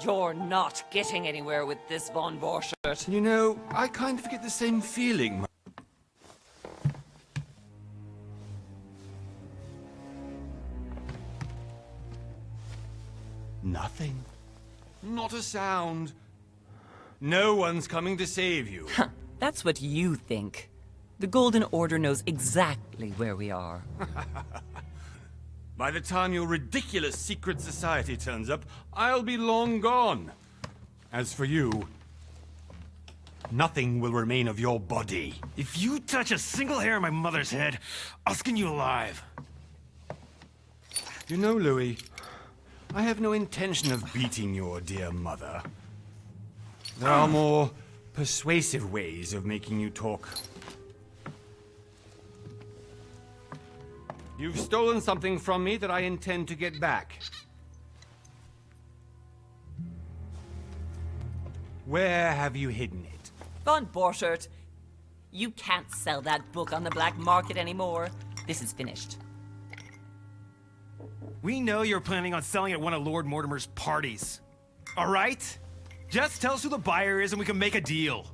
You're not getting anywhere with this, Von Borchert. You know, I kind of get the same feeling. Nothing. Not a sound. No one's coming to save you. That's what you think. The Golden Order knows exactly where we are. By the time your ridiculous secret society turns up, I'll be long gone. As for you, nothing will remain of your body. If you touch a single hair on my mother's head, I'll skin you alive. You know, Louis, I have no intention of beating your dear mother. There are more persuasive ways of making you talk. You've stolen something from me that I intend to get back. Where have you hidden it? Von Borchert, you can't sell that book on the black market anymore. This is finished. We know you're planning on selling at one of Lord Mortimer's parties. All right? Just tell us who the buyer is and we can make a deal.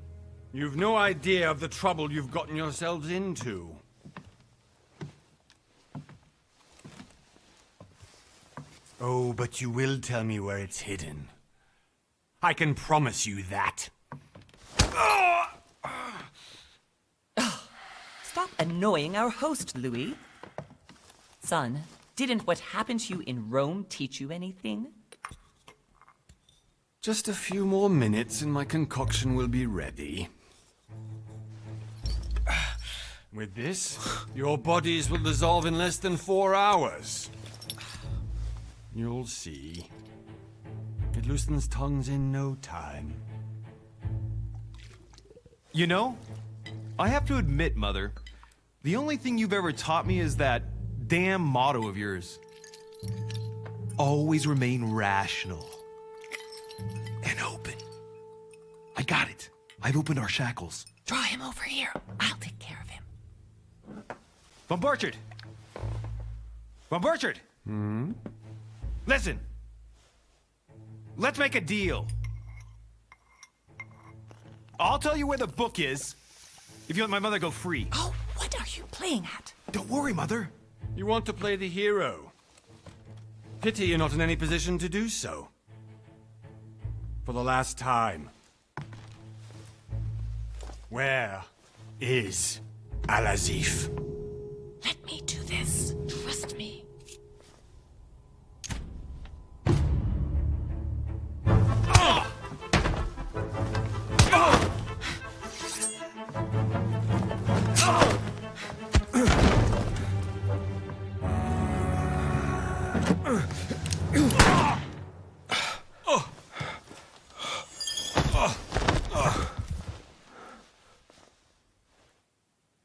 You've no idea of the trouble you've gotten yourselves into. Oh, but you will tell me where it's hidden. I can promise you that. Stop annoying our host, Louis. Son, didn't what happened to you in Rome teach you anything? Just a few more minutes and my concoction will be ready. With this, your bodies will dissolve in less than 4 hours. You'll see. It loosens tongues in no time. You know, I have to admit, Mother, the only thing you've ever taught me is that damn motto of yours. Always remain rational. And open. I got it. I've opened our shackles. Draw him over here. I'll take care of him. Von Borchert! Von Borchert! Listen. Let's make a deal. I'll tell you where the book is if you let my mother go free. Oh, what are you playing at? Don't worry, Mother. You want to play the hero. Pity you're not in any position to do so. For the last time. Where is Al-Azif? Let me do this. Trust me.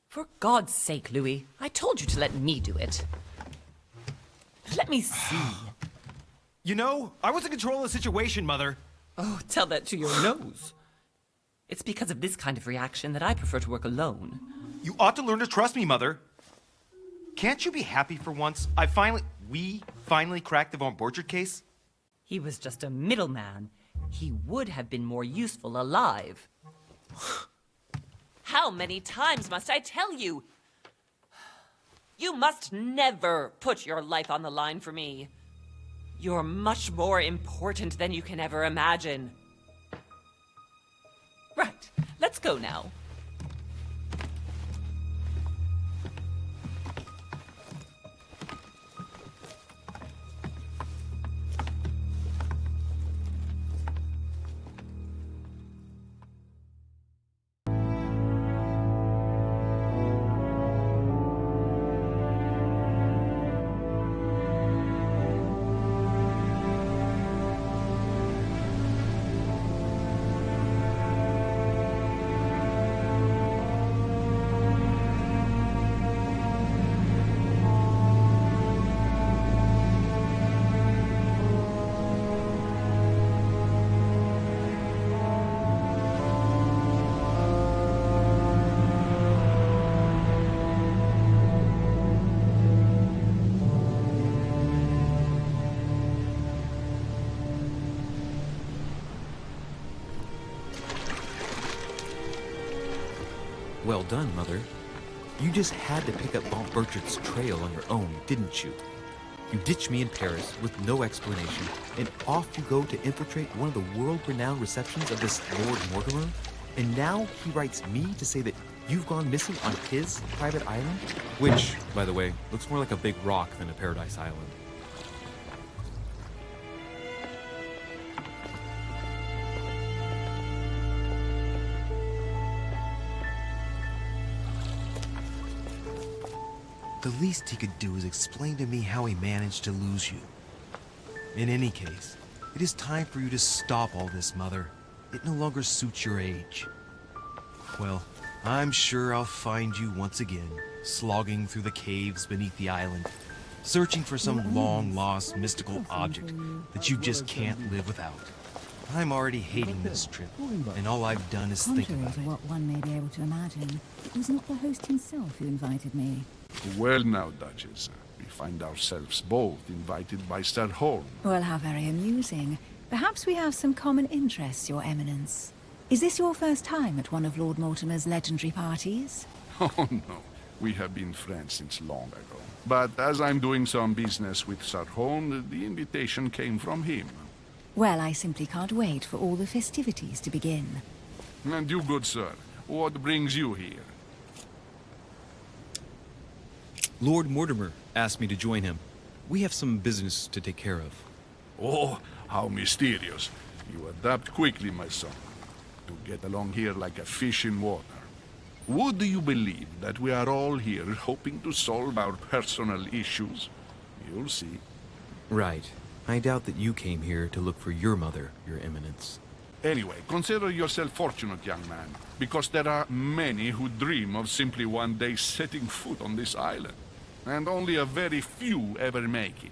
For God's sake, Louis, I told you to let me do it. Let me see. You know, I was in control of the situation, Mother. Oh, tell that to your nose. It's because of this kind of reaction that I prefer to work alone. You ought to learn to trust me, Mother. Can't you be happy for once? We finally cracked the Von Borchert case? He was just a middleman. He would have been more useful alive. How many times must I tell you? You must never put your life on the line for me. You're much more important than you can ever imagine. Right, let's go now. Well done, Mother. You just had to pick up Von Burchard's trail on your own, didn't you? You ditched me in Paris with no explanation, and off you go to infiltrate one of the world-renowned receptions of this Lord Mortimer? And now he writes me to say that you've gone missing on his private island? Which, by the way, looks more like a big rock than a paradise island. The least he could do is explain to me how he managed to lose you. In any case, it is time for you to stop all this, Mother. It no longer suits your age. Well, I'm sure I'll find you once again, slogging through the caves beneath the island, searching for some long-lost mystical object that you just can't live without. I'm already hating this trip, and all I've done is think Contrary about to it. what one may be able to imagine, it was not the host himself who invited me. Well now, Duchess, we find ourselves both invited by Sir Horn. Well, how very amusing. Perhaps we have some common interests, Your Eminence. Is this your first time at one of Lord Mortimer's legendary parties? Oh no, we have been friends since long ago. But as I'm doing some business with Sir Horn, the invitation came from him. Well, I simply can't wait for all the festivities to begin. And you, good sir, what brings you here? Lord Mortimer asked me to join him. We have some business to take care of. Oh, how mysterious. You adapt quickly, my son. To get along here like a fish in water. Would you believe that we are all here hoping to solve our personal issues? You'll see. Right. I doubt that you came here to look for your mother, Your Eminence. Anyway, consider yourself fortunate, young man, because there are many who dream of simply one day setting foot on this island, and only a very few ever make it.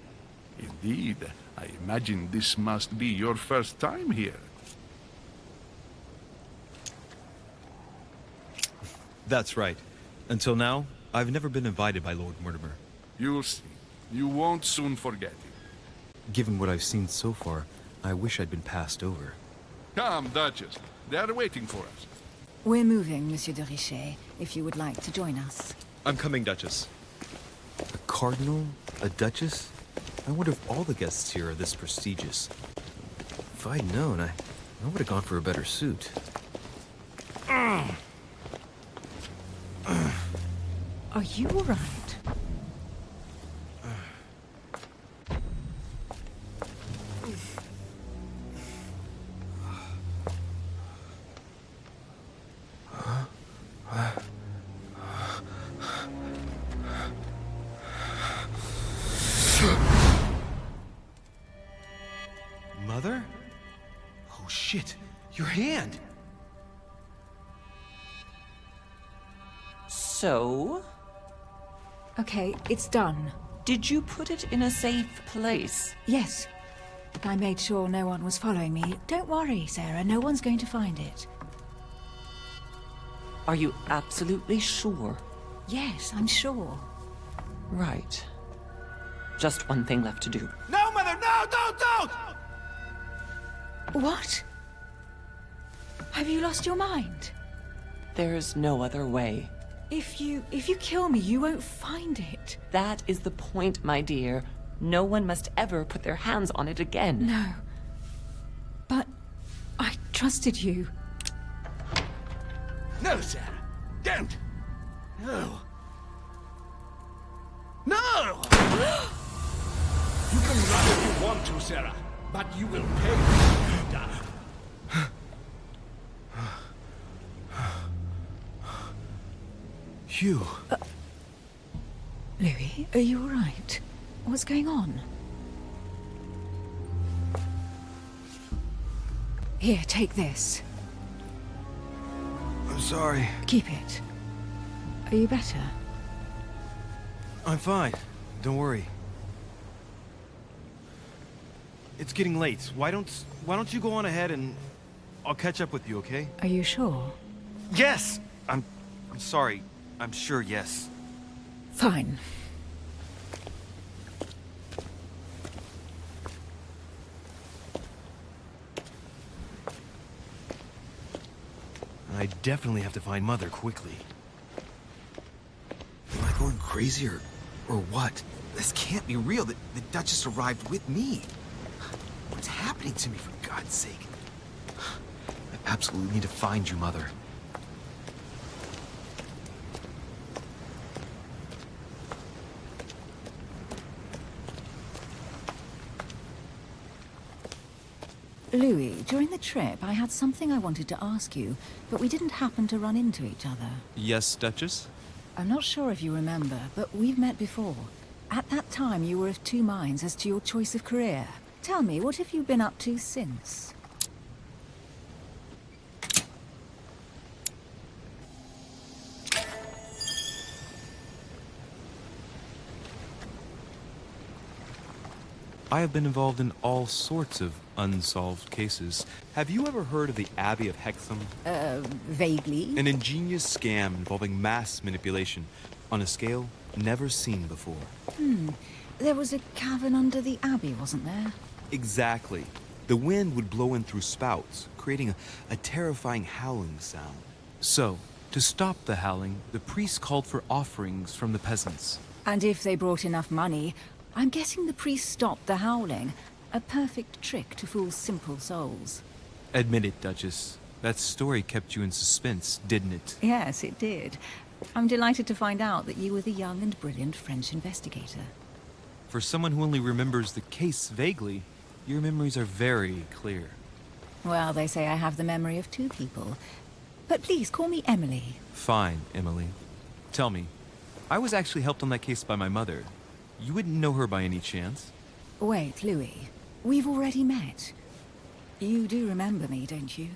Indeed, I imagine this must be your first time here. That's right. Until now, I've never been invited by Lord Mortimer. You'll see. You won't soon forget it. Given what I've seen so far, I wish I'd been passed over. Come, Duchess. They are waiting for us. We're moving, Monsieur de Riche, if you would like to join us. I'm coming, Duchess. A cardinal? A duchess? I wonder if all the guests here are this prestigious. If I'd known, I would have gone for a better suit. Are you all right? Mother? Oh shit, your hand! So, Okay, it's done. did you put it in a safe place? Yes. I made sure no one was following me. Don't worry, Sarah, no one's going to find it. Are you absolutely sure? Yes, I'm sure. Right. Just one thing left to do. No, Mother, no, don't! What? Have you lost your mind? There's no other way. If you kill me, you won't find it. That is the point, my dear. No one must ever put their hands on it again. No. But I trusted you. No, Sarah. Don't. No. No! You can run if you want to, Sarah, but you will pay what you've done. Hugh. Louis, are you all right? What's going on? Here, take this. I'm sorry. Keep it. Are you better? I'm fine. Don't worry. It's getting late. Why don't you go on ahead and I'll catch up with you, okay? Are you sure? Yes! I'm sorry. I'm sure, yes. Fine. I definitely have to find Mother quickly. crazy or what? This can't be real. The Duchess arrived with me. What's happening to me, for God's sake? I absolutely need to find you, Mother. Louis, during the trip, I had something I wanted to ask you, but we didn't happen to run into each other. Yes, Duchess? I'm not sure if you remember, but we've met before. At that time, you were of two minds as to your choice of career. Tell me, what have you been up to since? I have been involved in all sorts of unsolved cases. Have you ever heard of the Abbey of Hexham? Vaguely? An ingenious scam involving mass manipulation on a scale never seen before. There was a cavern under the abbey, wasn't there? Exactly. The wind would blow in through spouts, creating a terrifying howling sound. So, to stop the howling, the priests called for offerings from the peasants. And if they brought enough money, I'm guessing the priest stopped the howling. A perfect trick to fool simple souls. Admit it, Duchess. That story kept you in suspense, didn't it? Yes, it did. I'm delighted to find out that you were the young and brilliant French investigator. For someone who only remembers the case vaguely, your memories are very clear. Well, they say I have the memory of two people. But please, call me Emily. Fine, Emily. Tell me, I was actually helped on that case by my mother. You wouldn't know her by any chance? Wait, Louis. We've already met. You do remember me, don't you?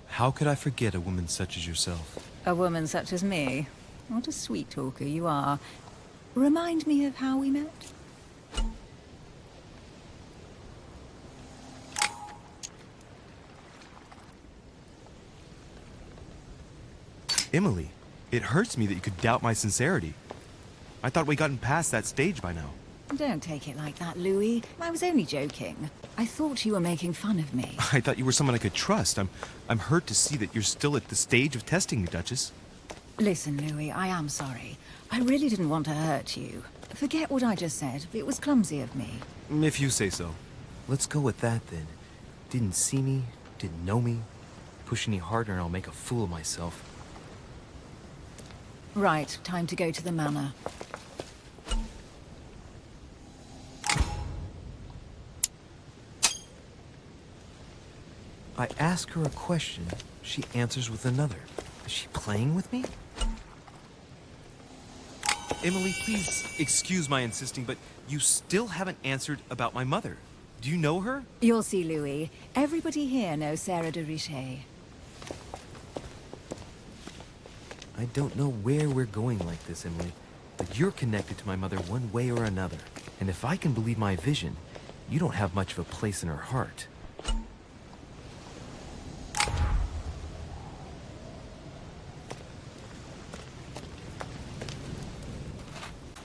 How could I forget a woman such as yourself? A woman such as me. What a sweet talker you are. Remind me of how we met? Emily, it hurts me that you could doubt my sincerity. I thought we'd gotten past that stage by now. Don't take it like that, Louis. I was only joking. I thought you were making fun of me. I thought you were someone I could trust. I'm hurt to see that you're still at the stage of testing me, Duchess. Listen, Louis, I am sorry. I really didn't want to hurt you. Forget what I just said. It was clumsy of me. If you say so. Let's go with that, then. Didn't see me, didn't know me. Push any harder and I'll make a fool of myself. Right, time to go to the manor. I ask her a question, she answers with another. Is she playing with me? Emily, please excuse my insisting, but you still haven't answered about my mother. Do you know her? You'll see, Louis. Everybody here knows Sara de Riche. I don't know where we're going like this, Emily, but you're connected to my mother one way or another. And if I can believe my vision, you don't have much of a place in her heart.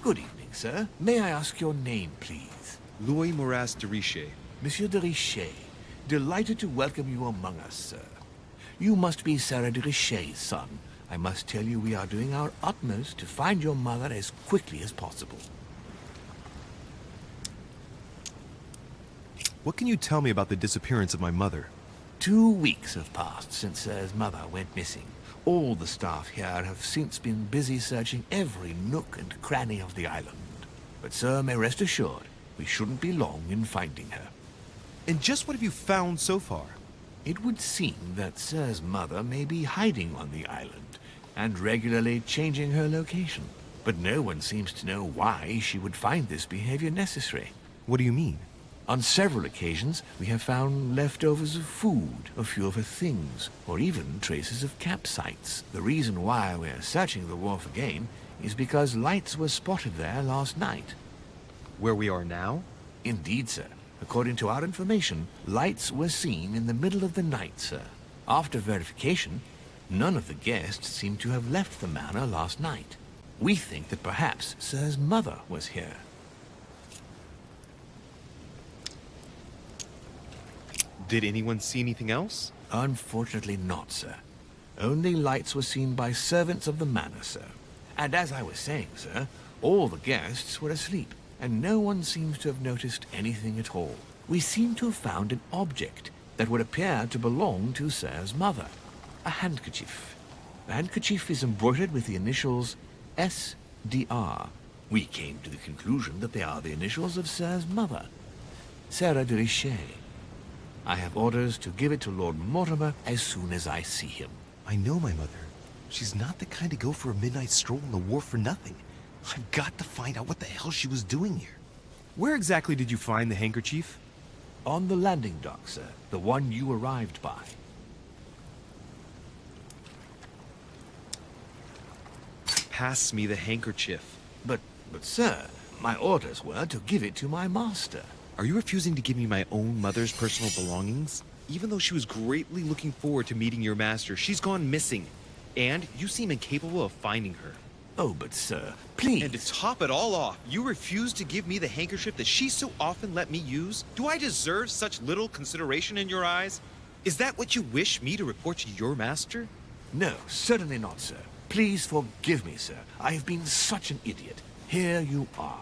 Good evening, sir. May I ask your name, please? Louis Moras de Riche. Monsieur de Riche. Delighted to welcome you among us, sir. You must be Sara de Riche's son. I must tell you we are doing our utmost to find your mother as quickly as possible. What can you tell me about the disappearance of my mother? 2 weeks have passed since Sir's mother went missing. All the staff here have since been busy searching every nook and cranny of the island. But Sir may rest assured, we shouldn't be long in finding her. And just what have you found so far? It would seem that Sir's mother may be hiding on the island and regularly changing her location. But no one seems to know why she would find this behavior necessary. What do you mean? On several occasions, we have found leftovers of food, a few of her things, or even traces of campsites. The reason why we're searching the wharf again is because lights were spotted there last night. Where we are now? Indeed, sir. According to our information, lights were seen in the middle of the night, sir. After verification, none of the guests seem to have left the manor last night. We think that perhaps Sir's mother was here. Did anyone see anything else? Unfortunately not, sir. Only lights were seen by servants of the manor, sir. And as I was saying, sir, all the guests were asleep, and no one seems to have noticed anything at all. We seem to have found an object that would appear to belong to Sir's mother. A handkerchief. The handkerchief is embroidered with the initials S.D.R. We came to the conclusion that they are the initials of Sir's mother, Sara de Riche. I have orders to give it to Lord Mortimer as soon as I see him. I know my mother. She's not the kind to go for a midnight stroll on the wharf for nothing. I've got to find out what the hell she was doing here. Where exactly did you find the handkerchief? On the landing dock, sir. The one you arrived by. Pass me the handkerchief. But sir, my orders were to give it to my master. Are you refusing to give me my own mother's personal belongings? Even though she was greatly looking forward to meeting your master, she's gone missing. And you seem incapable of finding her. Oh, but sir, please. And to top it all off, you refuse to give me the handkerchief that she so often let me use? Do I deserve such little consideration in your eyes? Is that what you wish me to report to your master? No, certainly not, sir. Please forgive me, sir. I have been such an idiot. Here you are.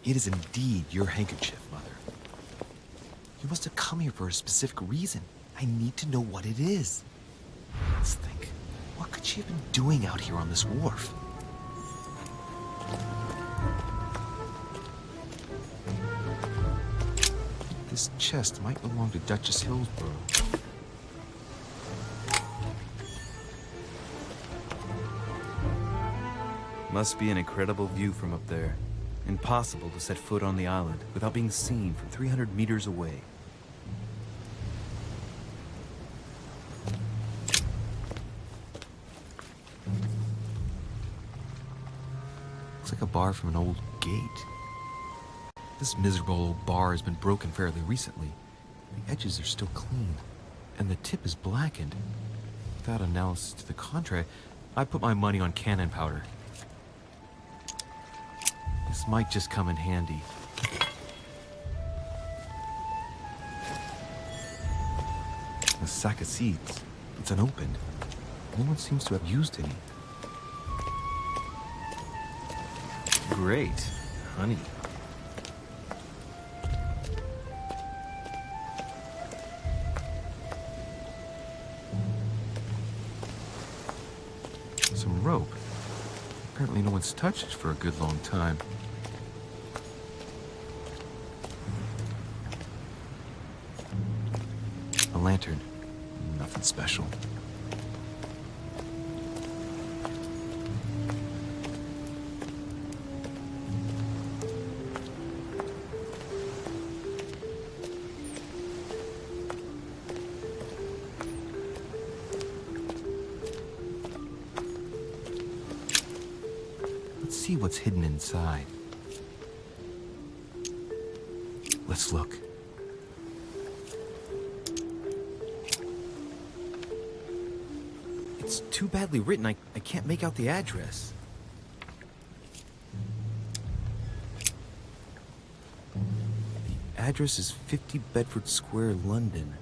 It is indeed your handkerchief, Mother. You must have come here for a specific reason. I need to know what it is. Let's think. What could she have been doing out here on this wharf? This chest might belong to Duchess Hillsborough. Must be an incredible view from up there. Impossible to set foot on the island without being seen from 300 meters away. Looks like a bar from an old gate. This miserable old bar has been broken fairly recently. The edges are still clean, and the tip is blackened. Without analysis to the contrary, I put my money on cannon powder. This might just come in handy. A sack of seeds. It's unopened. No one seems to have used any. Great. Honey. Some rope. Apparently no one's touched it for a good long time. A lantern. Nothing special. Let's see what's hidden inside. Let's look. It's too badly written, I can't make out the address. The address is 50 Bedford Square, London.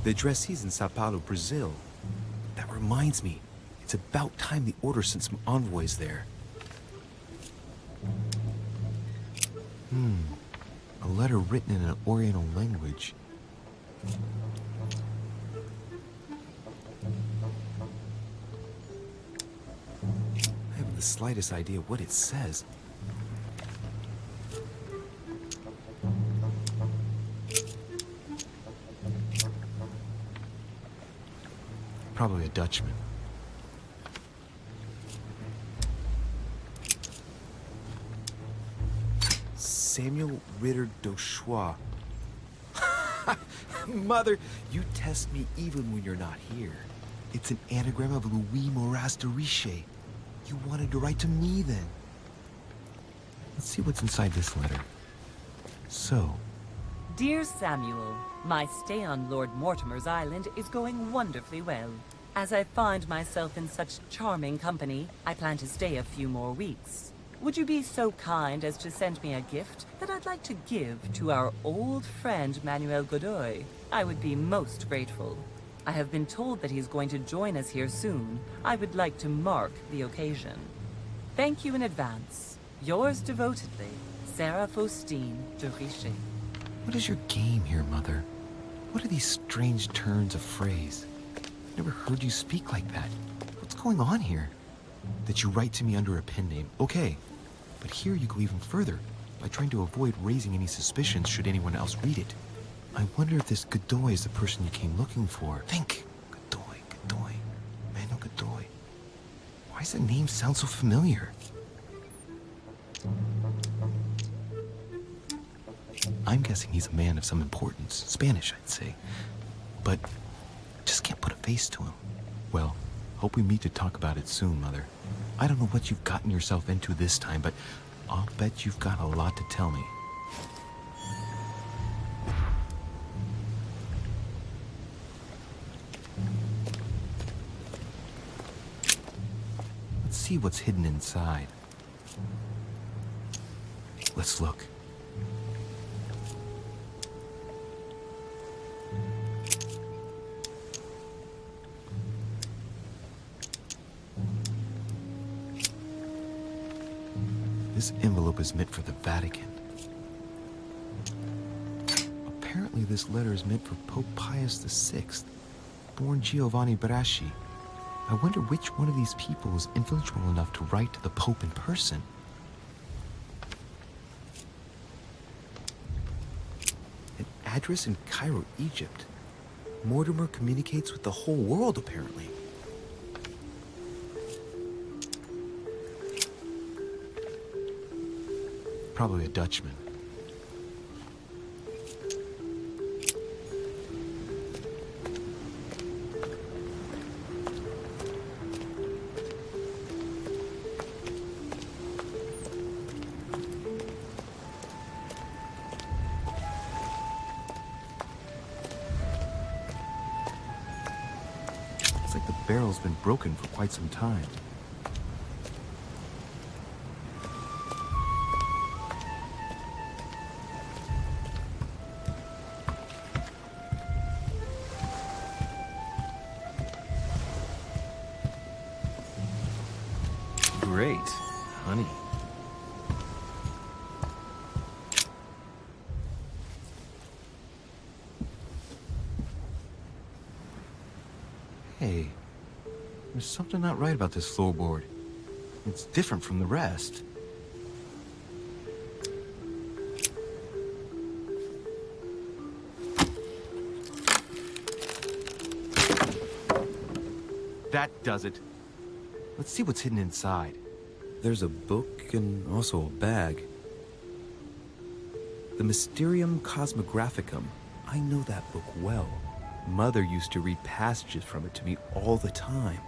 The addressee's in Sao Paulo, Brazil. That reminds me, it's about time the Order sent some envoys there. A letter written in an Oriental language. I haven't the slightest idea what it says. Probably a Dutchman. Samuel Ritter Dauchois. Mother, you test me even when you're not here. It's an anagram of Louis Moras de Riche. You wanted to write to me then. Let's see what's inside this letter. So, Dear Samuel, my stay on Lord Mortimer's island is going wonderfully well. As I find myself in such charming company, I plan to stay a few more weeks. Would you be so kind as to send me a gift that I'd like to give to our old friend Manuel Godoy? I would be most grateful. I have been told that he's going to join us here soon. I would like to mark the occasion. Thank you in advance. Yours devotedly, Sara de Riche. What is your game here, Mother? What are these strange turns of phrase? Never heard you speak like that. What's going on here? That you write to me under a pen name, okay. But here you go even further, by trying to avoid raising any suspicions should anyone else read it. I wonder if this Godoy is the person you came looking for. Think! Godoy. Manuel Godoy. Why does the name sound so familiar? I'm guessing he's a man of some importance. Spanish, I'd say. But I just can't put a face to him. Well, hope we meet to talk about it soon, Mother. I don't know what you've gotten yourself into this time, but I'll bet you've got a lot to tell me. Let's see what's hidden inside. Let's look. This envelope is meant for the Vatican. Apparently this letter is meant for Pope Pius VI, born Giovanni Braschi. I wonder which one of these people was influential enough to write to the Pope in person. An address in Cairo, Egypt. Mortimer communicates with the whole world, apparently. Probably a Dutchman. It's like the barrel's been broken for quite some time. Great. Honey. Hey, there's something not right about this floorboard. It's different from the rest. That does it. Let's see what's hidden inside. There's a book and also a bag. The Mysterium Cosmographicum. I know that book well. Mother used to read passages from it to me all the time.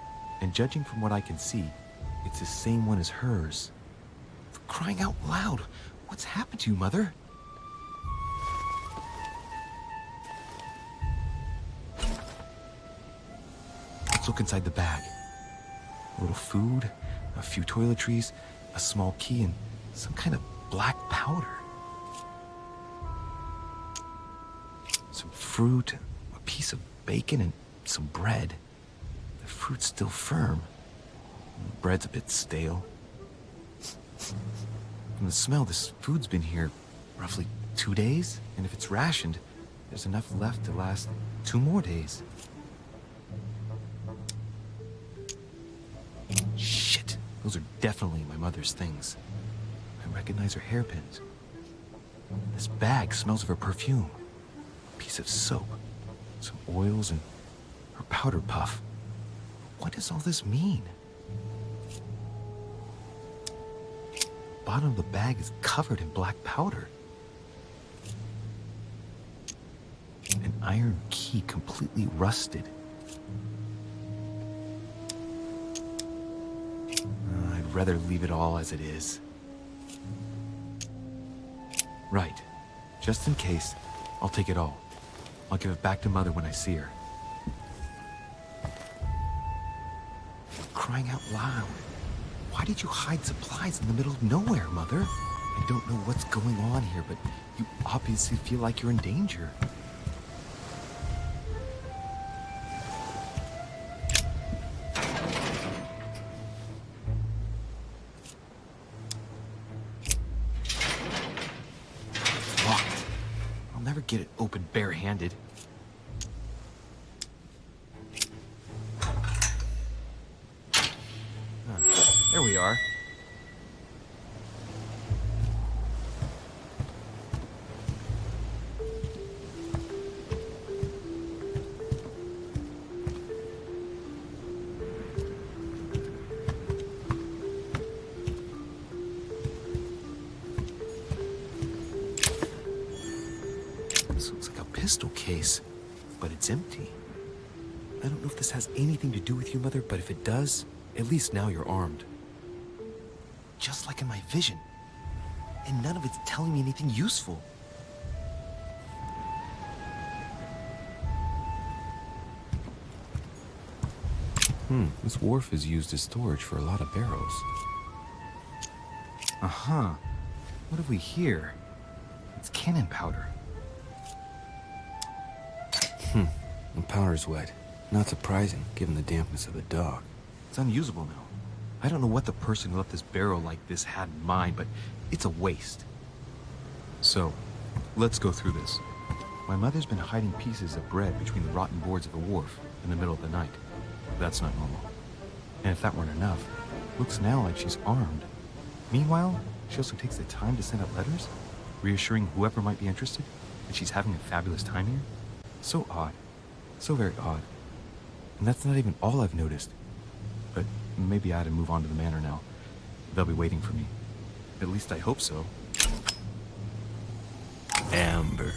And judging from what I can see, it's the same one as hers. For crying out loud, what's happened to you, Mother? Let's look inside the bag. A little food, a few toiletries, a small key, and some kind of black powder. Some fruit, a piece of bacon, and some bread. The fruit's still firm. The bread's a bit stale. From the smell, this food's been here roughly 2 days, and if it's rationed, there's enough left to last 2 more days. Shit! Those are definitely my mother's things. I recognize her hairpins. This bag smells of her perfume. A piece of soap, some oils, and her powder puff. What does all this mean? The bottom of the bag is covered in black powder. An iron key completely rusted. I'd rather leave it all as it is. Right. Just in case, I'll take it all. I'll give it back to Mother when I see her. crying out loud. Why did you hide supplies in the middle of nowhere, Mother? I don't know what's going on here, but you obviously feel like you're in danger. It's locked. I'll never get it open barehanded. There we are. This looks like a pistol case, but it's empty. I don't know if this has anything to do with you, Mother, but if it does, at least now you're armed. Just like in my vision. And none of it's telling me anything useful. This wharf is used as storage for a lot of barrels. Uh-huh. What have we here? It's cannon powder. The powder's wet. Not surprising, given the dampness of the dock. It's unusable now. I don't know what the person who left this barrel like this had in mind, but it's a waste. So, let's go through this. My mother's been hiding pieces of bread between the rotten boards of the wharf in the middle of the night. That's not normal. And if that weren't enough, looks now like she's armed. Meanwhile, she also takes the time to send out letters, reassuring whoever might be interested that she's having a fabulous time here. So odd. So very odd. And that's not even all I've noticed. But maybe I ought to move on to the manor now. They'll be waiting for me. At least I hope so. Amber.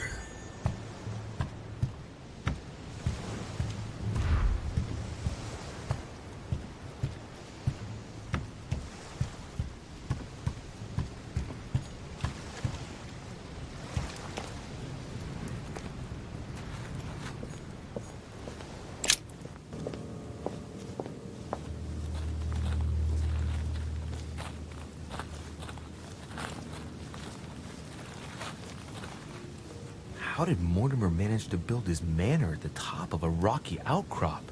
How did Mortimer manage to build his manor at the top of a rocky outcrop?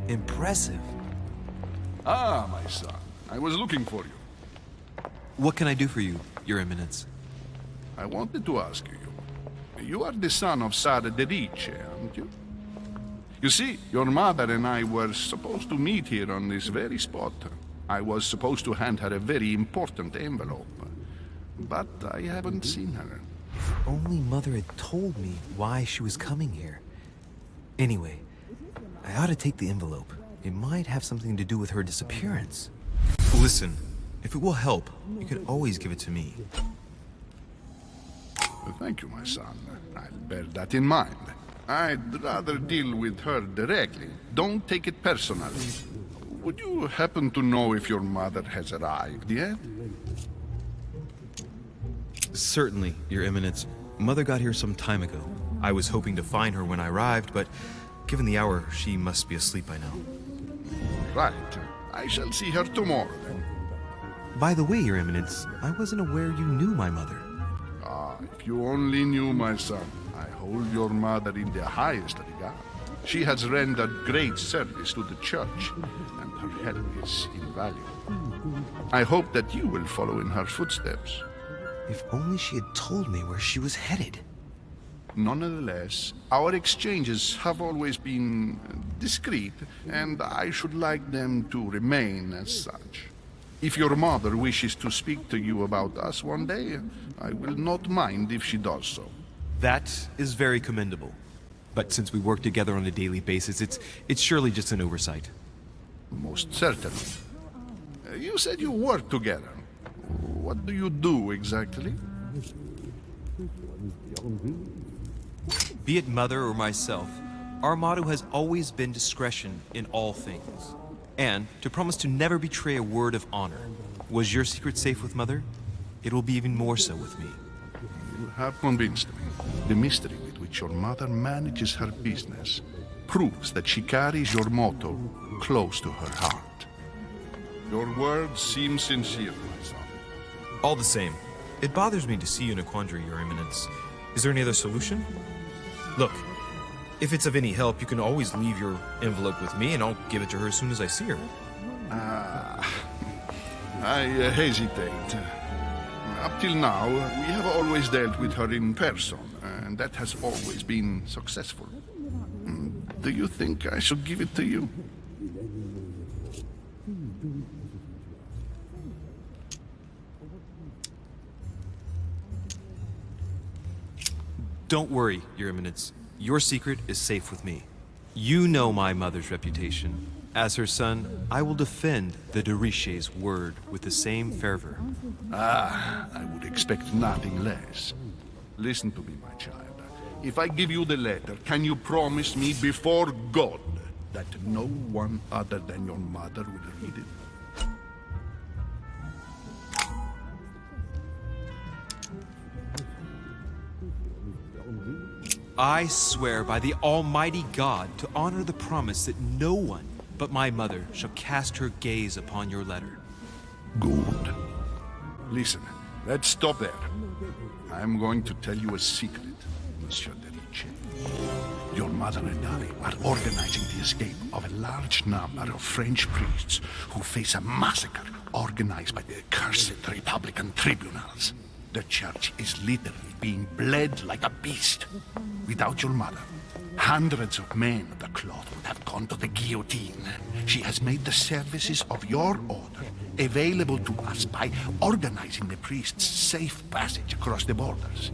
Impressive. Ah, my son. I was looking for you. What can I do for you, Your Eminence? I wanted to ask you. You are the son of Sara de Riche, aren't you? You see, your mother and I were supposed to meet here on this very spot. I was supposed to hand her a very important envelope. But I haven't seen her. If only Mother had told me why she was coming here. Anyway, I ought to take the envelope. It might have something to do with her disappearance. Listen, if it will help, you can always give it to me. Thank you, my son. I'll bear that in mind. I'd rather deal with her directly. Don't take it personally. Would you happen to know if your mother has arrived yet? Certainly, Your Eminence. Mother got here some time ago. I was hoping to find her when I arrived, but given the hour, she must be asleep by now. Right. I shall see her tomorrow, then. By the way, Your Eminence, I wasn't aware you knew my mother. Ah, if you only knew, my son. I hold your mother in the highest regard. She has rendered great service to the church, and her help is invaluable. I hope that you will follow in her footsteps. If only she had told me where she was headed. Nonetheless, our exchanges have always been discreet, and I should like them to remain as such. If your mother wishes to speak to you about us one day, I will not mind if she does so. That is very commendable. But since we work together on a daily basis, it's surely just an oversight. Most certainly. You said you work together. What do you do exactly? Be it Mother or myself, our motto has always been discretion in all things. And to promise to never betray a word of honor. Was your secret safe with Mother? It will be even more so with me. You have convinced me. The mystery with which your mother manages her business proves that she carries your motto close to her heart. Your words seem sincere, my son. All the same, it bothers me to see you in a quandary, Your Eminence. Is there any other solution? Look, if it's of any help, you can always leave your envelope with me and I'll give it to her as soon as I see her. I hesitate. Up till now, we have always dealt with her in person, and that has always been successful. Do you think I should give it to you? Don't worry, Your Eminence. Your secret is safe with me. You know my mother's reputation. As her son, I will defend the de Riche's word with the same fervor. I would expect nothing less. Listen to me, my child. If I give you the letter, can you promise me before God that no one other than your mother will read it? I swear by the Almighty God to honor the promise that no one but my mother shall cast her gaze upon your letter. Good. Listen, let's stop there. I'm going to tell you a secret, Monsieur de Riche. Your mother and I are organizing the escape of a large number of French priests who face a massacre organized by the accursed Republican tribunals. The church is literally being bled like a beast. Without your mother, hundreds of men of the cloth would have gone to the guillotine. She has made the services of your order available to us by organizing the priests' safe passage across the borders.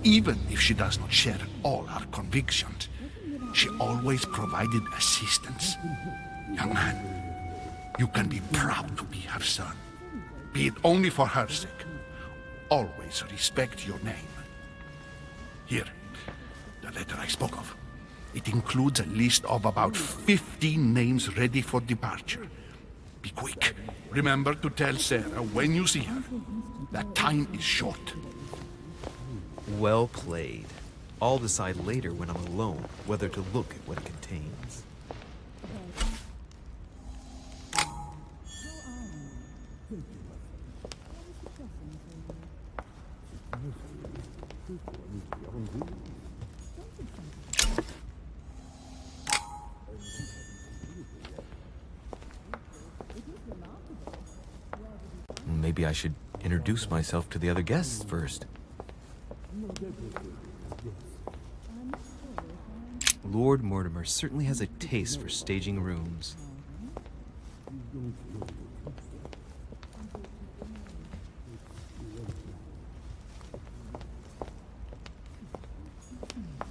Even if she does not share all our convictions, she always provided assistance. Young man, you can be proud to be her son. Be it only for her sake. Always respect your name. Here, the letter I spoke of. It includes a list of about 15 names ready for departure. Be quick. Remember to tell Sarah when you see her that time is short. Well played. I'll decide later when I'm alone whether to look at what it contains. Maybe I should introduce myself to the other guests first. Lord Mortimer certainly has a taste for staging rooms.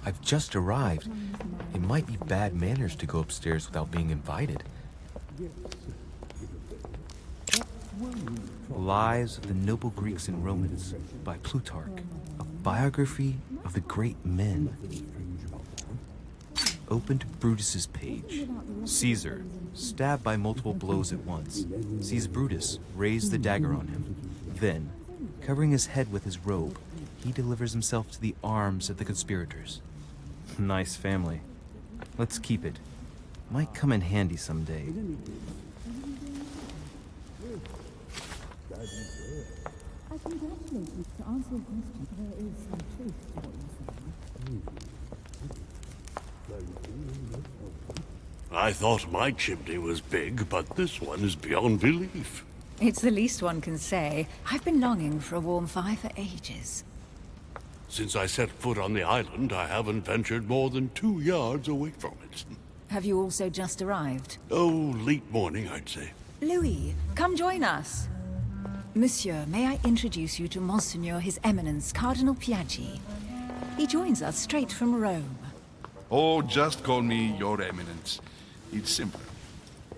I've just arrived. It might be bad manners to go upstairs without being invited. Lives of the Noble Greeks and Romans by Plutarch, a biography of the great men. Open to Brutus's page. Caesar, stabbed by multiple blows at once, sees Brutus raise the dagger on him. Then, covering his head with his robe, he delivers himself to the arms of the conspirators. Nice family. Let's keep it. Might come in handy someday. I congratulate you. To answer your question, there is some truth to what you say. I thought my chimney was big, but this one is beyond belief. It's the least one can say. I've been longing for a warm fire for ages. Since I set foot on the island, I haven't ventured more than 2 yards away from it. Have you also just arrived? Oh, late morning, I'd say. Louis, come join us. Monsieur, may I introduce you to Monseigneur His Eminence, Cardinal Piaggi. He joins us straight from Rome. Oh, just call me Your Eminence. It's simpler.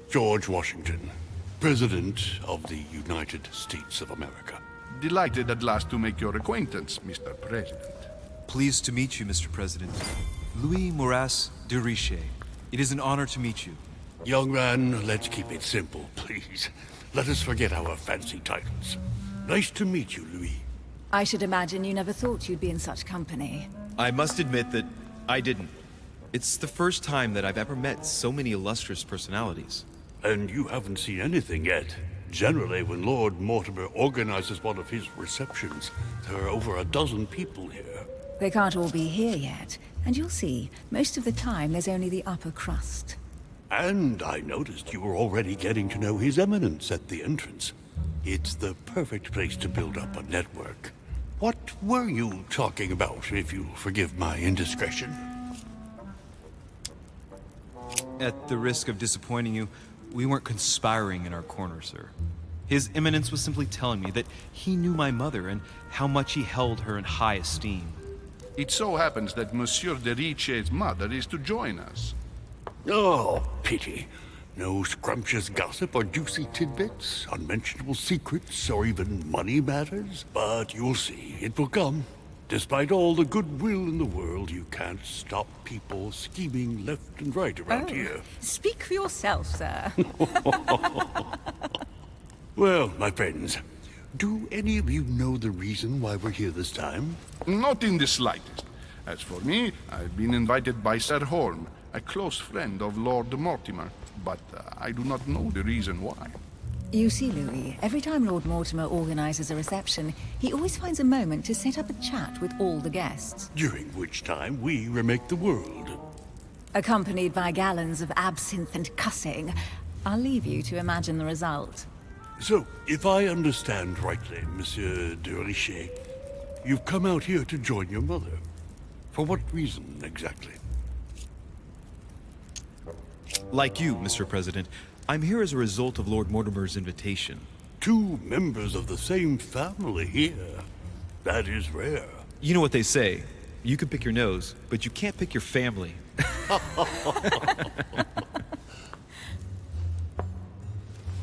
George Washington, President of the United States of America. Delighted at last to make your acquaintance, Mr. President. Pleased to meet you, Mr. President. Louis de Riche. It is an honor to meet you. Young man, let's keep it simple, please. Let us forget our fancy titles. Nice to meet you, Louis. I should imagine you never thought you'd be in such company. I must admit that I didn't. It's the first time that I've ever met so many illustrious personalities. And you haven't seen anything yet. Generally, when Lord Mortimer organizes one of his receptions, there are over a dozen people here. They can't all be here yet, and you'll see, most of the time there's only the upper crust. And I noticed you were already getting to know His Eminence at the entrance. It's the perfect place to build up a network. What were you talking about, if you'll forgive my indiscretion? At the risk of disappointing you, we weren't conspiring in our corner, sir. His Eminence was simply telling me that he knew my mother and how much he held her in high esteem. It so happens that Monsieur de Riche's mother is to join us. Oh, pity. No scrumptious gossip or juicy tidbits, unmentionable secrets, or even money matters. But you'll see, it will come. Despite all the goodwill in the world, you can't stop people scheming left and right around here. Speak for yourself, sir. Well, my friends, do any of you know the reason why we're here this time? Not in the slightest. As for me, I've been invited by Sir Holm, a close friend of Lord Mortimer, but I do not know the reason why. You see, Louis, every time Lord Mortimer organizes a reception, he always finds a moment to set up a chat with all the guests. During which time we remake the world. Accompanied by gallons of absinthe and cussing. I'll leave you to imagine the result. So, if I understand rightly, Monsieur de Riche, you've come out here to join your mother. For what reason, exactly? Like you, Mr. President, I'm here as a result of Lord Mortimer's invitation. 2 members of the same family here. That is rare. You know what they say. You can pick your nose, but you can't pick your family.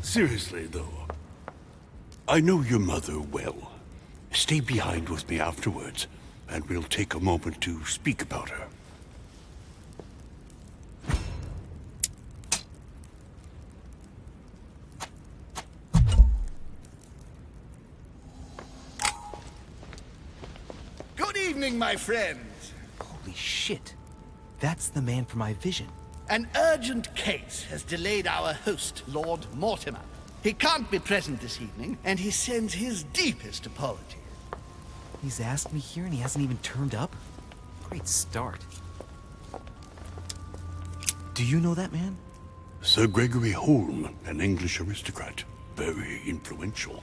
Seriously, though, I know your mother well. Stay behind with me afterwards, and we'll take a moment to speak about her. Good evening, my friends. Holy shit. That's the man from my vision. An urgent case has delayed our host, Lord Mortimer. He can't be present this evening, and he sends his deepest apologies. He's asked me here and he hasn't even turned up? Great start. Do you know that man? Sir Gregory Holm, an English aristocrat. Very influential.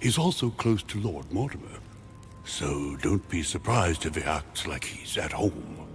He's also close to Lord Mortimer. So don't be surprised if he acts like he's at home.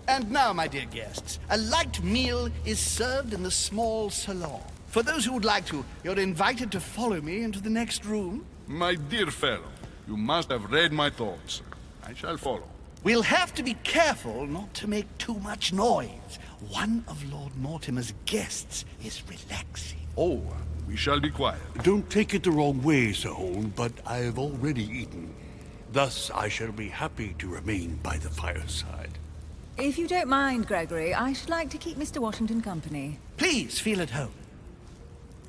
And now, my dear guests, a light meal is served in the small salon. For those who would like to, you're invited to follow me into the next room. My dear fellow, you must have read my thoughts. I shall follow. We'll have to be careful not to make too much noise. One of Lord Mortimer's guests is relaxing. Oh, we shall be quiet. Don't take it the wrong way, Sir Holm, but I have already eaten. Thus, I shall be happy to remain by the fireside. If you don't mind, Gregory, I should like to keep Mr. Washington company. Please feel at home.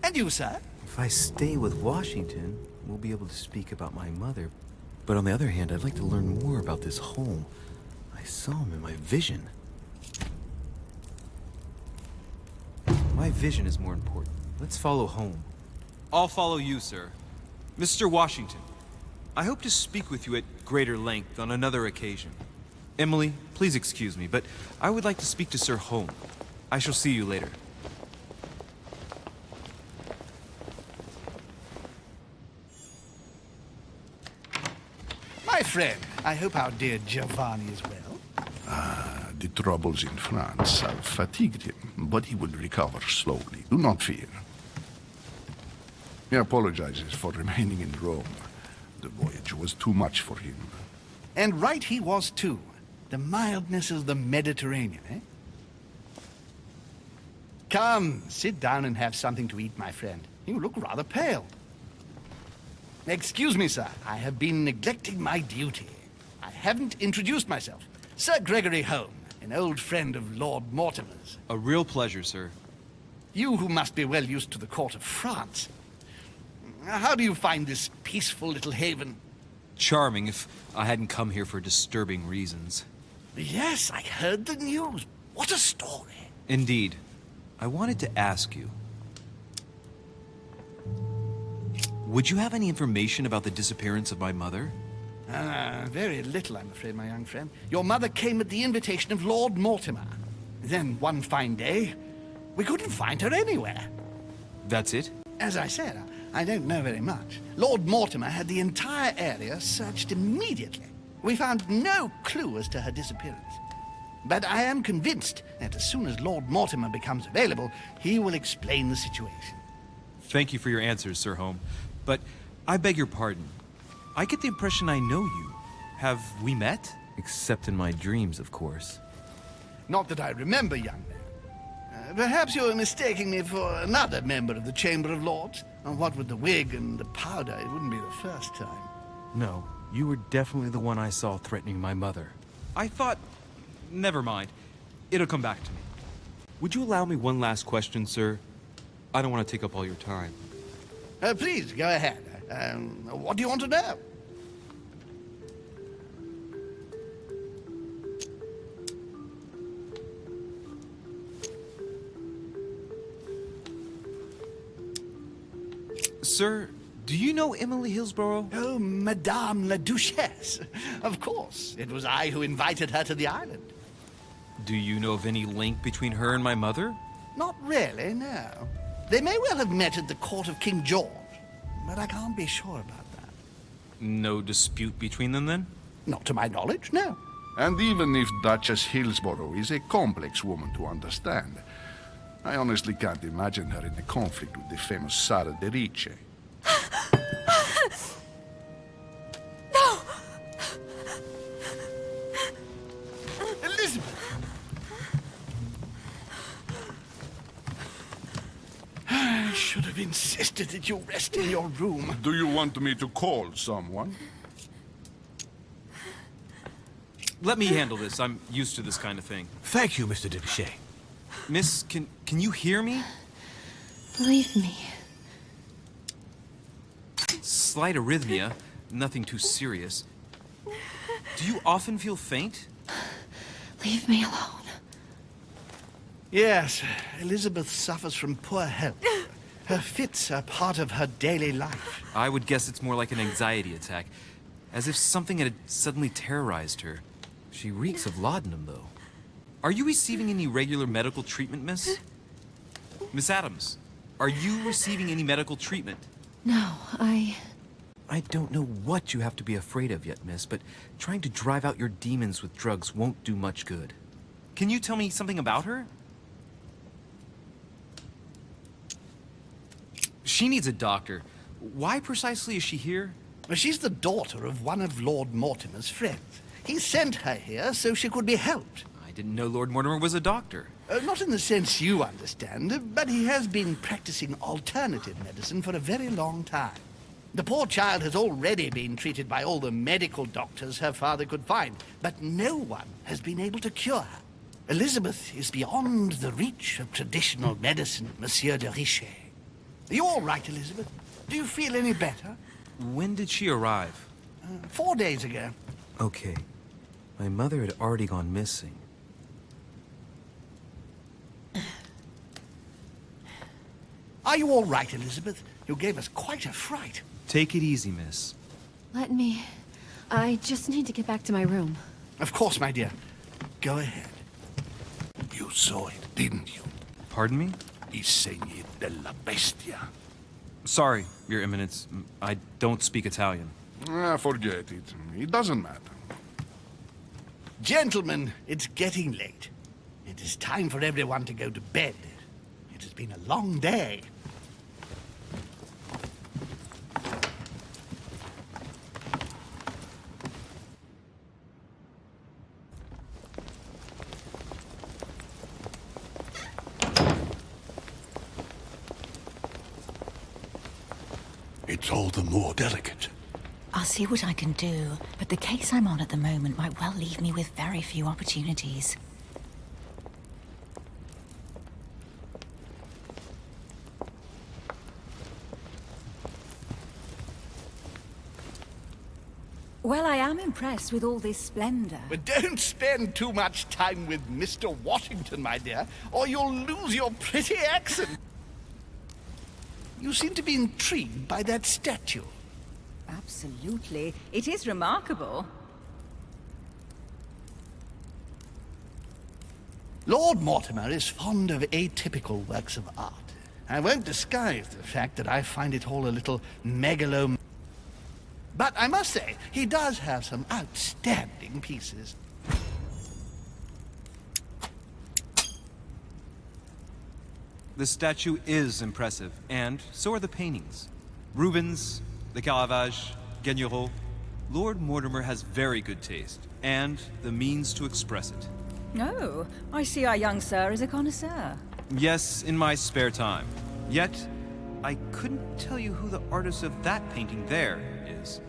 And you, sir? If I stay with Washington, we'll be able to speak about my mother. But on the other hand, I'd like to learn more about this home. I saw him in my vision. My vision is more important. Let's follow home. I'll follow you, sir. Mr. Washington, I hope to speak with you at greater length on another occasion. Emily, please excuse me, but I would like to speak to Sir Holm. I shall see you later. My my friend. I hope our dear Giovanni is well. The troubles in France have fatigued him, but he will recover slowly. Do not fear. He apologizes for remaining in Rome. The voyage was too much for him. And right he was, too. The mildness of the Mediterranean, eh? Come, sit down and have something to eat, my friend. You look rather pale. Excuse me, sir. I have been neglecting my duty. I haven't introduced myself. Sir Gregory Home, an old friend of Lord Mortimer's. A real pleasure, sir. You who must be well used to the court of France. How do you find this peaceful little haven? Charming if I hadn't come here for disturbing reasons. Yes, I heard the news. What a story. Indeed. I wanted to ask you. Would you have any information about the disappearance of my mother? Very little, I'm afraid, my young friend. Your mother came at the invitation of Lord Mortimer. Then, one fine day, we couldn't find her anywhere. That's it? As I said, I don't know very much. Lord Mortimer had the entire area searched immediately. We found no clue as to her disappearance. But I am convinced that as soon as Lord Mortimer becomes available, he will explain the situation. Thank you for your answers, Sir Home. But I beg your pardon. I get the impression I know you. Have we met? Except in my dreams, of course. Not that I remember, young man. Perhaps you're mistaking me for another member of the Chamber of Lords. And what with the wig and the powder, it wouldn't be the first time. No, you were definitely the one I saw threatening my mother. I thought... Never mind. It'll come back to me. Would you allow me one last question, sir? I don't want to take up all your time. Please, go ahead. What do you want to know? Sir, do you know Emily Hillsborough? Oh, Madame la Duchesse. Of course. It was I who invited her to the island. Do you know of any link between her and my mother? Not really, no. They may well have met at the court of King George, but I can't be sure about that. No dispute between them, then? Not to my knowledge, no. And even if Duchess Hillsborough is a complex woman to understand, I honestly can't imagine her in a conflict with the famous Sara de Riche. No! Elizabeth! I should have insisted that you rest in your room. Do you want me to call someone? Let me handle this. I'm used to this kind of thing. Thank you, Mr. de Riche. Miss, can you hear me? Leave me. Slight arrhythmia, nothing too serious. Do you often feel faint? Leave me alone. Yes, Elizabeth suffers from poor health. Her fits are part of her daily life. I would guess it's more like an anxiety attack, as if something had suddenly terrorized her. She reeks of laudanum, though. Are you receiving any regular medical treatment, miss? Miss Adams, are you receiving any medical treatment? No, I don't know what you have to be afraid of yet, miss, but trying to drive out your demons with drugs won't do much good. Can you tell me something about her? She needs a doctor. Why precisely is she here? She's the daughter of one of Lord Mortimer's friends. He sent her here so she could be helped. I didn't know Lord Mortimer was a doctor. Not in the sense you understand, but he has been practicing alternative medicine for a very long time. The poor child has already been treated by all the medical doctors her father could find, but no one has been able to cure her. Elizabeth is beyond the reach of traditional medicine, Monsieur de Riche. Are you all right, Elizabeth? Do you feel any better? When did she arrive? 4 days ago. Okay. My mother had already gone missing. Are you all right, Elizabeth? You gave us quite a fright. Take it easy, miss. let me. I just need to get back to my room. Of course, my dear. Go ahead. You saw it, didn't you? Pardon me? I segni della bestia. Sorry, Your Eminence. I don't speak Italian. Forget it. It doesn't matter. Gentlemen, it's getting late. It is time for everyone to go to bed. It has been a long day. It's all the more delicate. I'll see what I can do, but the case I'm on at the moment might well leave me with very few opportunities. Well, I am impressed with all this splendor. But don't spend too much time with Mr. Washington, my dear, or you'll lose your pretty accent. You seem to be intrigued by that statue. Absolutely. It is remarkable. Lord Mortimer is fond of atypical works of art. I won't disguise the fact that I find it all a little megalom. But I must say, he does have some outstanding pieces. The statue is impressive, and so are the paintings. Rubens, the Caravage, Guignero. Lord Mortimer has very good taste, and the means to express it. Oh, I see our young sir is a connoisseur. Yes, in my spare time. Yet, I couldn't tell you who the artist of that painting there is.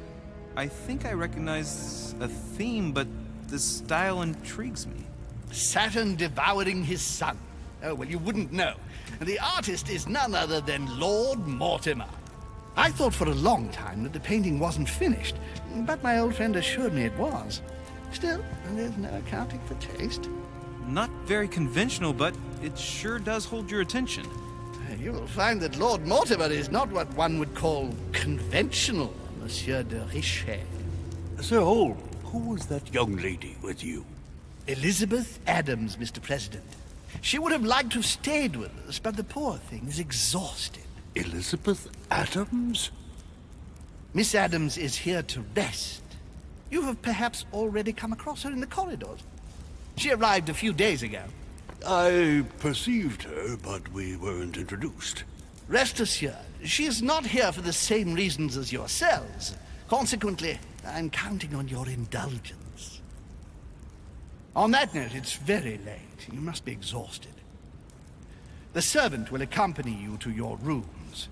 I think I recognize a theme, but the style intrigues me. Saturn devouring his son. Oh, well, you wouldn't know. The artist is none other than Lord Mortimer. I thought for a long time that the painting wasn't finished, but my old friend assured me it was. Still, there's no accounting for taste. Not very conventional, but it sure does hold your attention. You'll find that Lord Mortimer is not what one would call conventional, Monsieur de Riche. Sir Holm, who was that young lady with you? Elizabeth Adams, Mr. President. She would have liked to have stayed with us, but the poor thing is exhausted. Elizabeth Adams? Miss Adams is here to rest. You have perhaps already come across her in the corridors. She arrived a few days ago. I perceived her, but we weren't introduced. Rest assured, she is not here for the same reasons as yourselves. Consequently, I'm counting on your indulgence. On that note, it's very late. You must be exhausted. The servant will accompany you to your rooms.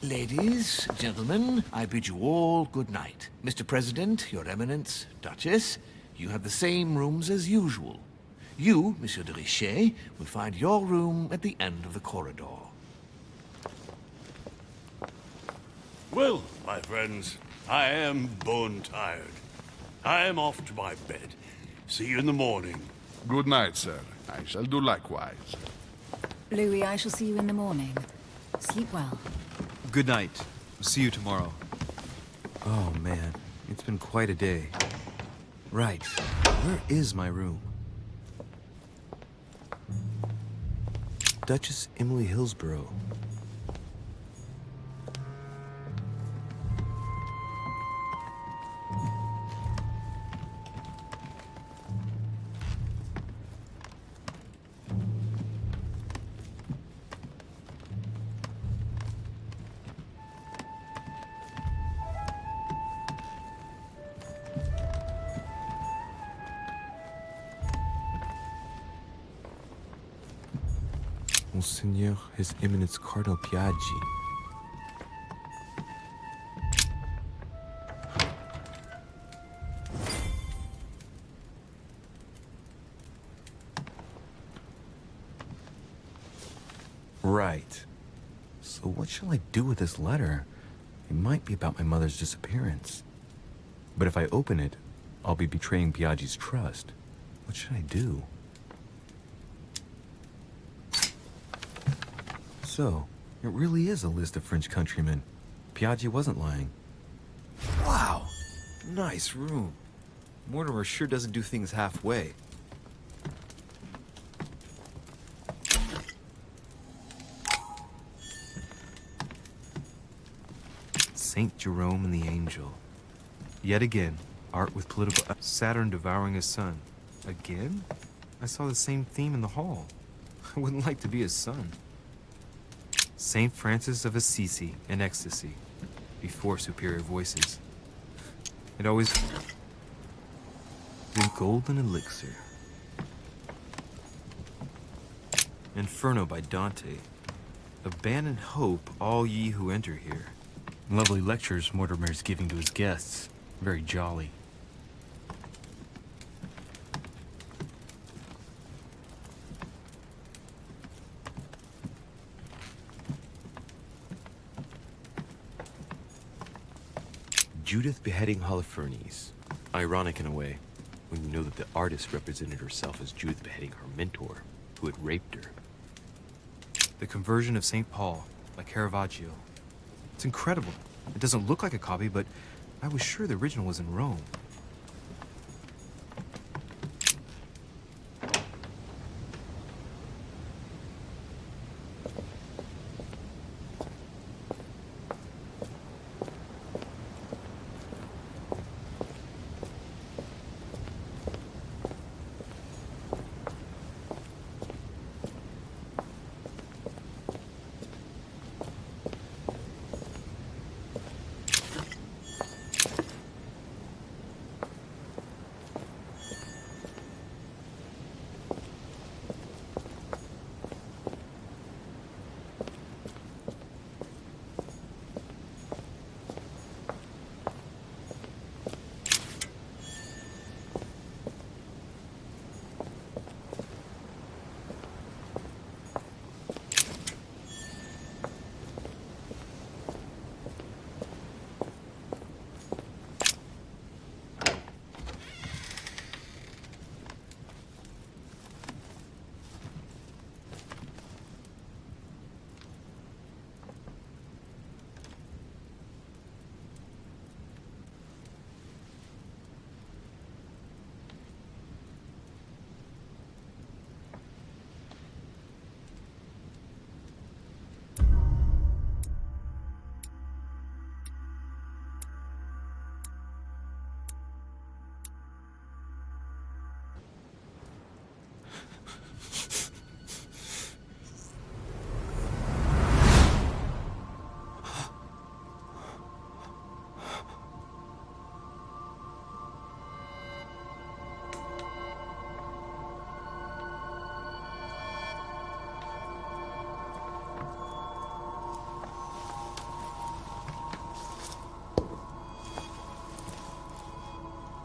Ladies, gentlemen, I bid you all good night. Mr. President, Your Eminence, Duchess, you have the same rooms as usual. You, Monsieur de Riche, will find your room at the end of the corridor. Well, my friends, I am bone-tired. I am off to my bed. See you in the morning. Good night, sir. I shall do likewise. Louis, I shall see you in the morning. Sleep well. Good night. See you tomorrow. Oh, man. It's been quite a day. Right. Where is my room? Duchess Emily Hillsborough. Monseigneur, His Eminence Cardinal Piaggi. Right. So what shall I do with this letter? It might be about my mother's disappearance. But if I open it, I'll be betraying Piaggi's trust. What should I do? So, it really is a list of French countrymen. Piaggi wasn't lying. Wow! Nice room. Mortimer sure doesn't do things halfway. Saint Jerome and the Angel. Yet again, art with political... Saturn devouring his son. Again? I saw the same theme in the hall. I wouldn't like to be his son. Saint Francis of Assisi and ecstasy. Before superior voices. It always... The golden elixir. Inferno by Dante. Abandon hope, all ye who enter here. Lovely lectures Mortimer's giving to his guests. Very jolly. Judith beheading Holofernes. Ironic in a way, when you know that the artist represented herself as Judith beheading her mentor, who had raped her. The Conversion of St. Paul by Caravaggio. It's incredible. It doesn't look like a copy, but I was sure the original was in Rome.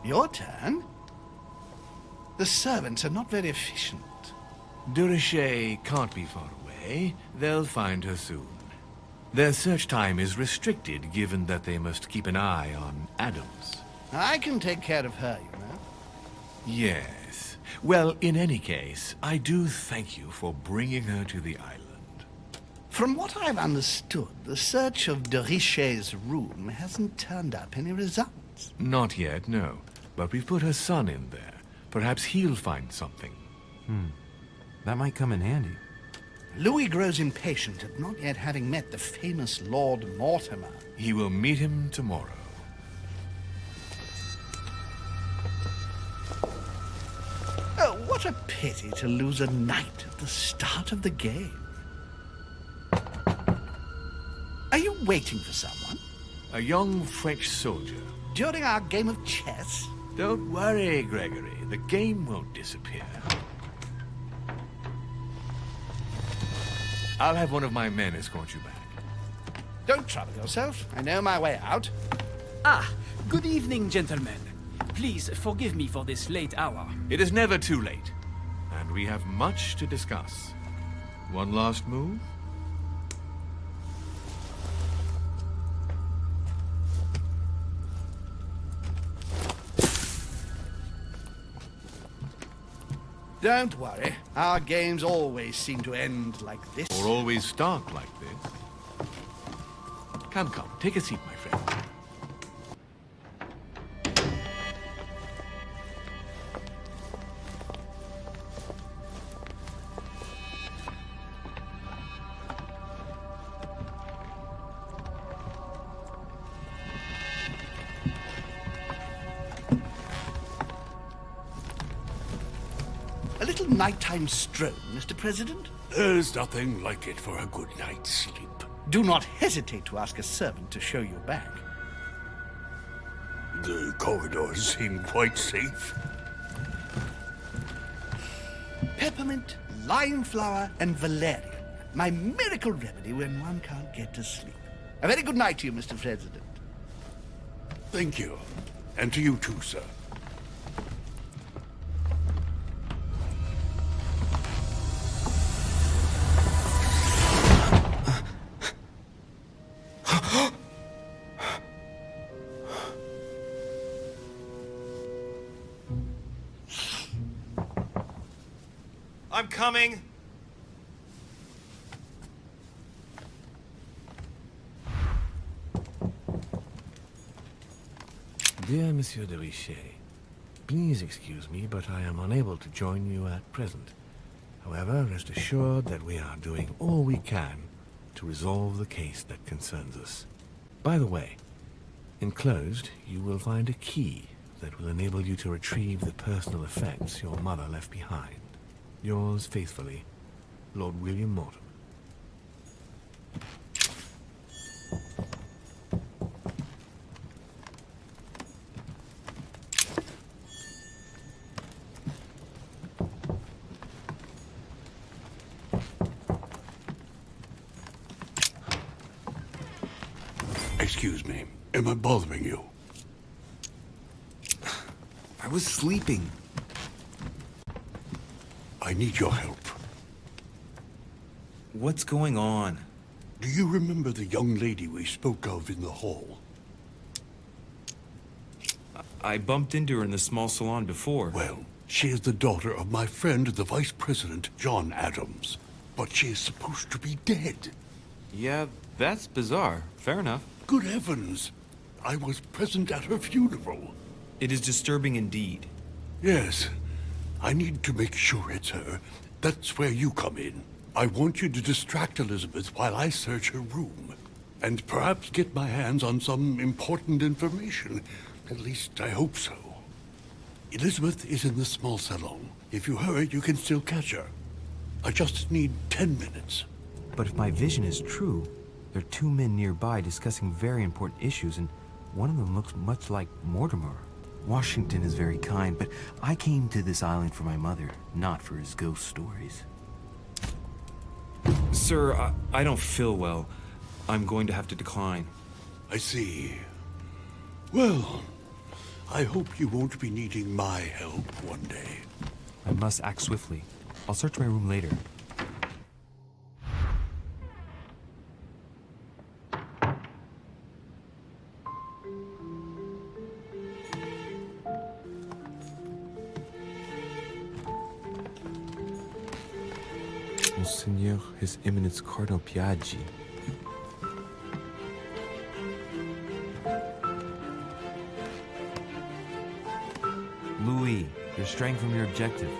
Your turn? The servants are not very efficient. De Riche can't be far away. They'll find her soon. Their search time is restricted, given that they must keep an eye on Adams. I can take care of her, you know. Yes. Well, in any case, I do thank you for bringing her to the island. From what I've understood, the search of de Riche's room hasn't turned up any results. Not yet, no. But we've put her son in there. Perhaps he'll find something. That might come in handy. Louis grows impatient at not yet having met the famous Lord Mortimer. He will meet him tomorrow. Oh, what a pity to lose a knight at the start of the game. Are you waiting for someone? A young French soldier. During our game of chess? Don't worry, Gregory. The game won't disappear. I'll have one of my men escort you back. Don't trouble yourself. I know my way out. Ah, good evening, gentlemen. Please forgive me for this late hour. It is never too late, and we have much to discuss. One last move? Don't worry. Our games always seem to end like this. Or always start like this. Come, come. Take a seat, my friend. A little nighttime stroll, Mr. President? There's nothing like it for a good night's sleep. Do not hesitate to ask a servant to show you back. The corridors seem quite safe. Peppermint, lime flower, and valerian. My miracle remedy when one can't get to sleep. A very good night to you, Mr. President. Thank you. And to you too, sir. I'm coming. Dear Monsieur de Riche, please excuse me, but I am unable to join you at present. However, rest assured that we are doing all we can to resolve the case that concerns us. By the way, enclosed, you will find a key that will enable you to retrieve the personal effects your mother left behind. Yours faithfully, Lord William Mortimer. Excuse me. Am I bothering you? I was sleeping. I need your help. What's going on? Do you remember the young lady we spoke of in the hall? I bumped into her in the small salon before. Well, she is the daughter of my friend, the Vice President, John Adams. But she is supposed to be dead. Yeah, that's bizarre. Fair enough. Good heavens! I was present at her funeral. It is disturbing indeed. Yes. I need to make sure it's her. That's where you come in. I want you to distract Elizabeth while I search her room. And perhaps get my hands on some important information. At least I hope so. Elizabeth is in the small salon. If you hurry, you can still catch her. I just need 10 minutes. But if my vision is true, there are two men nearby discussing very important issues, and one of them looks much like Mortimer. Washington is very kind, but I came to this island for my mother, not for his ghost stories. Sir, I don't feel well. I'm going to have to decline. I see. Well, I hope you won't be needing my help one day. I must act swiftly. I'll search my room later. Monseigneur, His Eminence Cardinal Piaggi. Louis, you're straying from your objective.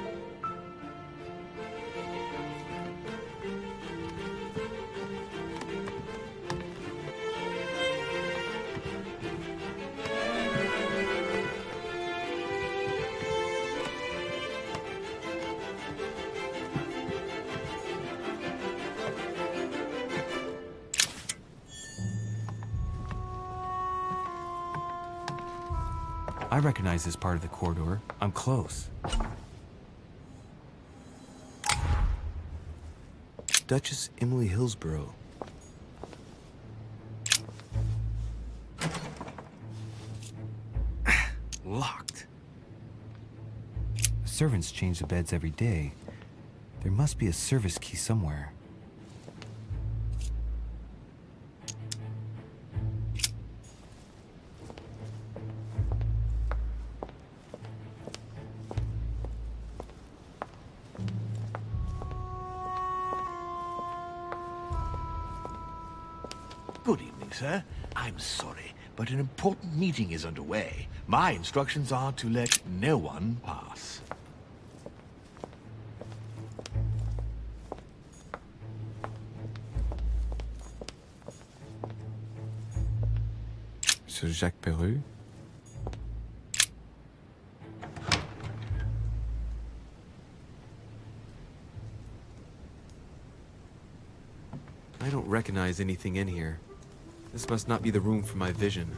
I recognize this part of the corridor. I'm close. Duchess Emily Hillsborough. Locked. Servants change the beds every day. There must be a service key somewhere. Good evening, sir. I'm sorry, but an important meeting is underway. My instructions are to let no one pass. Sir Jacques Perru? I don't recognize anything in here. This must not be the room for my vision.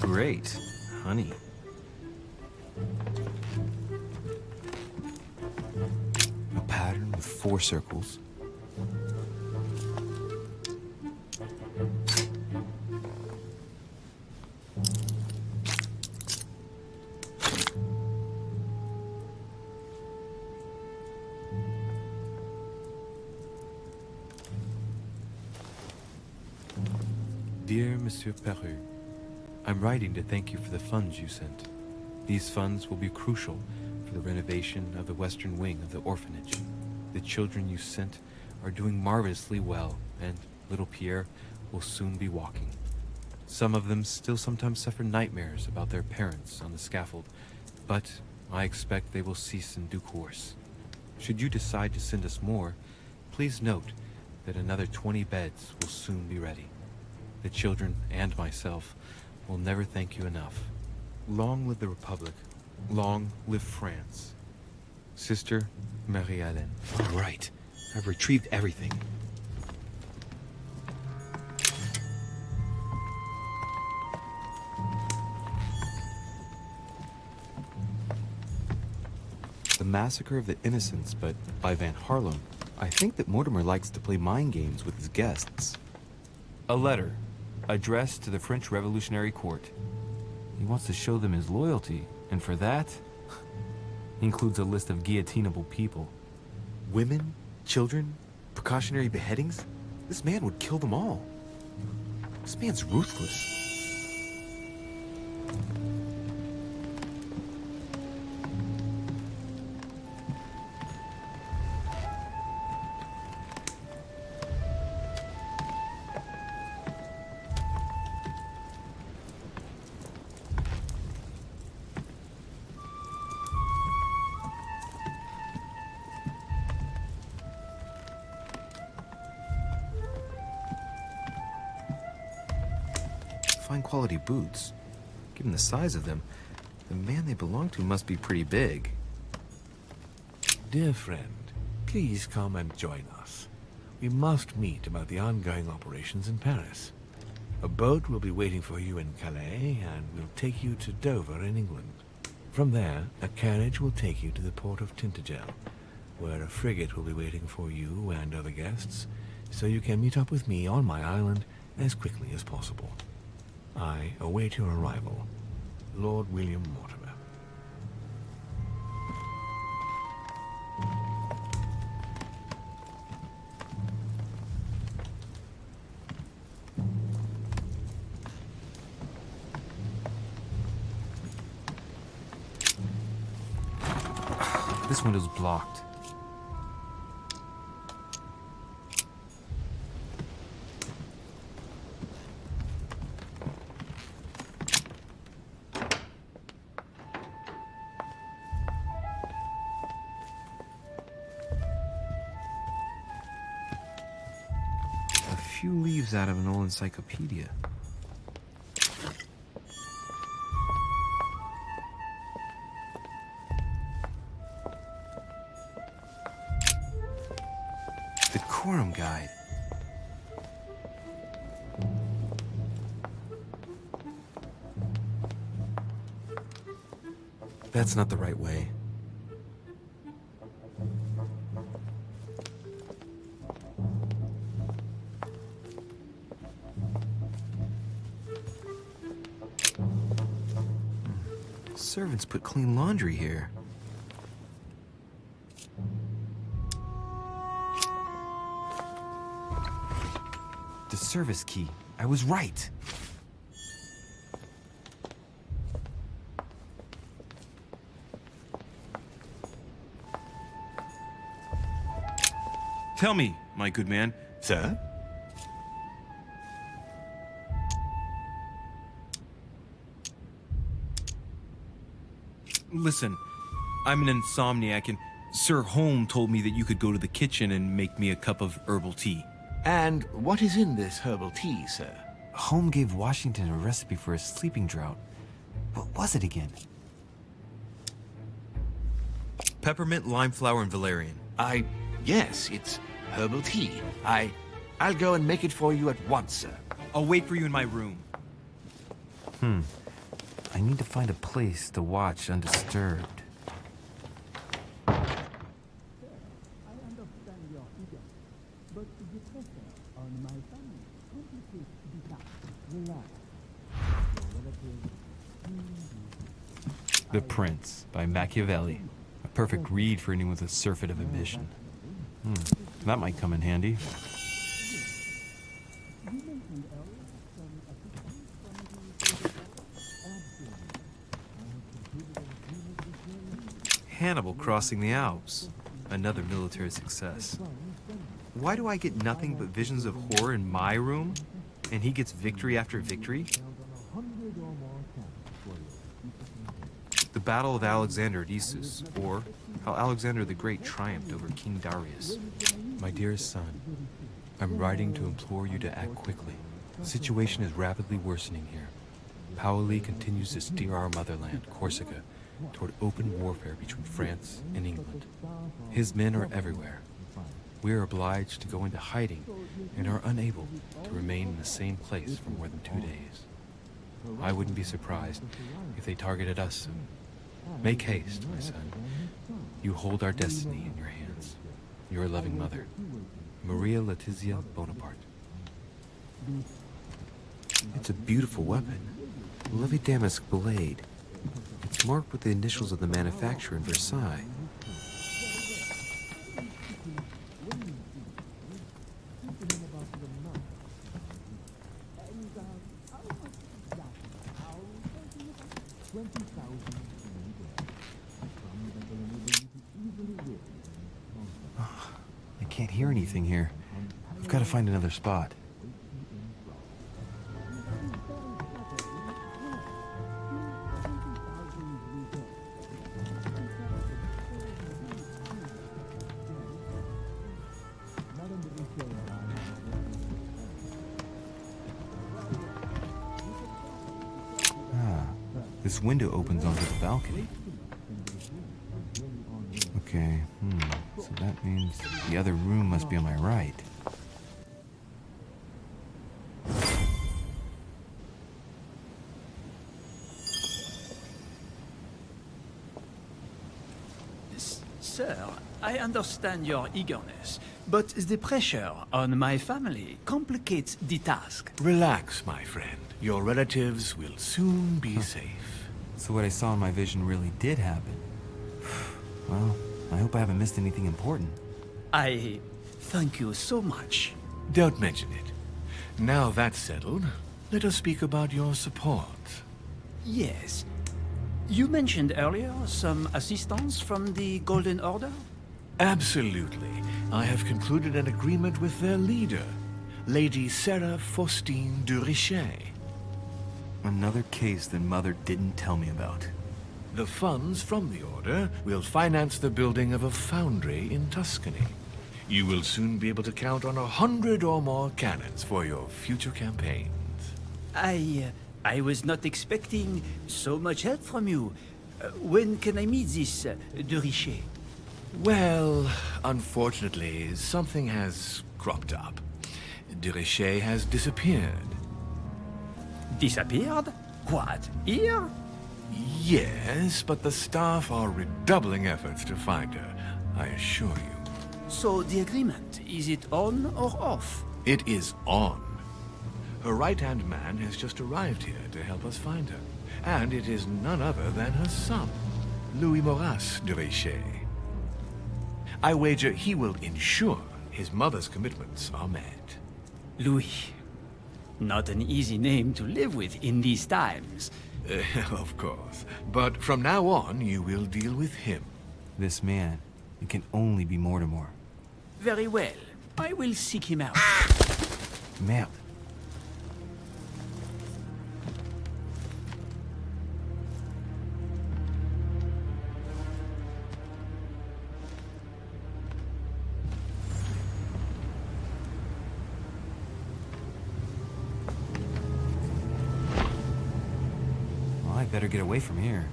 Great. Honey. A pattern with 4 circles. Dear Monsieur Peru, I'm writing to thank you for the funds you sent. These funds will be crucial for the renovation of the western wing of the orphanage. The children you sent are doing marvelously well, and little Pierre will soon be walking. Some of them still sometimes suffer nightmares about their parents on the scaffold, but I expect they will cease in due course. Should you decide to send us more, please note that another 20 beds will soon be ready. The children and myself will never thank you enough. Long live the Republic. Long live France. Sister Marie-Hélène. All right. I've retrieved everything. The Massacre of the Innocents, but by Van Harlem. I think that Mortimer likes to play mind games with his guests. A letter addressed to the French Revolutionary Court. He wants to show them his loyalty, and for that, he includes a list of guillotinable people. Women? Children? Precautionary beheadings? This man would kill them all. This man's ruthless. Fine quality boots. Given the size of them, the man they belong to must be pretty big. Dear friend, please come and join us. We must meet about the ongoing operations in Paris. A boat will be waiting for you in Calais and will take you to Dover in England. From there, a carriage will take you to the port of Tintagel, where a frigate will be waiting for you and other guests, so you can meet up with me on my island as quickly as possible. I await your arrival. Lord William Mortimer. This window's blocked. A few leaves out of an old encyclopedia. Decorum guide. That's not the right way. Servants put clean laundry here. The service key. I was right. Tell me, my good man. Sir? Listen, I'm an insomniac, and Sir Holm told me that you could go to the kitchen and make me a cup of herbal tea. And what is in this herbal tea, sir? Holm gave Washington a recipe for a sleeping draught. What was it again? Peppermint, lime flower, and valerian. Yes, it's herbal tea. I'll go and make it for you at once, sir. I'll wait for you in my room. I need to find a place to watch undisturbed. The Prince by Machiavelli. A perfect read for anyone with a surfeit of ambition. That might come in handy. Hannibal crossing the Alps. Another military success. Why do I get nothing but visions of horror in my room? And he gets victory after victory? The Battle of Alexander at Issus, or how Alexander the Great triumphed over King Darius. My dearest son, I'm writing to implore you to act quickly. The situation is rapidly worsening here. Paoli continues to steer our motherland, Corsica, toward open warfare between France and England. His men are everywhere. We are obliged to go into hiding and are unable to remain in the same place for more than 2 days. I wouldn't be surprised if they targeted us soon. Make haste, my son. You hold our destiny in your hands. Your loving mother, Maria Letizia Bonaparte. It's a beautiful weapon. A lovely damask blade. It's marked with the initials of the manufacturer in Versailles. I can't hear anything here. I've got to find another spot. This window opens onto the balcony. Okay, so that means the other room must be on my right. Sir, I understand your eagerness, but the pressure on my family complicates the task. Relax, my friend. Your relatives will soon be safe. So what I saw in my vision really did happen. Well, I hope I haven't missed anything important. I thank you so much. Don't mention it. Now that's settled, let us speak about your support. Yes. You mentioned earlier some assistance from the Golden Order? Absolutely. I have concluded an agreement with their leader, Lady Sara de Riche. Another case that Mother didn't tell me about. The funds from the order will finance the building of a foundry in Tuscany. You will soon be able to count on 100 or more cannons for your future campaigns. I was not expecting so much help from you. When can I meet this de Riche? Well, unfortunately, something has cropped up. De Riche has disappeared. Disappeared? What, here? Yes, but the staff are redoubling efforts to find her, I assure you. So the agreement, is it on or off? It is on. Her right-hand man has just arrived here to help us find her. And it is none other than her son, Louis Maurice de Riche. I wager he will ensure his mother's commitments are met. Louis. Not an easy name to live with in these times. Of course. But from now on, you will deal with him. This man, it can only be Mortimer. Very well. I will seek him out. Merde. Well, I better get away from here.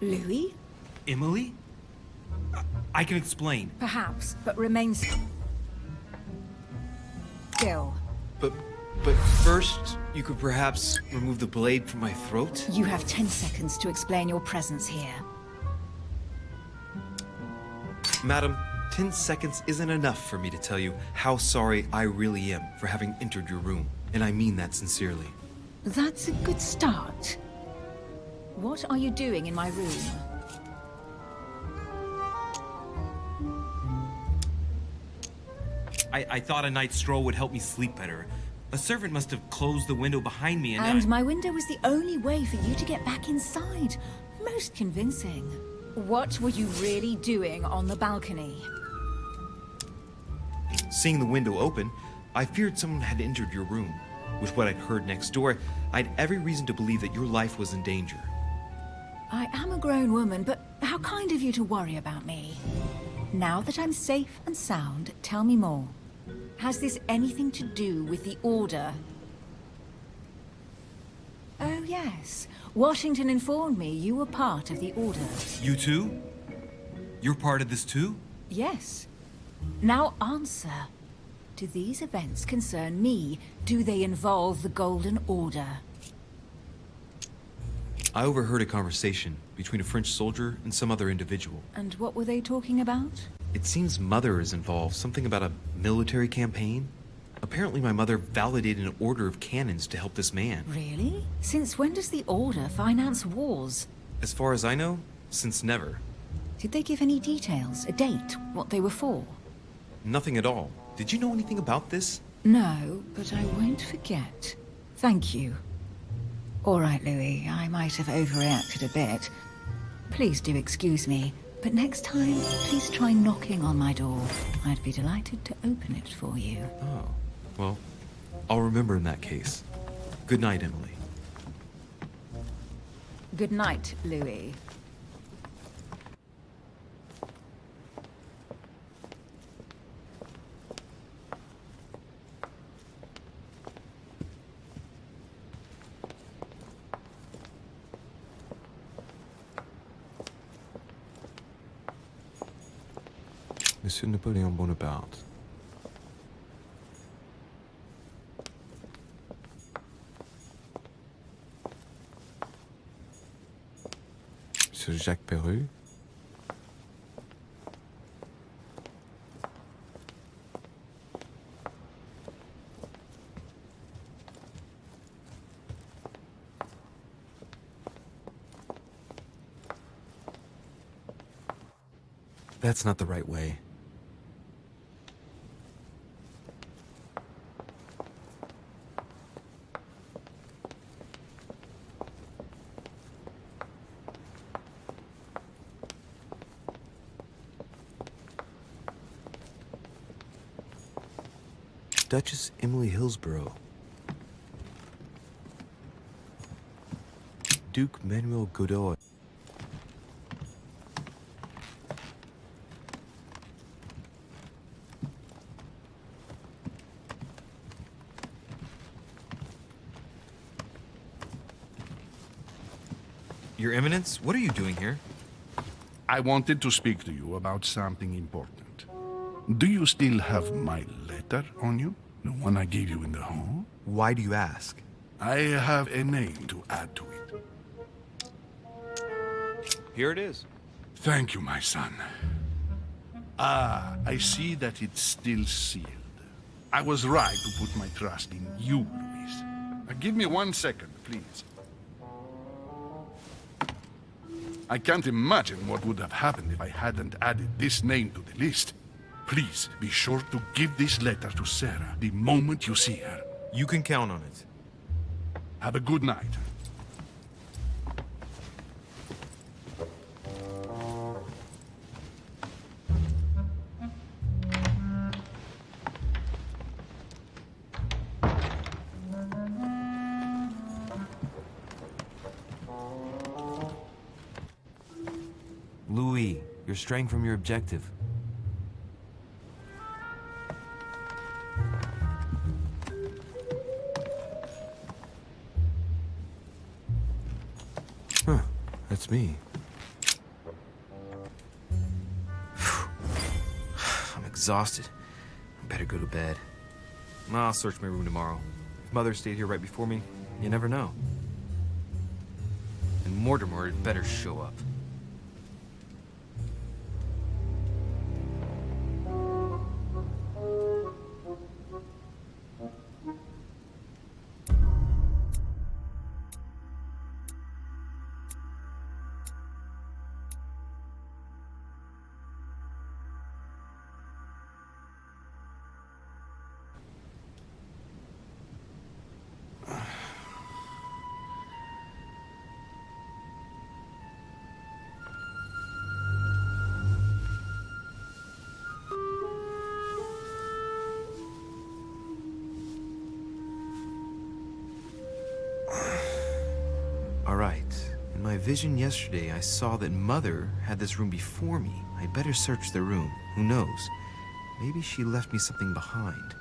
Louis? Emily? I can explain. Perhaps, but remains still. But first, you could perhaps remove the blade from my throat? You have 10 seconds to explain your presence here. Madam, 10 seconds isn't enough for me to tell you how sorry I really am for having entered your room, and I mean that sincerely. That's a good start. What are you doing in my room? I thought a night's stroll would help me sleep better. A servant must have closed the window behind me And my window was the only way for you to get back inside. Most convincing. What were you really doing on the balcony? Seeing the window open, I feared someone had entered your room. With what I'd heard next door, I had every reason to believe that your life was in danger. I am a grown woman, but how kind of you to worry about me. Now that I'm safe and sound, tell me more. Has this anything to do with the Order? Oh, yes. Washington informed me you were part of the Order. You too? You're part of this too? Yes. Now answer. Do these events concern me? Do they involve the Golden Order? I overheard a conversation between a French soldier and some other individual. And what were they talking about? It seems Mother is involved, something about a military campaign. Apparently my mother validated an order of cannons to help this man. Really? Since when does the Order finance wars? As far as I know, since never. Did they give any details? A date? What they were for? Nothing at all. Did you know anything about this? No, but I won't forget. Thank you. All right, Louis, I might have overreacted a bit. Please do excuse me, but next time, please try knocking on my door. I'd be delighted to open it for you. Oh, well, I'll remember in that case. Good night, Emily. Good night, Louis. Monsieur Napoleon Bonaparte. Monsieur Jacques Perru. That's not the right way. Duchess Emily Hillsborough. Duke Manuel Godoy. Your Eminence, what are you doing here? I wanted to speak to you about something important. Do you still have my letter on you? The one I gave you in the hall? Why do you ask? I have a name to add to it. Here it is. Thank you, my son. Ah, I see that it's still sealed. I was right to put my trust in you, Louise. Give me 1 second, please. I can't imagine what would have happened if I hadn't added this name to the list. Please, be sure to give this letter to Sara the moment you see her. You can count on it. Have a good night. Louis, you're straying from your objective. Huh, that's me. exhausted. I better go to bed. I'll search my room tomorrow. If Mother stayed here right before me, you never know. And Mortimer had better show up. Alright, in my vision yesterday, I saw that Mother had this room before me. I'd better search the room. Who knows? Maybe she left me something behind.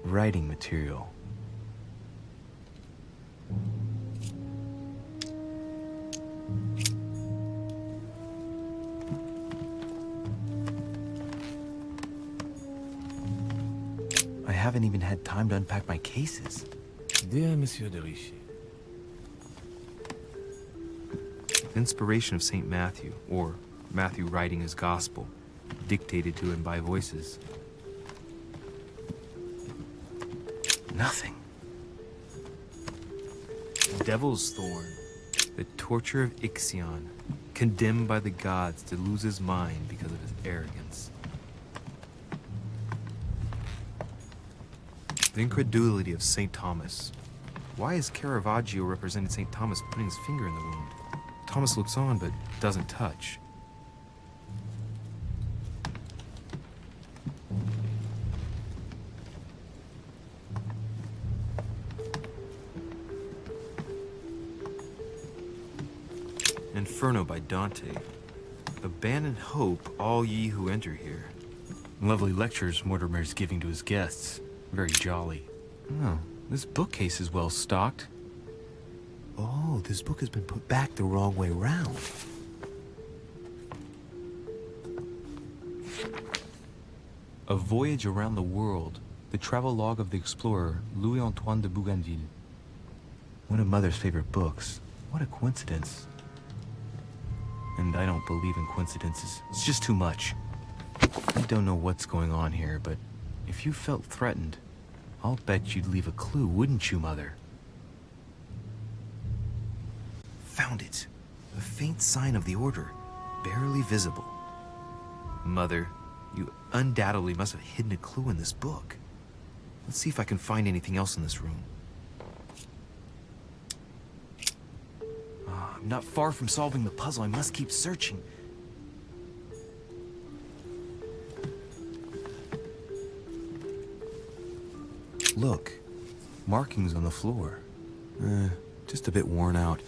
Writing material. I haven't even had time to unpack my cases. Dear Monsieur de Riche. Inspiration of St. Matthew, or Matthew writing his gospel, dictated to him by voices. Nothing. Devil's Thorn, the torture of Ixion, condemned by the gods to lose his mind because of his arrogance. The incredulity of St. Thomas. Why is Caravaggio representing St. Thomas putting his finger in the wound? Thomas looks on but doesn't touch. Inferno by Dante. Abandon hope, all ye who enter here. Lovely lectures Mortimer's giving to his guests. Very jolly. Oh, this bookcase is well stocked. Oh, this book has been put back the wrong way round. A Voyage Around the World. The travelogue of the explorer Louis-Antoine de Bougainville. One of Mother's favorite books. What a coincidence. And I don't believe in coincidences. It's just too much. I don't know what's going on here, but if you felt threatened, I'll bet you'd leave a clue, wouldn't you, Mother? Found it. A faint sign of the order, barely visible. Mother, you undoubtedly must have hidden a clue in this book. Let's see if I can find anything else in this room. I'm not far from solving the puzzle. I must keep searching. Look, markings on the floor. Just a bit worn out.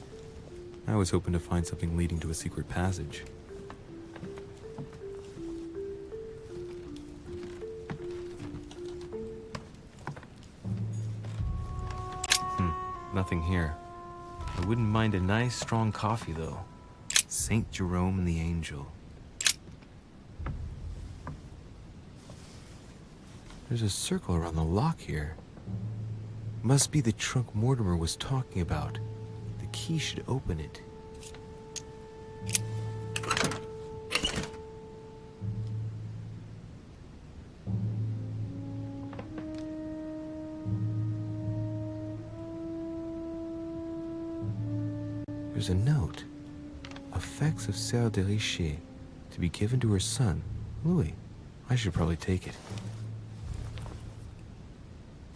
I was hoping to find something leading to a secret passage. Nothing here. I wouldn't mind a nice, strong coffee, though. Saint Jerome and the Angel. There's a circle around the lock here. Must be the trunk Mortimer was talking about. The key should open it. There's a note. Effects of Sara de Riche, to be given to her son, Louis. I should probably take it.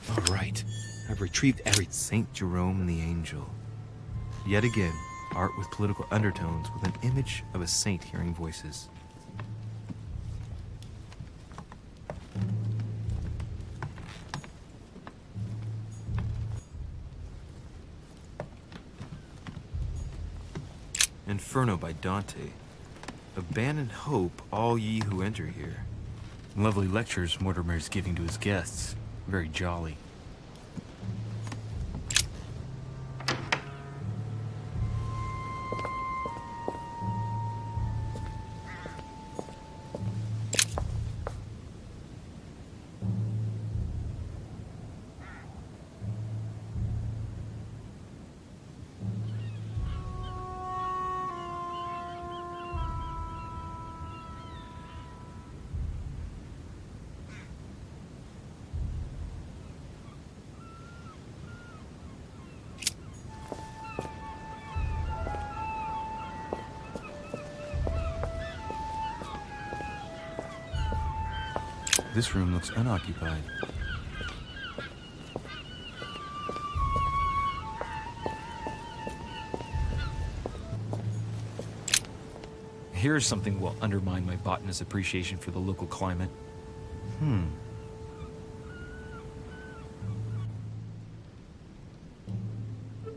All right. I've retrieved every Saint Jerome and the Angel. Yet again, art with political undertones with an image of a saint hearing voices. Inferno by Dante. Abandon hope, all ye who enter here. Lovely lectures Mortimer's giving to his guests. Very jolly. This room looks unoccupied. Here's something will undermine my botanist's appreciation for the local climate.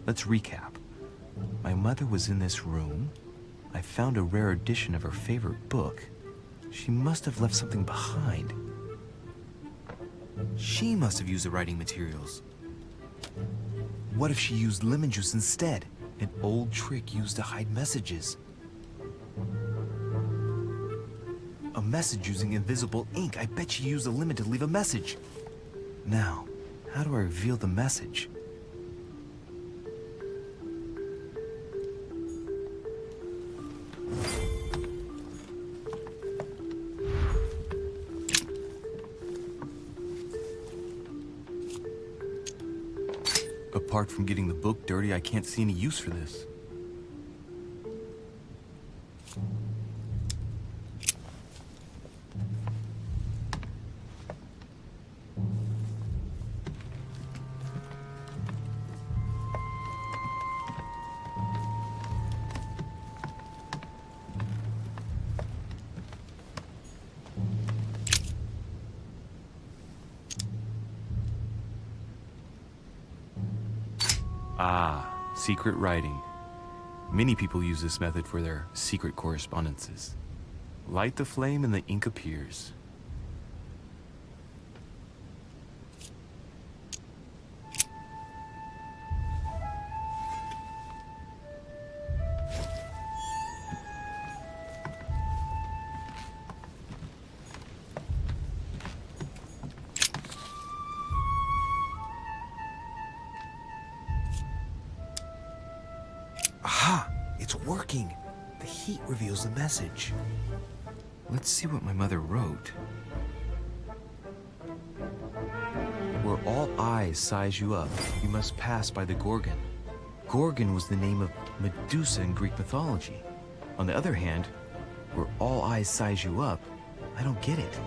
Let's recap. My mother was in this room. I found a rare edition of her favorite book. She must have left something behind. She must have used the writing materials. What if she used lemon juice instead? An old trick used to hide messages. A message using invisible ink. I bet she used a lemon to leave a message. Now, how do I reveal the message? Apart from getting the book dirty, I can't see any use for this. Ah, secret writing. Many people use this method for their secret correspondences. Light the flame and the ink appears. Aha! It's working! The heat reveals the message. Let's see what my mother wrote. Where all eyes size you up, you must pass by the Gorgon. Gorgon was the name of Medusa in Greek mythology. On the other hand, where all eyes size you up, I don't get it.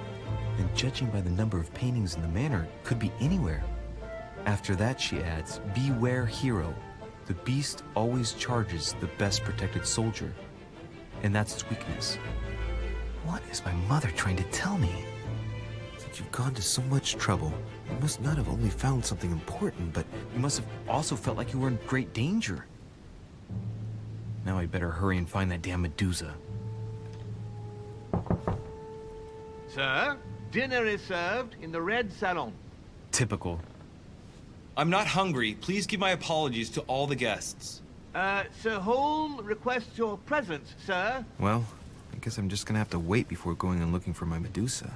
And judging by the number of paintings in the manor, it could be anywhere. After that, she adds, beware hero. The beast always charges the best protected soldier, and that's its weakness. What is my mother trying to tell me? Since you've gone to so much trouble, you must not have only found something important, but you must have also felt like you were in great danger. Now I better hurry and find that damn Medusa. Sir, dinner is served in the red salon. Typical. I'm not hungry. Please give my apologies to all the guests. Sir Hole requests your presence, sir. Well, I guess I'm just gonna have to wait before going and looking for my Medusa.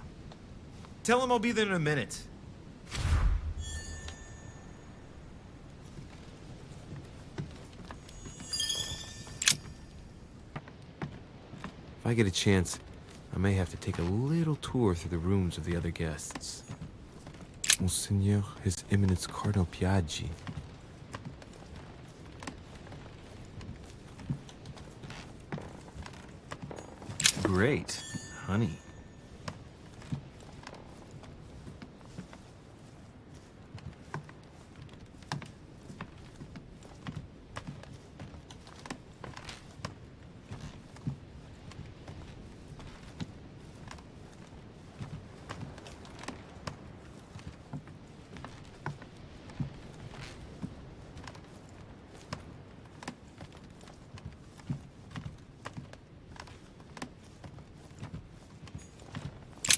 Tell him I'll be there in a minute. If I get a chance, I may have to take a little tour through the rooms of the other guests. Monseigneur, His Eminence Cardinal Piaggi. Great. Honey.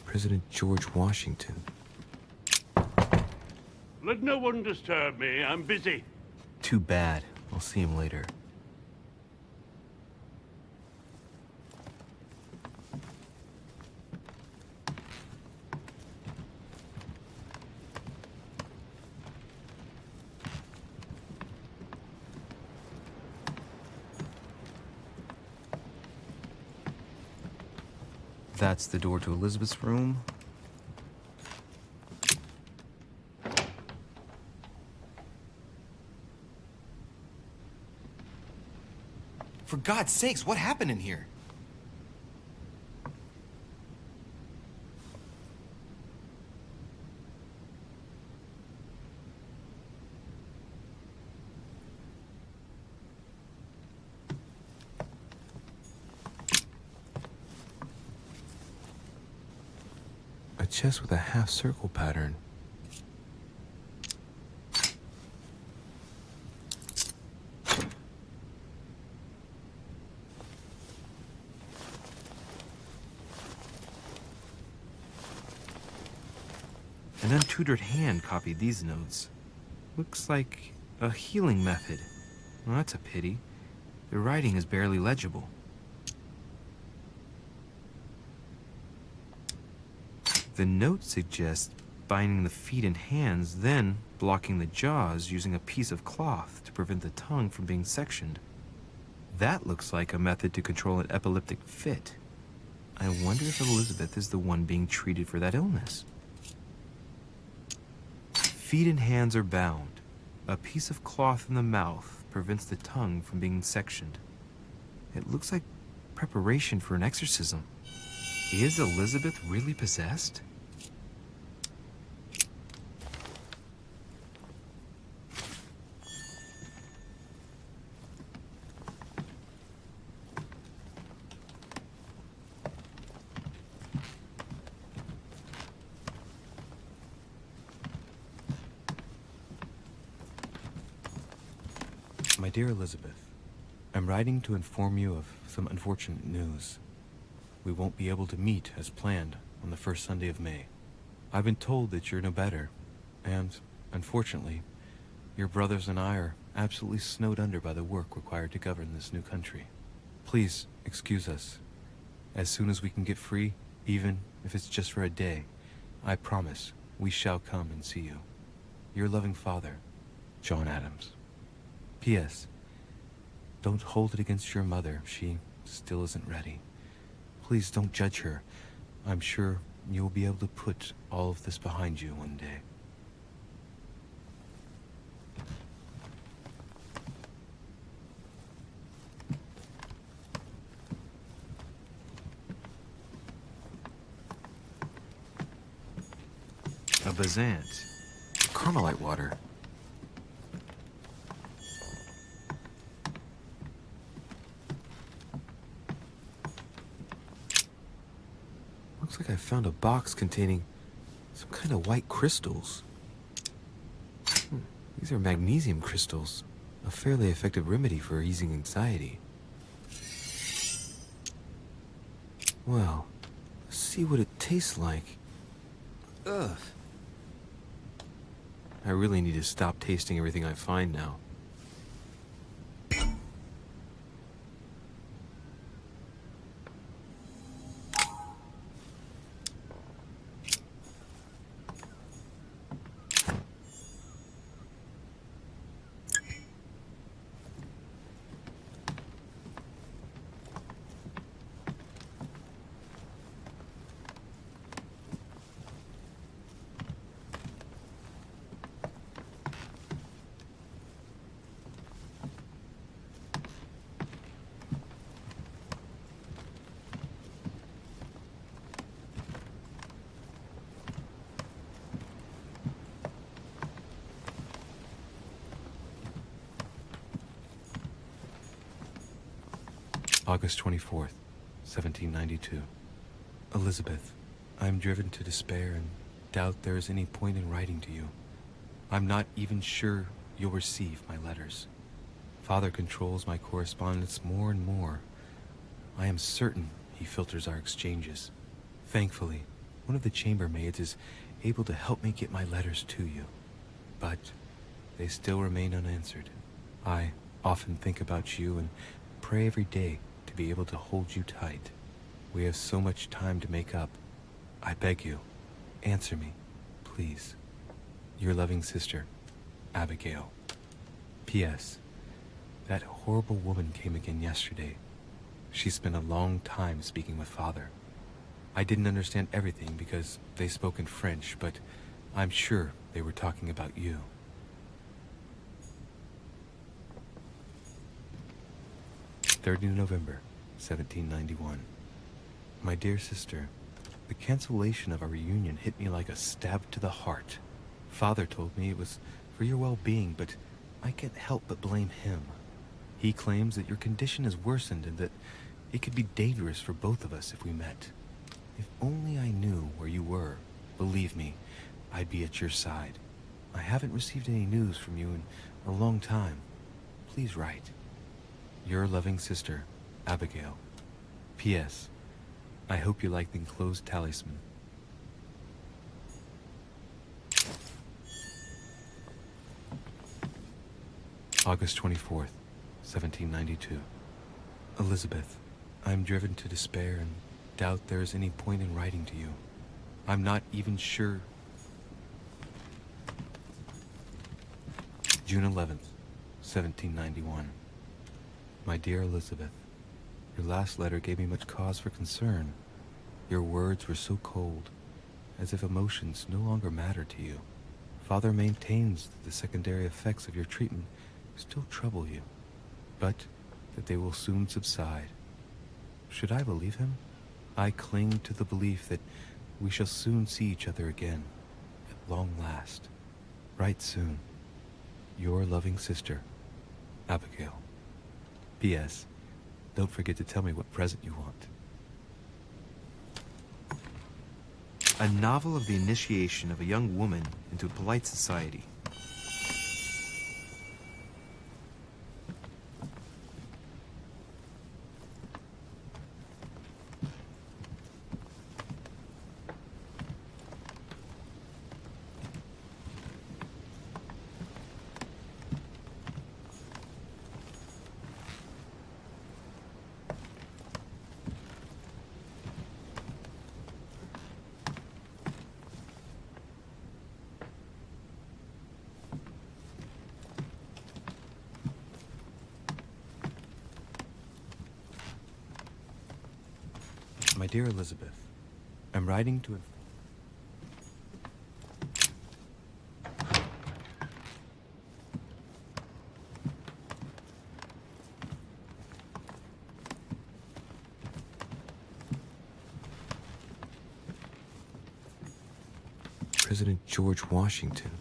President George Washington. Let no one disturb me. I'm busy. Too bad. I'll see him later. That's the door to Elizabeth's room. For God's sakes, what happened in here? A chest with a half-circle pattern. An untutored hand copied these notes. Looks like a healing method. Well, that's a pity. The writing is barely legible. The note suggests binding the feet and hands, then blocking the jaws using a piece of cloth to prevent the tongue from being sectioned. That looks like a method to control an epileptic fit. I wonder if Elizabeth is the one being treated for that illness. Feet and hands are bound. A piece of cloth in the mouth prevents the tongue from being sectioned. It looks like preparation for an exorcism. Is Elizabeth really possessed? My dear Elizabeth, I'm writing to inform you of some unfortunate news. We won't be able to meet as planned on the first Sunday of May. I've been told that you're no better, and, unfortunately, your brothers and I are absolutely snowed under by the work required to govern this new country. Please excuse us. As soon as we can get free, even if it's just for a day, I promise we shall come and see you. Your loving father, John Adams. P.S. Don't hold it against your mother. She still isn't ready. Please don't judge her. I'm sure you'll be able to put all of this behind you one day. A Bazant. Carmelite water. Looks like I found a box containing some kind of white crystals. These are magnesium crystals, a fairly effective remedy for easing anxiety. Well, let's see what it tastes like. Ugh. I really need to stop tasting everything I find now. August 24th, 1792. Elizabeth, I am driven to despair and doubt there is any point in writing to you. I'm not even sure you'll receive my letters. Father controls my correspondence more and more. I am certain he filters our exchanges. Thankfully, One of the chambermaids is able to help me get my letters to you, but they still remain unanswered. I often think about you and pray every day to be able to hold you tight. We have so much time to make up. I beg you, answer me, please. Your loving sister, Abigail. P.S. That horrible woman came again yesterday. She spent a long time speaking with Father. I didn't understand everything because they spoke in French, but I'm sure they were talking about you. November 1791. My dear sister, the cancellation of our reunion hit me like a stab to the heart. Father told me it was for your well-being, but I can't help but blame him. He claims that your condition has worsened and that it could be dangerous for both of us if we met. If only I knew where you were, believe me, I'd be at your side. I haven't received any news from you in a long time. Please write. Your loving sister, Abigail. P.S. I hope you like the enclosed talisman. August 24th, 1792. Elizabeth, I'm driven to despair and doubt there is any point in writing to you. I'm not even sure. June 11th, 1791. My dear Elizabeth, your last letter gave me much cause for concern. Your words were so cold, as if emotions no longer matter to you. Father maintains that the secondary effects of your treatment still trouble you, but that they will soon subside. Should I believe him? I cling to the belief that we shall soon see each other again, at long last. Write soon. Your loving sister, Abigail. P.S. Don't forget to tell me what present you want. A novel of the initiation of a young woman into polite society. My dear Elizabeth, I'm writing to... President George Washington.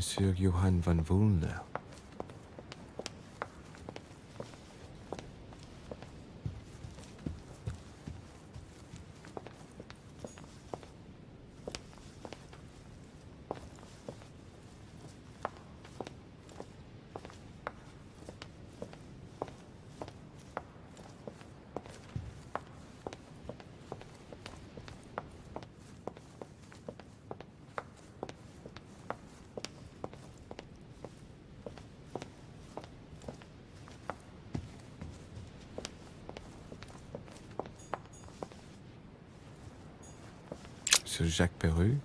Monsieur Johann van Vulner. Sir Jacques Peru?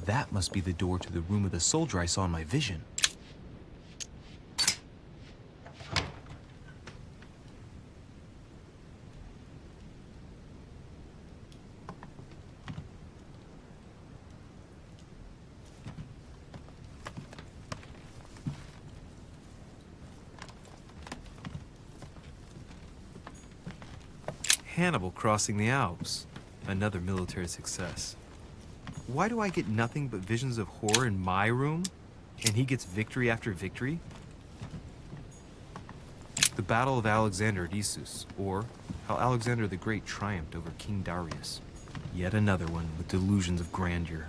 That must be the door to the room of the soldier I saw in my vision. Hannibal crossing the Alps. Another military success. Why do I get nothing but visions of horror in my room? And he gets victory after victory? The Battle of Alexander at Issus, or how Alexander the Great triumphed over King Darius. Yet another one with delusions of grandeur.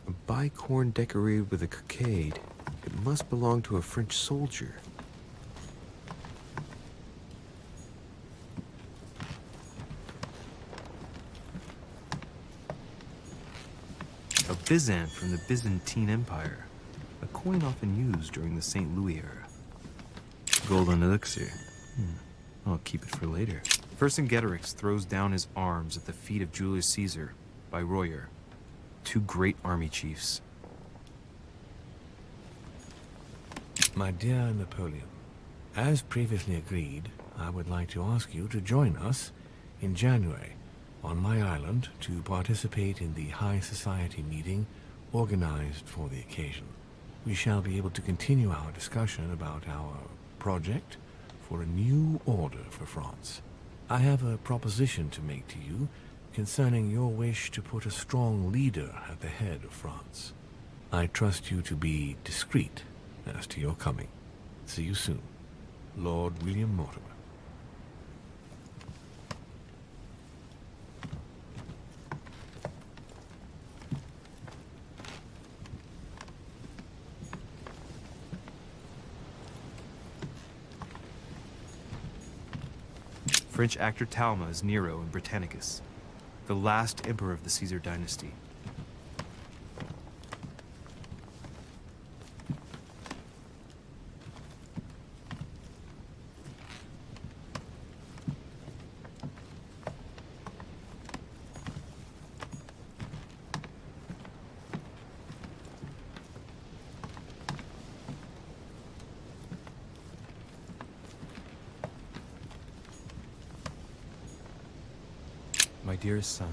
A bicorn decorated with a cockade. It must belong to a French soldier. A Byzant from the Byzantine Empire. A coin often used during the St. Louis era. Golden elixir. I'll keep it for later. Vercingetorix throws down his arms at the feet of Julius Caesar by Royer. Two great army chiefs. My dear Napoleon, as previously agreed, I would like to ask you to join us in January on my island to participate in the High Society meeting organized for the occasion. We shall be able to continue our discussion about our project for a new order for France. I have a proposition to make to you concerning your wish to put a strong leader at the head of France. I trust you to be discreet as to your coming. See you soon. Lord William Mortimer. French actor Talma is Nero in Britannicus, the last emperor of the Caesar dynasty. My dearest son.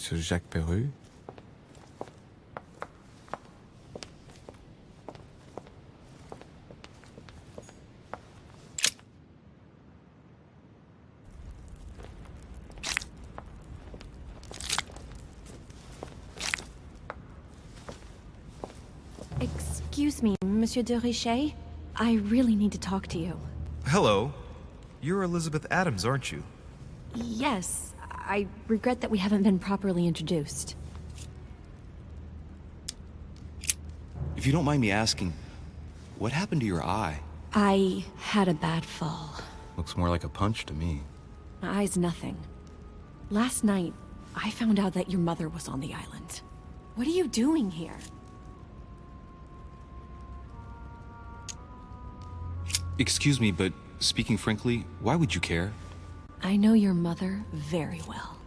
Sir Jacques Perru. Excuse me, Monsieur de Riche. I really need to talk to you. Hello. You're Elizabeth Adams, aren't you? Yes. I regret that we haven't been properly introduced. If you don't mind me asking, what happened to your eye? I had a bad fall. Looks more like a punch to me. My eye's nothing. Last night, I found out that your mother was on the island. What are you doing here? Excuse me, but speaking frankly, why would you care? I know your mother very well.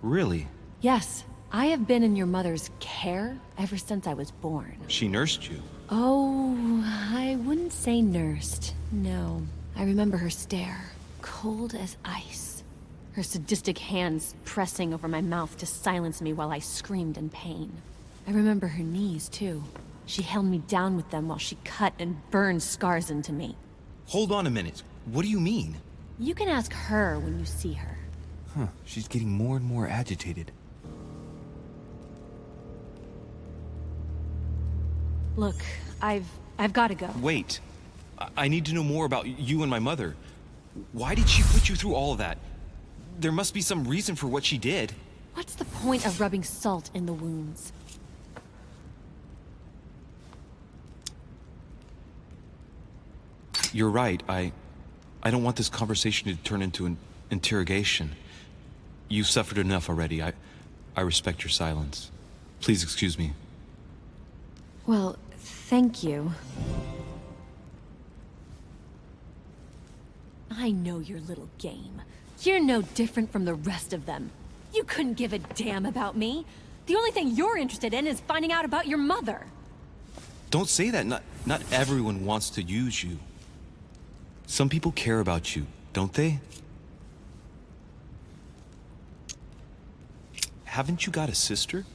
Really? Yes, I have been in your mother's care ever since I was born. She nursed you? Oh, I wouldn't say nursed. No. I remember her stare, cold as ice. Her sadistic hands pressing over my mouth to silence me while I screamed in pain. I remember her knees, too. She held me down with them while she cut and burned scars into me. Hold on a minute. What do you mean? You can ask her when you see her. Huh, she's getting more and more agitated. Look, I've got to go. Wait. I need to know more about you and my mother. Why did she put you through all of that? There must be some reason for what she did. What's the point of rubbing salt in the wounds? You're right, I don't want this conversation to turn into an interrogation. You've suffered enough already. I respect your silence. Please excuse me. Well, thank you. I know your little game. You're no different from the rest of them. You couldn't give a damn about me. The only thing you're interested in is finding out about your mother. Don't say that. Not everyone wants to use you. Some people care about you, don't they? Haven't you got a sister?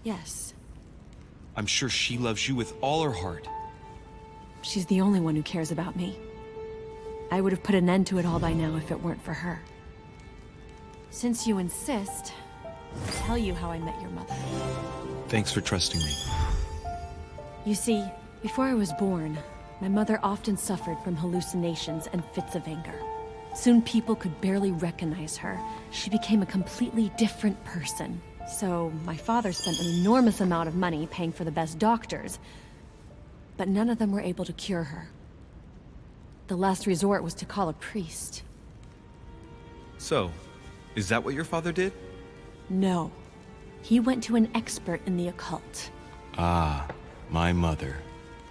Yes. I'm sure she loves you with all her heart. She's the only one who cares about me. I would have put an end to it all by now if it weren't for her. Since you insist, I'll tell you how I met your mother. Thanks for trusting me. You see, before I was born, my mother often suffered from hallucinations and fits of anger. Soon people could barely recognize her. She became a completely different person. So my father spent an enormous amount of money paying for the best doctors, but none of them were able to cure her. The last resort was to call a priest. So, is that what your father did? No. He went to an expert in the occult. Ah, my mother.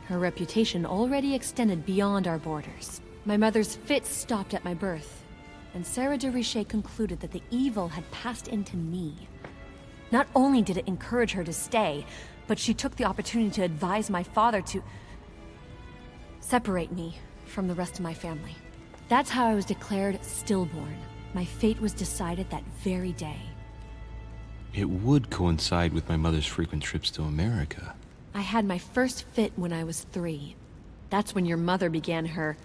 Her reputation already extended beyond our borders. My mother's fits stopped at my birth, and Sara de Riche concluded that the evil had passed into me. Not only did it encourage her to stay, but she took the opportunity to advise my father to separate me from the rest of my family. That's how I was declared stillborn. My fate was decided that very day. It would coincide with my mother's frequent trips to America. I had my first fit when I was 3. That's when your mother began her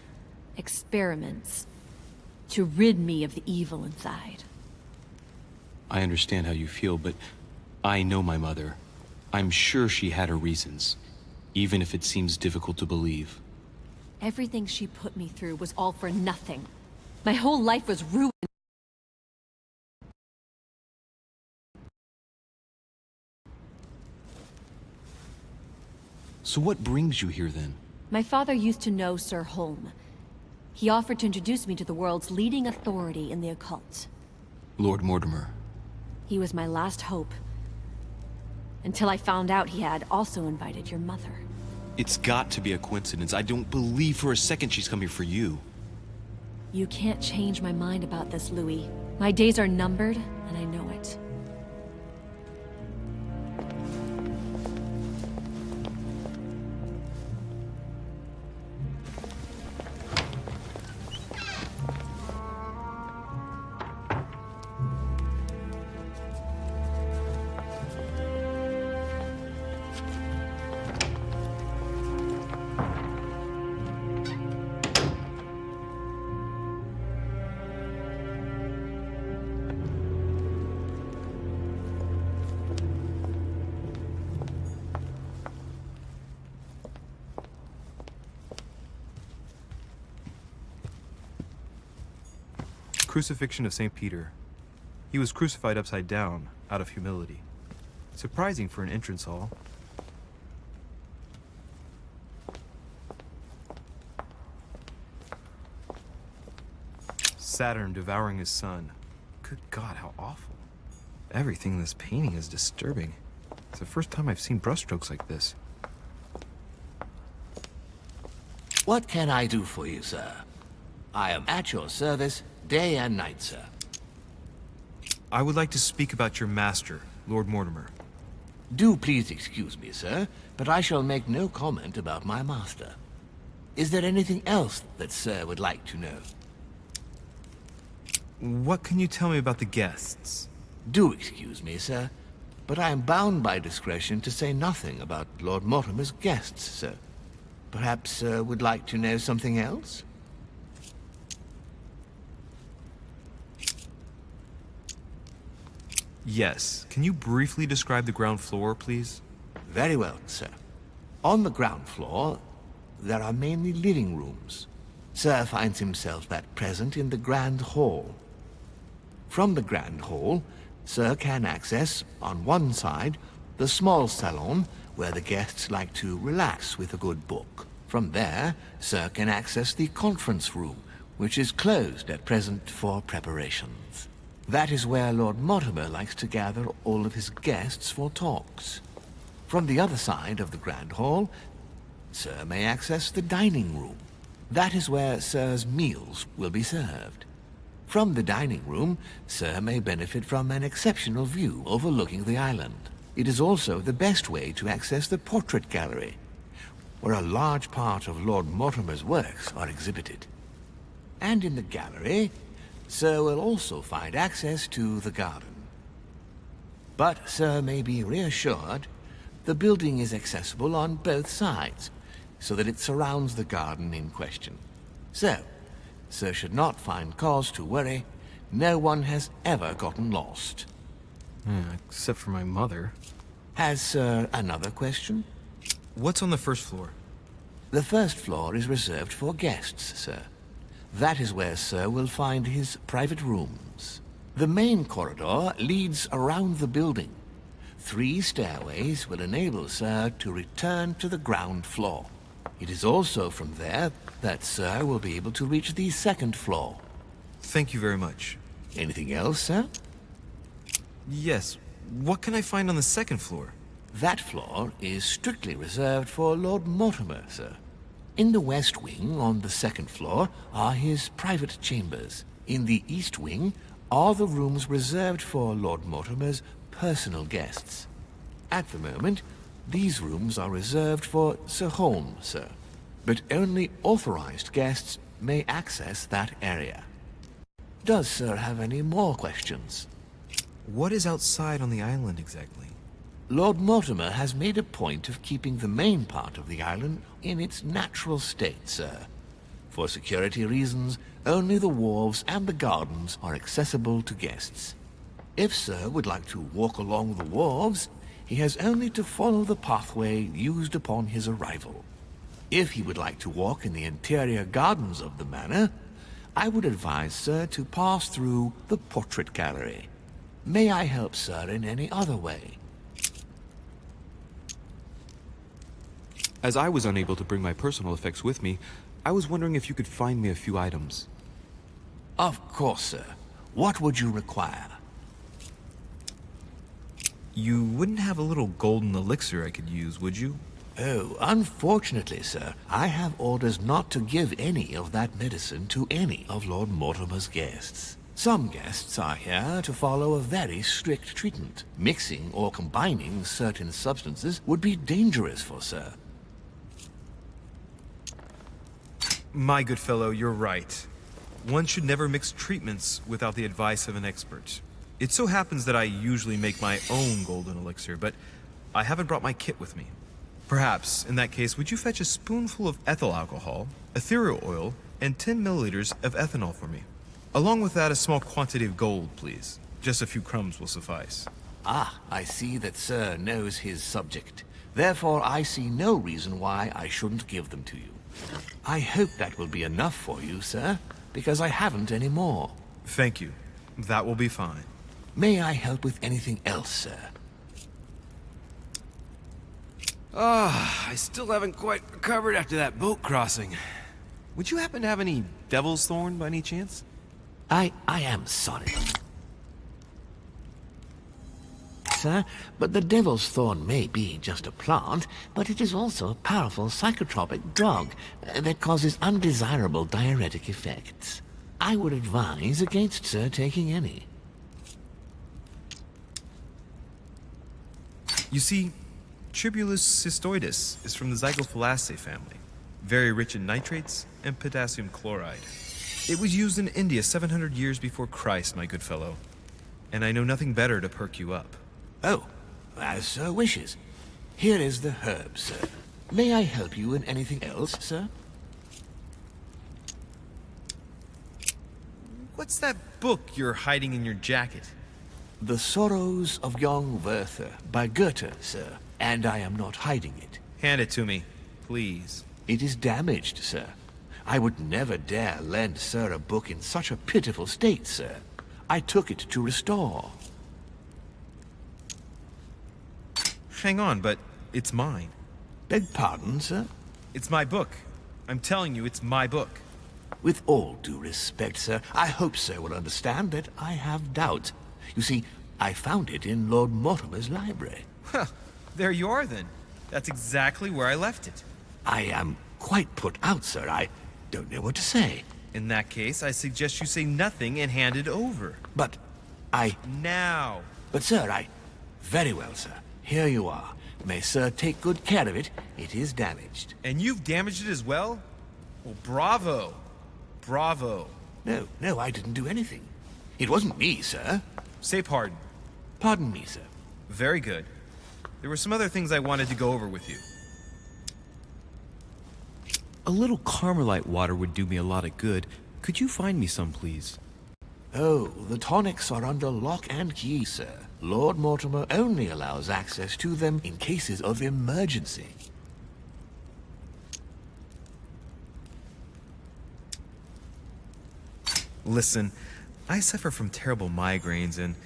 experiments to rid me of the evil inside. I understand how you feel, but I know my mother. I'm sure she had her reasons, even if it seems difficult to believe. Everything she put me through was all for nothing. My whole life was ruined. So what brings you here then? My father used to know Sir Holm. He offered to introduce me to the world's leading authority in the occult. Lord Mortimer. He was my last hope. Until I found out he had also invited your mother. It's got to be a coincidence. I don't believe for a second she's coming for you. You can't change my mind about this, Louis. My days are numbered, and I know it. Crucifixion of St. Peter. He was crucified upside down, out of humility. Surprising for an entrance hall. Saturn devouring his son. Good God, how awful. Everything in this painting is disturbing. It's the first time I've seen brushstrokes like this. What can I do for you, sir? I am at your service, day and night, sir. I would like to speak about your master, Lord Mortimer. Do please excuse me, sir, but I shall make no comment about my master. Is there anything else that sir would like to know? What can you tell me about the guests? Do excuse me, sir, but I am bound by discretion to say nothing about Lord Mortimer's guests, sir. Perhaps sir would like to know something else? Yes. Can you briefly describe the ground floor, please? Very well, sir. On the ground floor, there are mainly living rooms. Sir finds himself at present in the Grand Hall. From the Grand Hall, Sir can access, on one side, the small salon, where the guests like to relax with a good book. From there, Sir can access the conference room, which is closed at present for preparations. That is where Lord Mortimer likes to gather all of his guests for talks. From the other side of the Grand Hall, Sir may access the dining room. That is where Sir's meals will be served. From the dining room, Sir may benefit from an exceptional view overlooking the island. It is also the best way to access the portrait gallery, where a large part of Lord Mortimer's works are exhibited. And in the gallery, Sir will also find access to the garden. But Sir may be reassured the building is accessible on both sides, so that it surrounds the garden in question. So, Sir should not find cause to worry. No one has ever gotten lost. Except for my mother. Has Sir another question? What's on the first floor? The first floor is reserved for guests, sir. That is where Sir will find his private rooms. The main corridor leads around the building. 3 stairways will enable Sir to return to the ground floor. It is also from there that Sir will be able to reach the second floor. Thank you very much. Anything else, sir? Yes. What can I find on the second floor? That floor is strictly reserved for Lord Mortimer, sir. In the west wing on the second floor are his private chambers. In the east wing are the rooms reserved for Lord Mortimer's personal guests. At the moment, these rooms are reserved for Sir Holmes, sir. But only authorized guests may access that area. Does Sir have any more questions? What is outside on the island exactly? Lord Mortimer has made a point of keeping the main part of the island in its natural state, sir. For security reasons, only the wharves and the gardens are accessible to guests. If Sir would like to walk along the wharves, he has only to follow the pathway used upon his arrival. If he would like to walk in the interior gardens of the manor, I would advise Sir to pass through the portrait gallery. May I help Sir in any other way? As I was unable to bring my personal effects with me, I was wondering if you could find me a few items. Of course, sir. What would you require? You wouldn't have a little golden elixir I could use, would you? Oh, unfortunately, sir, I have orders not to give any of that medicine to any of Lord Mortimer's guests. Some guests are here to follow a very strict treatment. Mixing or combining certain substances would be dangerous for Sir. My good fellow, you're right. One should never mix treatments without the advice of an expert. It so happens that I usually make my own golden elixir, but I haven't brought my kit with me. Perhaps, in that case, would you fetch a spoonful of ethyl alcohol, ethereal oil, and 10 milliliters of ethanol for me? Along with that, a small quantity of gold, please. Just a few crumbs will suffice. Ah, I see that Sir knows his subject. Therefore, I see no reason why I shouldn't give them to you. I hope that will be enough for you, sir, because I haven't any more. Thank you. That will be fine. May I help with anything else, sir? I still haven't quite recovered after that boat crossing. Would you happen to have any devil's thorn by any chance? I am sorry, sir, but the devil's thorn may be just a plant, but it is also a powerful psychotropic drug that causes undesirable diuretic effects. I would advise against Sir taking any. You see, Tribulus cystoides is from the Zygophalaceae family, very rich in nitrates and potassium chloride. It was used in India 700 years before Christ, my good fellow, and I know nothing better to perk you up. Oh, as Sir wishes. Here is the herb, sir. May I help you in anything else, sir? What's that book you're hiding in your jacket? The Sorrows of Young Werther by Goethe, sir. And I am not hiding it. Hand it to me, please. It is damaged, sir. I would never dare lend Sir a book in such a pitiful state, sir. I took it to restore. Hang on, but it's mine. Beg pardon, sir? It's my book. I'm telling you, it's my book. With all due respect, sir, I hope sir will understand that I have doubts. You see, I found it in Lord Mortimer's library. Huh, there you are then. That's exactly where I left it. I am quite put out, sir. I don't know what to say. In that case, I suggest you say nothing and hand it over. But I... Now! But sir, I... Very well, sir. Here you are. May sir take good care of it. It is damaged. And you've damaged it as well? Well, bravo. Bravo. No, I didn't do anything. It wasn't me, sir. Say pardon. Pardon me, sir. Very good. There were some other things I wanted to go over with you. A little Carmelite water would do me a lot of good. Could you find me some, please? Oh, the tonics are under lock and key, sir. Lord Mortimer only allows access to them in cases of emergency. Listen, I suffer from terrible migraines, and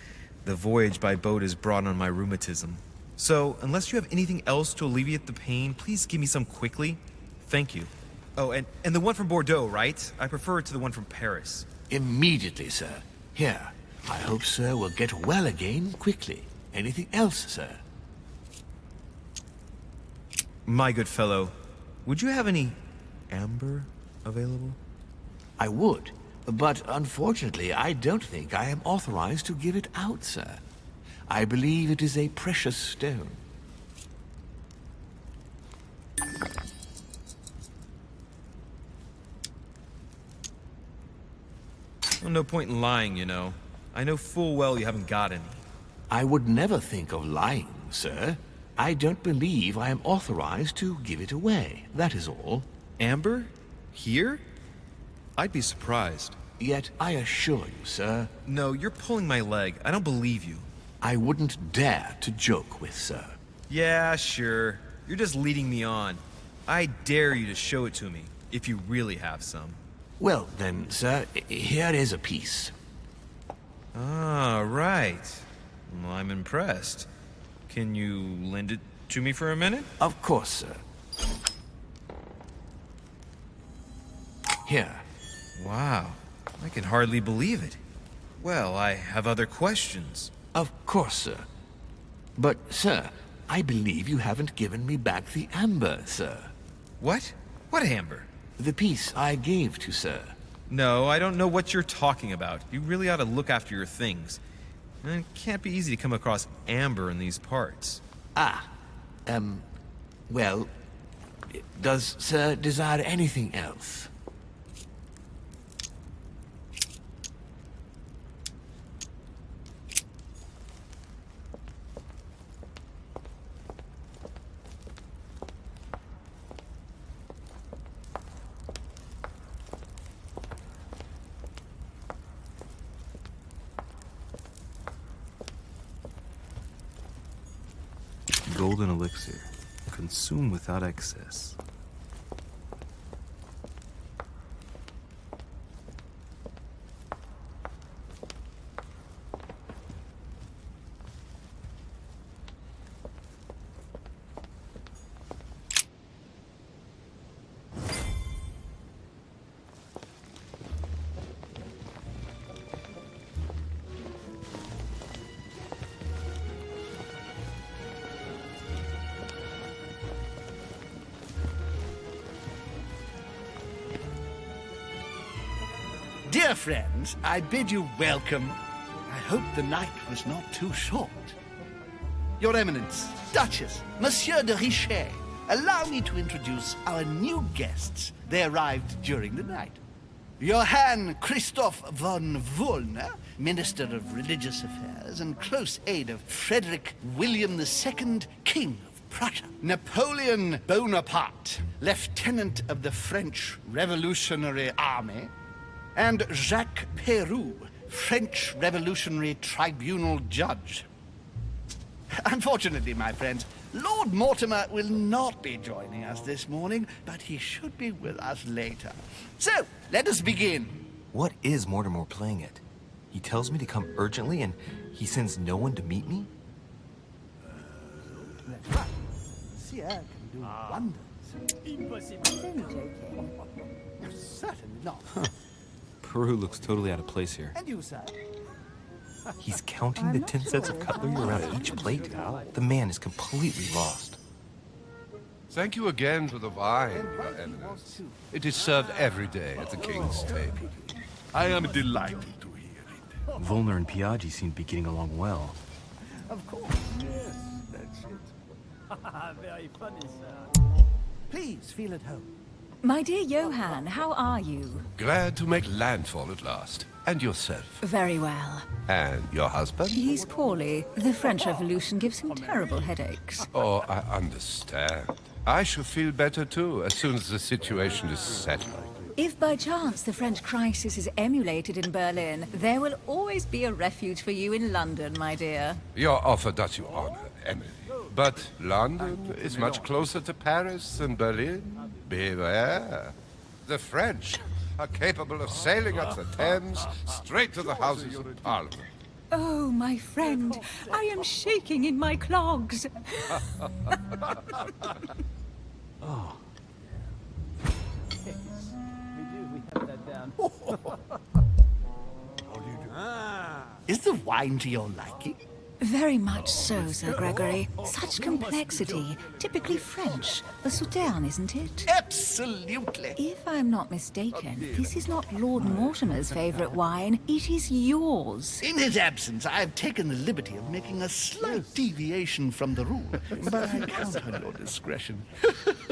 the voyage by boat has brought on my rheumatism. So, unless you have anything else to alleviate the pain, please give me some quickly. Thank you. Oh, and the one from Bordeaux, right? I prefer it to the one from Paris. Immediately, sir. Here. I hope sir will get well again quickly. Anything else, sir? My good fellow, would you have any amber available? I would, but unfortunately I don't think I am authorized to give it out, sir. I believe it is a precious stone. Well, no point in lying, you know. I know full well you haven't got any. I would never think of lying, sir. I don't believe I am authorized to give it away, that is all. Amber? Here? I'd be surprised. Yet I assure you, sir... No, you're pulling my leg. I don't believe you. I wouldn't dare to joke with, sir. Yeah, sure. You're just leading me on. I dare you to show it to me, if you really have some. Well, then, sir, here is a piece. Ah, right. Well, I'm impressed. Can you lend it to me for a minute? Of course, sir. Here. Wow. I can hardly believe it. Well, I have other questions. Of course, sir. But, sir, I believe you haven't given me back the amber, sir. What? What amber? The piece I gave to sir. No, I don't know what you're talking about. You really ought to look after your things. It can't be easy to come across amber in these parts. Well, does sir desire anything else? Golden elixir. Consume without excess. Dear friends, I bid you welcome. I hope the night was not too short. Your Eminence, Duchess, Monsieur de Riche, allow me to introduce our new guests. They arrived during the night. Johann Christoph von Wollner, Minister of Religious Affairs and close aide of Frederick William II, King of Prussia. Napoleon Bonaparte, Lieutenant of the French Revolutionary Army. And Jacques Peroux, French Revolutionary Tribunal Judge. Unfortunately, my friends, Lord Mortimer will not be joining us this morning, but he should be with us later. So, let us begin. What is Mortimer playing at? He tells me to come urgently and he sends no one to meet me? That's right. Seer can do wonders. Impossible. I'm joking. Certainly No. Peru looks totally out of place here. And you, sir? He's counting the 10 sets of cutlery around each plate. The man is completely lost. Thank you again for the wine, Your Eminence. It is served every day at the king's table. I am delighted to hear it. Volner and Piaggi seem to be getting along well. Of course. Yes, that's it. Very funny, sir. Please feel at home. My dear Johann, how are you? Glad to make landfall at last. And yourself. Very well. And your husband? He's poorly. The French Revolution gives him terrible headaches. Oh, I understand. I shall feel better too, as soon as the situation is settled. If by chance the French crisis is emulated in Berlin, there will always be a refuge for you in London, my dear. Your offer does you honor, Emily. But London is much closer to Paris than Berlin. Beware. The French are capable of sailing up the Thames straight to the Houses of Parliament. Oh, my friend, I am shaking in my clogs. Oh. We have that down. Is the wine to your liking? Very much so, Sir Gregory. Such complexity. Typically French. A Sauterne, isn't it? Absolutely. If I'm not mistaken, this is not Lord Mortimer's favorite wine. It is yours. In his absence, I have taken the liberty of making a slight deviation from the rule. But I count on your discretion.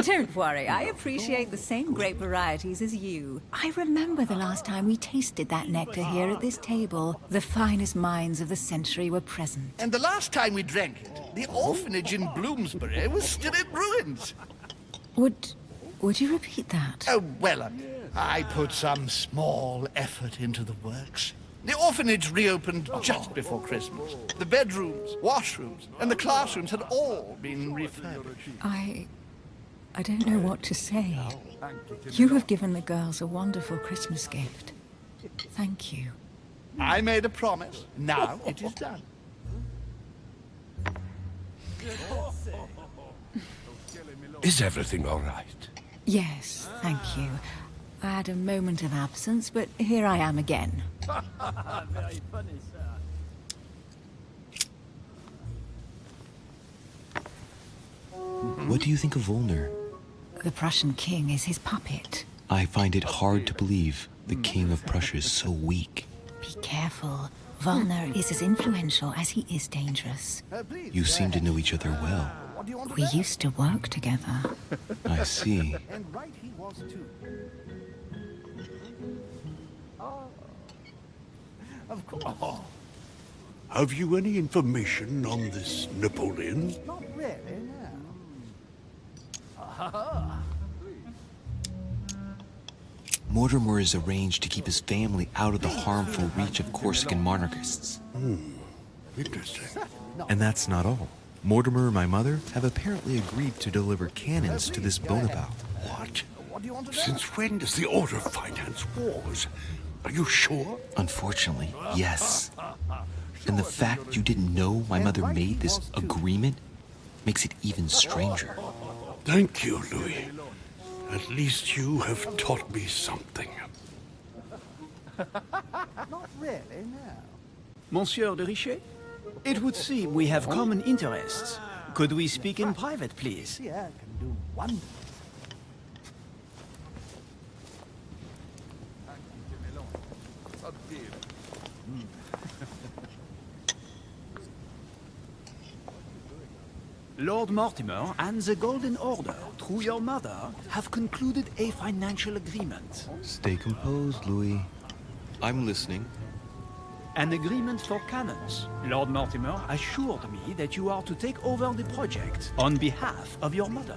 Don't worry, I appreciate the same grape varieties as you. I remember the last time we tasted that nectar here at this table. The finest minds of the century were present. And the last time we drank it, the orphanage in Bloomsbury was still in ruins. Would you repeat that? Oh, well, I put some small effort into the works. The orphanage reopened just before Christmas. The bedrooms, washrooms, and the classrooms had all been refurbished. I don't know what to say. You have given the girls a wonderful Christmas gift. Thank you. I made a promise. Now it is done. Is everything all right? Yes, thank you. I had a moment of absence, but here I am again. Very funny, sir. What do you think of Volner? The Prussian king is his puppet. I find it hard to believe the king of Prussia is so weak. Be careful. Volner is as influential as he is dangerous. You seem to know each other well. We used to work together. I see. And right he was too. Of course. Have you any information on this Napoleon? Not really, no. Mortimer is arranged to keep his family out of the harmful reach of Corsican monarchists. Interesting. And that's not all. Mortimer and my mother have apparently agreed to deliver cannons to this Bonaparte. What? Since when does the Order finance wars? Are you sure? Unfortunately, yes. And the fact you didn't know my mother made this agreement makes it even stranger. Thank you, Louis. At least you have taught me something. Not really, no. Monsieur de Riche? It would seem we have common interests. Could we speak in private, please? Yeah, can do wonders. Lord Mortimer and the Golden Order, through your mother, have concluded a financial agreement. Stay composed, Louis. I'm listening. An agreement for cannons. Lord Mortimer assured me that you are to take over the project on behalf of your mother.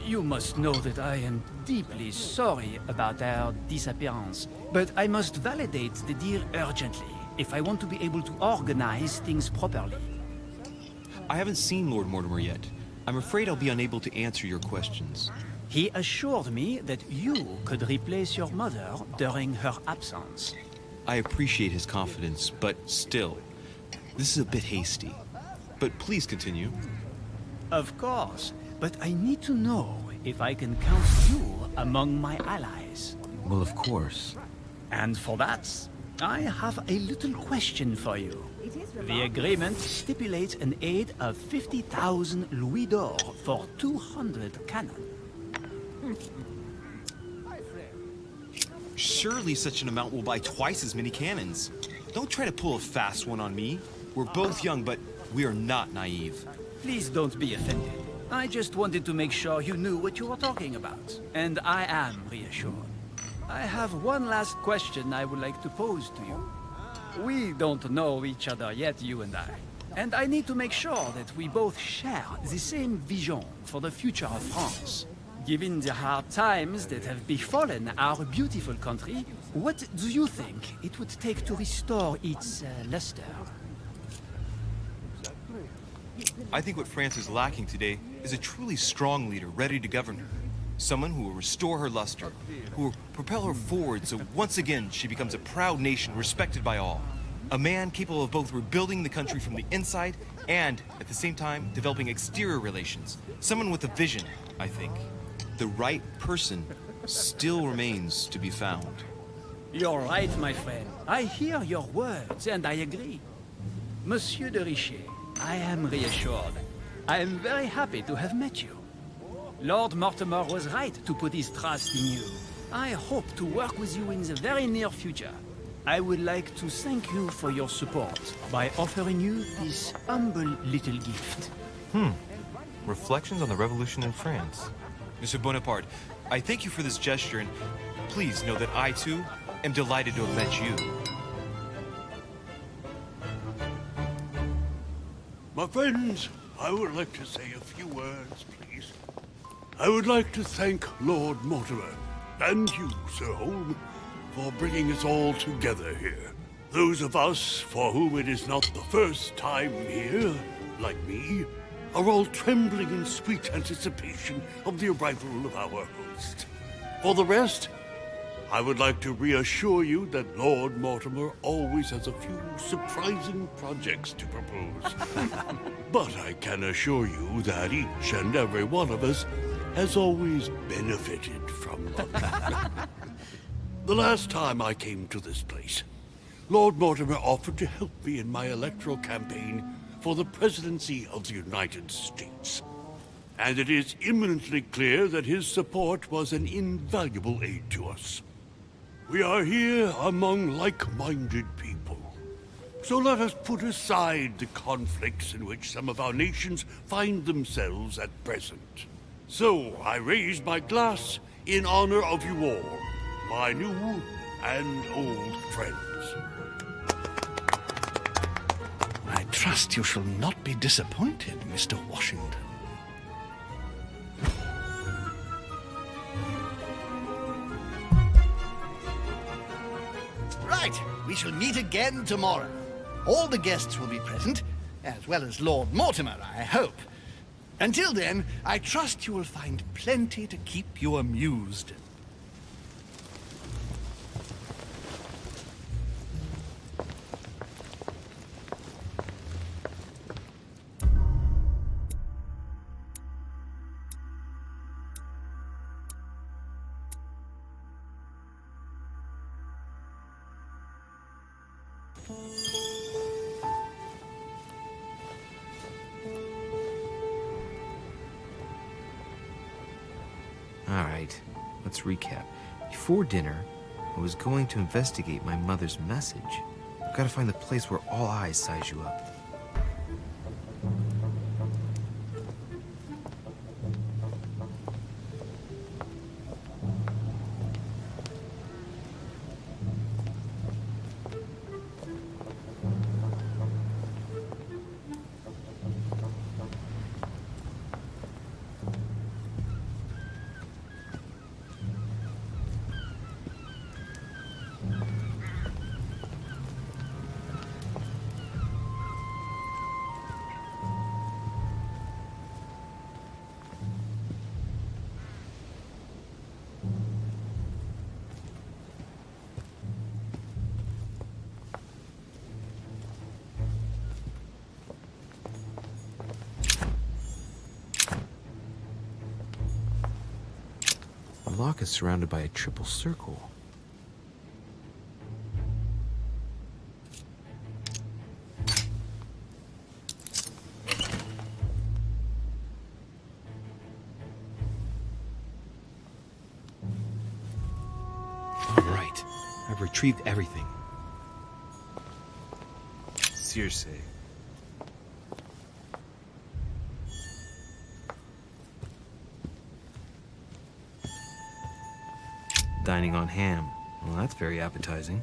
You must know that I am deeply sorry about our disappearance, but I must validate the deal urgently if I want to be able to organize things properly. I haven't seen Lord Mortimer yet. I'm afraid I'll be unable to answer your questions. He assured me that you could replace your mother during her absence. I appreciate his confidence, but still, this is a bit hasty. But please continue. Of course, but I need to know if I can count you among my allies. Well, of course. And for that, I have a little question for you. The agreement stipulates an aid of 50,000 louis d'or for 200 cannon. Surely such an amount will buy twice as many cannons. Don't try to pull a fast one on me. We're both young, but we are not naive. Please don't be offended. I just wanted to make sure you knew what you were talking about. And I am reassured. I have one last question I would like to pose to you. We don't know each other yet, you and I. And I need to make sure that we both share the same vision for the future of France. Given the hard times that have befallen our beautiful country, what do you think it would take to restore its luster? I think what France is lacking today is a truly strong leader ready to govern her. Someone who will restore her luster, who will propel her forward so once again she becomes a proud nation respected by all. A man capable of both rebuilding the country from the inside and, at the same time, developing exterior relations. Someone with a vision, I think. The right person still remains to be found. You're right, my friend. I hear your words, and I agree. Monsieur de Riche, I am reassured. I am very happy to have met you. Lord Mortimer was right to put his trust in you. I hope to work with you in the very near future. I would like to thank you for your support by offering you this humble little gift. Reflections on the Revolution in France. Monsieur Bonaparte, I thank you for this gesture, and please know that I, too, am delighted to have met you. My friends, I would like to say a few words, please. I would like to thank Lord Mortimer, and you, Sir Holm, for bringing us all together here. Those of us for whom it is not the first time here, like me, are all trembling in sweet anticipation of the arrival of our host. For the rest, I would like to reassure you that Lord Mortimer always has a few surprising projects to propose. But I can assure you that each and every one of us has always benefited from them. The last time I came to this place, Lord Mortimer offered to help me in my electoral campaign for the presidency of the United States. And it is imminently clear that his support was an invaluable aid to us. We are here among like-minded people. So let us put aside the conflicts in which some of our nations find themselves at present. So I raise my glass in honor of you all, my new and old friends. I trust you shall not be disappointed, Mr. Washington. Right, we shall meet again tomorrow. All the guests will be present, as well as Lord Mortimer, I hope. Until then, I trust you will find plenty to keep you amused. Alright, let's recap. Before dinner, I was going to investigate my mother's message. I've got to find the place where all eyes size you up. clock is surrounded by a triple circle. All right. I've retrieved everything. Circe. Dining on ham. Well, that's very appetizing.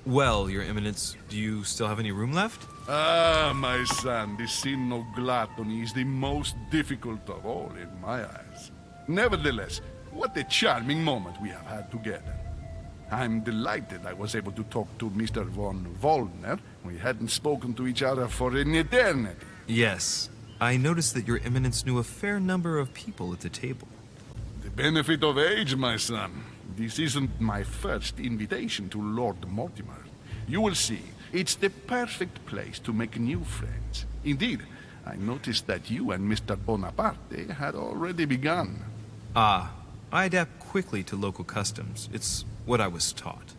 Well, Your Eminence, do you still have any room left? Ah, my son, this sin of gluttony is the most difficult of all in my eyes. Nevertheless, what a charming moment we have had together. I'm delighted I was able to talk to Mr. von Wollner. We hadn't spoken to each other for an eternity. Yes. I noticed that Your Eminence knew a fair number of people at the table. The benefit of age, my son. This isn't my first invitation to Lord Mortimer. You will see, it's the perfect place to make new friends. Indeed, I noticed that you and Mr. Bonaparte had already begun. Ah, I adapt quickly to local customs. It's what I was taught.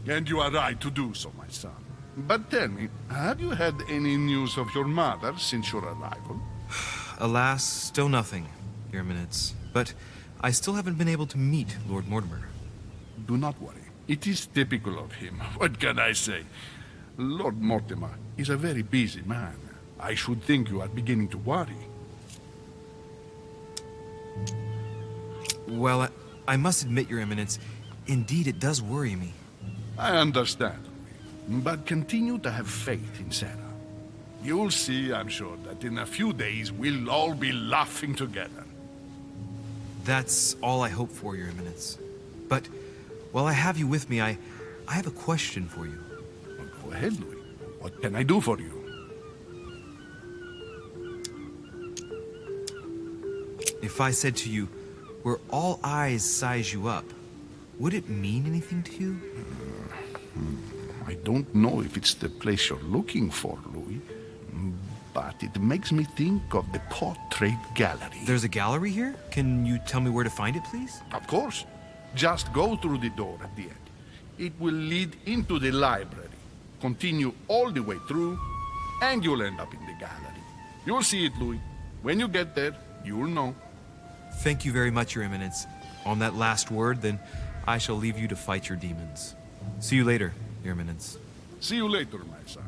And you are right to do so, my son. But tell me, have you had any news of your mother since your arrival? Alas, still nothing, Your Eminence. But I still haven't been able to meet Lord Mortimer. Do not worry. It is typical of him. What can I say? Lord Mortimer is a very busy man. I should think you are beginning to worry. Well, I must admit, Your Eminence, indeed it does worry me. I understand. But continue to have faith in Sara. You'll see, I'm sure, that in a few days we'll all be laughing together. That's all I hope for, Your Eminence. But while I have you with me, I have a question for you. Well, go ahead, Louis. What can I do for you? If I said to you, where all eyes size you up, would it mean anything to you? I don't know if it's the place you're looking for, Louis, but it makes me think of the portrait gallery. There's a gallery here? Can you tell me where to find it, please? Of course. Just go through the door at the end. It will lead into the library. Continue all the way through, and you'll end up in the gallery. You'll see it, Louis. When you get there, you'll know. Thank you very much, Your Eminence. On that last word, then, I shall leave you to fight your demons. See you later, Your Eminence. See you later, my son.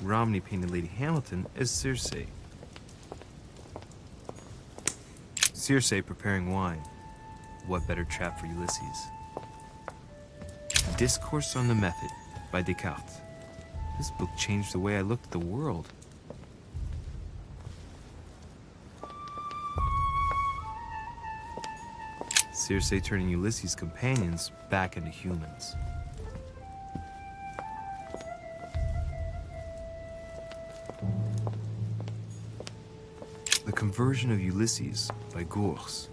Romney painted Lady Hamilton as Circe. Circe preparing wine. What better trap for Ulysses? Discourse on the Method by Descartes. This book changed the way I looked at the world. Circe turning Ulysses' companions back into humans. The Conversion of Ulysses by Gurs.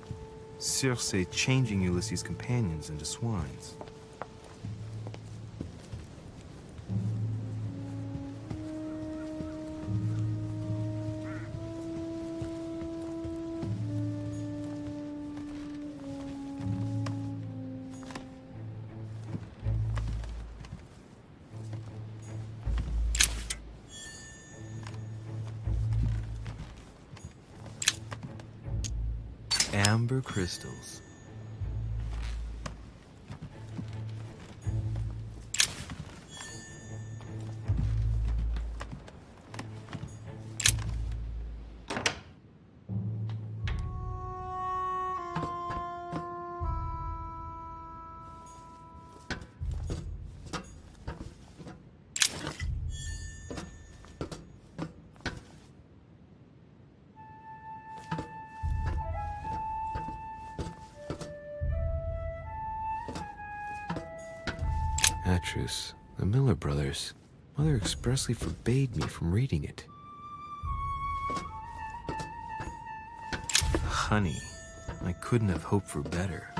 Circe changing Ulysses' companions into swines. Amber crystals. Atrus, the Miller brothers. Mother expressly forbade me from reading it. Honey, I couldn't have hoped for better.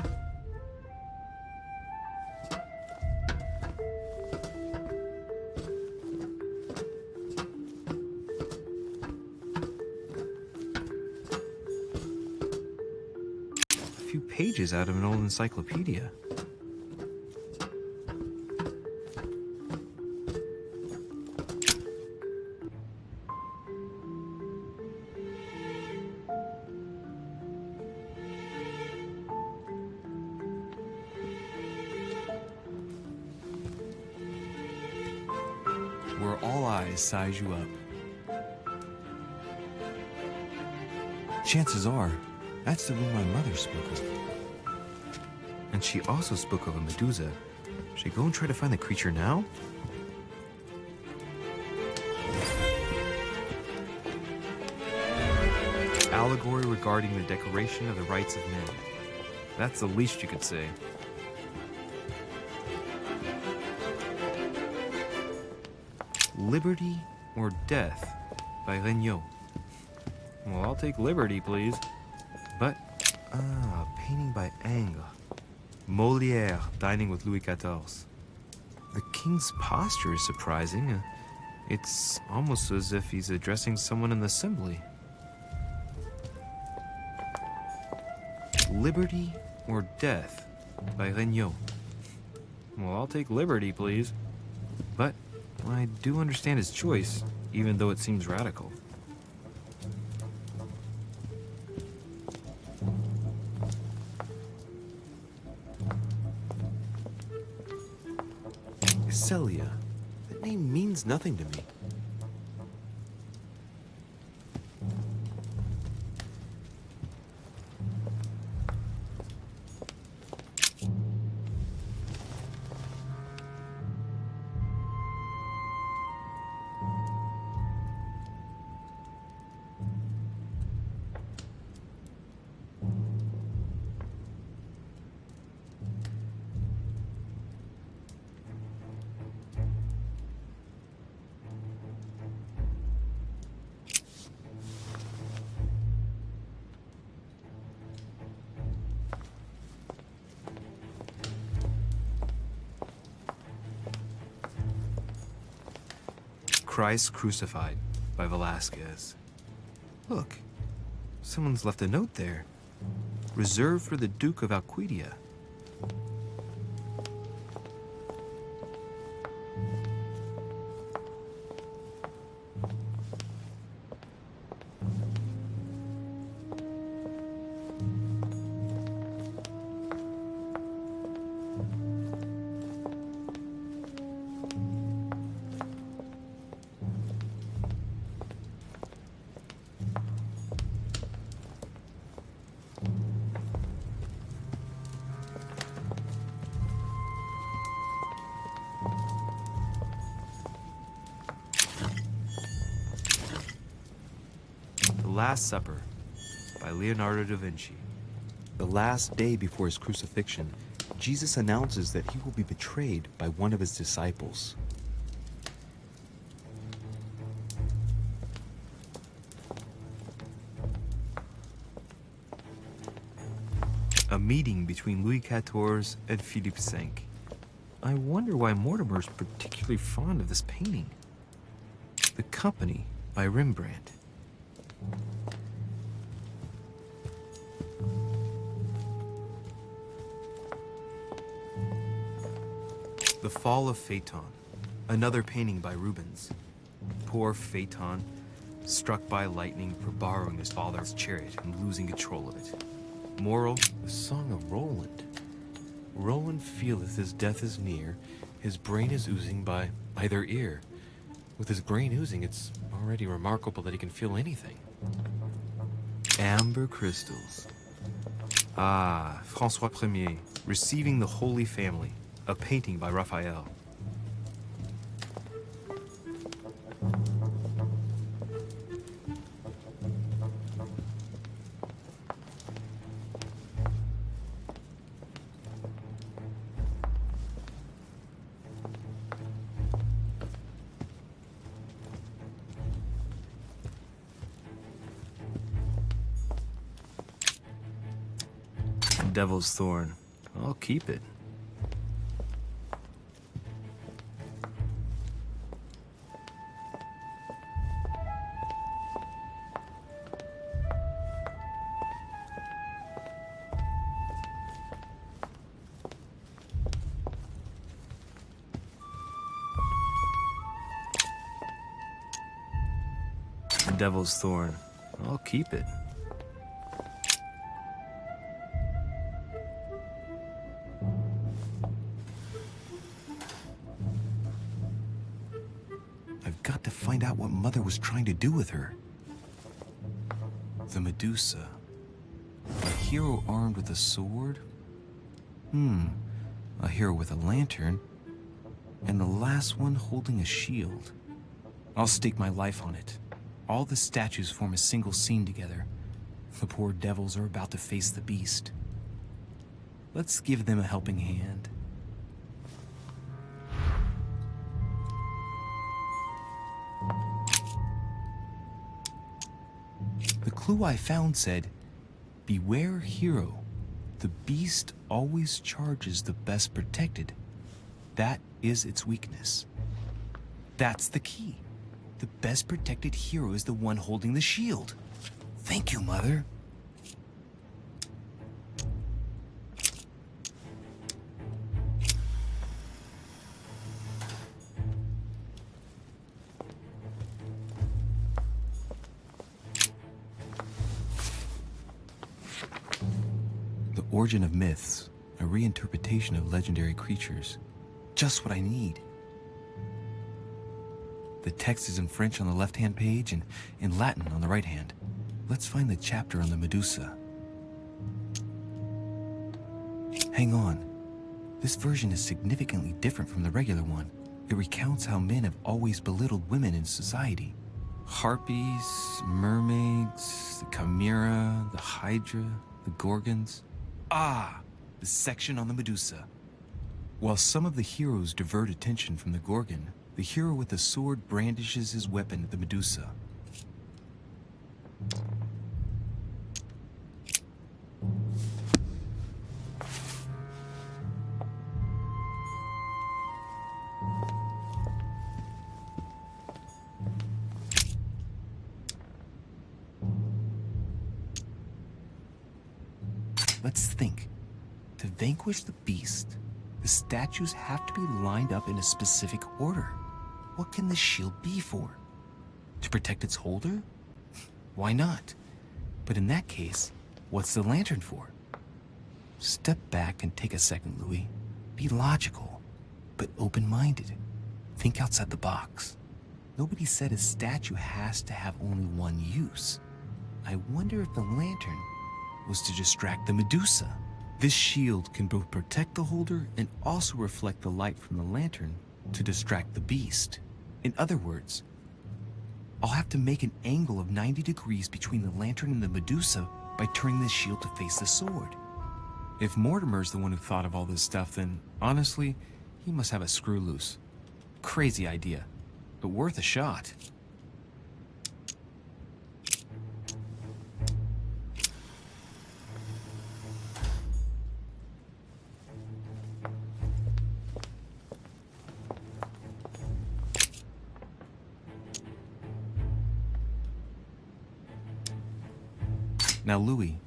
A few pages out of an old encyclopedia. Where all eyes size you up. Chances are, that's the room my mother spoke of. And she also spoke of a Medusa. Should I go and try to find the creature now? Allegory regarding the declaration of the rights of men. That's the least you could say. Liberty or Death by Regnault. Well, I'll take liberty, please. But, a painting by Ingres. Molière dining with Louis XIV. The king's posture is surprising. It's almost as if he's addressing someone in the assembly. Liberty or Death by Regnault. Well, I'll take liberty, please. But I do understand his choice, even though it seems radical. Celia. That name means nothing to me. Christ Crucified by Velázquez. Look, someone's left a note there. Reserved for the Duke of Alcudia. The Last Supper by Leonardo da Vinci. The last day before his crucifixion, Jesus announces that he will be betrayed by one of his disciples. A meeting between Louis XIV and Philippe V. I wonder why Mortimer's particularly fond of this painting. The Company by Rembrandt. The Fall of Phaeton, another painting by Rubens. Poor Phaeton, struck by lightning for borrowing his father's chariot and losing control of it. Moral, the Song of Roland. Roland feeleth his death is near, his brain is oozing by either ear. With his brain oozing, it's already remarkable that he can feel anything. Amber Crystals. Ah, François Premier, Receiving the Holy Family, a painting by Raphael. devil's thorn. I'll keep it. The devil's thorn. I'll keep it. I've got to find out what Mother was trying to do with her. The Medusa. A hero armed with a sword? A hero with a lantern. And the last one holding a shield. I'll stake my life on it. All the statues form a single scene together. The poor devils are about to face the beast. Let's give them a helping hand. The clue I found said, "Beware hero. The beast always charges the best protected. That is its weakness." That's the key. The best protected hero is the one holding the shield. Thank you, Mother. The origin of myths, a reinterpretation of legendary creatures. Just what I need. The text is in French on the left-hand page and in Latin on the right hand. Let's find the chapter on the Medusa. Hang on. This version is significantly different from the regular one. It recounts how men have always belittled women in society. Harpies, mermaids, the chimera, the hydra, the gorgons. Ah, the section on the Medusa. While some of the heroes divert attention from the gorgon, the hero with the sword brandishes his weapon at the Medusa. Let's think. To vanquish the beast, the statues have to be lined up in a specific order. What can the shield be for? To protect its holder? Why not? But in that case, what's the lantern for? Step back and take a second, Louis. Be logical, but open-minded. Think outside the box. Nobody said a statue has to have only one use. I wonder if the lantern was to distract the Medusa. This shield can both protect the holder and also reflect the light from the lantern to distract the beast. In other words, I'll have to make an angle of 90 degrees between the lantern and the Medusa by turning the shield to face the sword. If Mortimer's the one who thought of all this stuff, then honestly, he must have a screw loose. Crazy idea, but worth a shot. Now, Louis,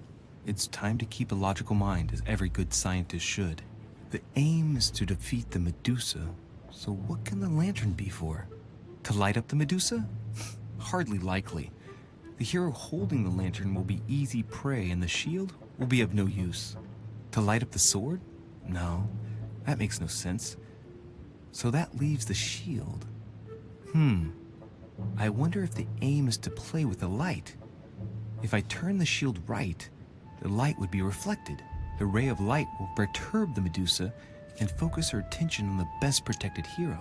it's time to keep a logical mind, as every good scientist should. The aim is to defeat the Medusa, so what can the lantern be for? To light up the Medusa? Hardly likely. The hero holding the lantern will be easy prey, and the shield will be of no use. To light up the sword? No, that makes no sense. So that leaves the shield. I wonder if the aim is to play with the light. If I turn the shield right, the light would be reflected. The ray of light will perturb the Medusa and focus her attention on the best protected hero.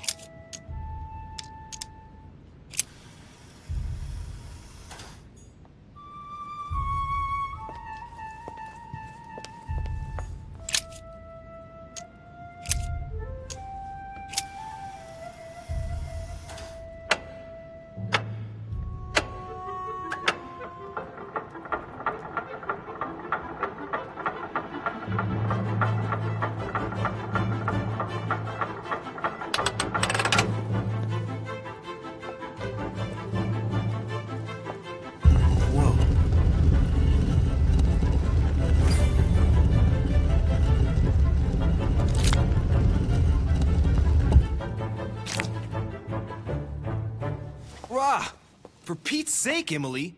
For Pete's sake, Emily!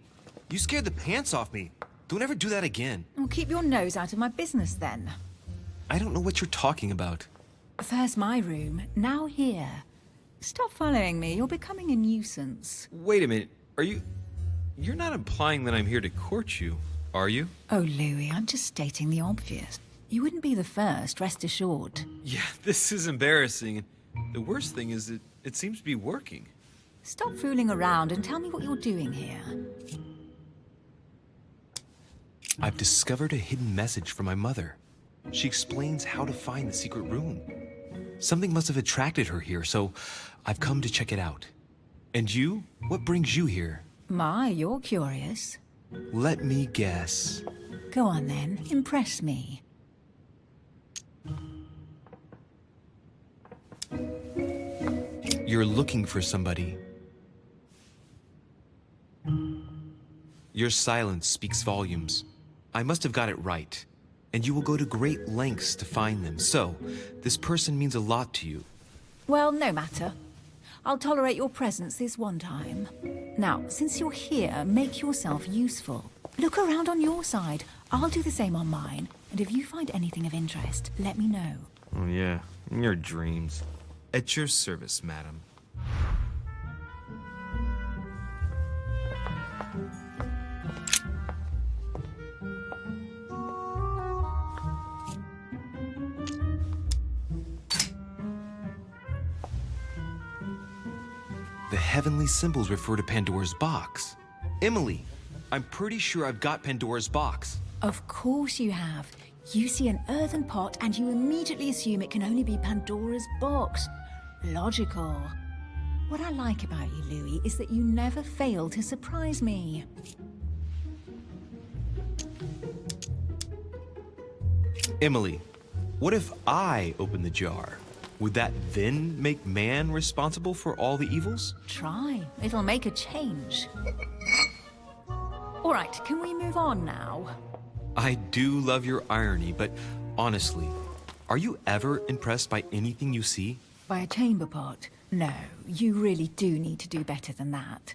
You scared the pants off me. Don't ever do that again. Well, keep your nose out of my business then. I don't know what you're talking about. First my room, now here. Stop following me, you're becoming a nuisance. Wait a minute. You're not implying that I'm here to court you, are you? Oh, Louis, I'm just stating the obvious. You wouldn't be the first, rest assured. Yeah, this is embarrassing. The worst thing is it seems to be working. Stop fooling around and tell me what you're doing here. I've discovered a hidden message from my mother. She explains how to find the secret room. Something must have attracted her here, so I've come to check it out. And you? What brings you here? My, you're curious. Let me guess. Go on then, impress me. You're looking for somebody. Your silence speaks volumes. I must have got it right. And you will go to great lengths to find them. So, this person means a lot to you. Well, no matter. I'll tolerate your presence this one time. Now, since you're here, make yourself useful. Look around on your side. I'll do the same on mine. And if you find anything of interest, let me know. Oh yeah, in your dreams. At your service, madam. The heavenly symbols refer to Pandora's box. Emily, I'm pretty sure I've got Pandora's box. Of course you have. You see an earthen pot and you immediately assume it can only be Pandora's box. Logical. What I like about you, Louis, is that you never fail to surprise me. Emily, what if I open the jar? Would that then make man responsible for all the evils? Try. It'll make a change. All right, can we move on now? I do love your irony, but honestly, are you ever impressed by anything you see? By a chamber pot? No, you really do need to do better than that.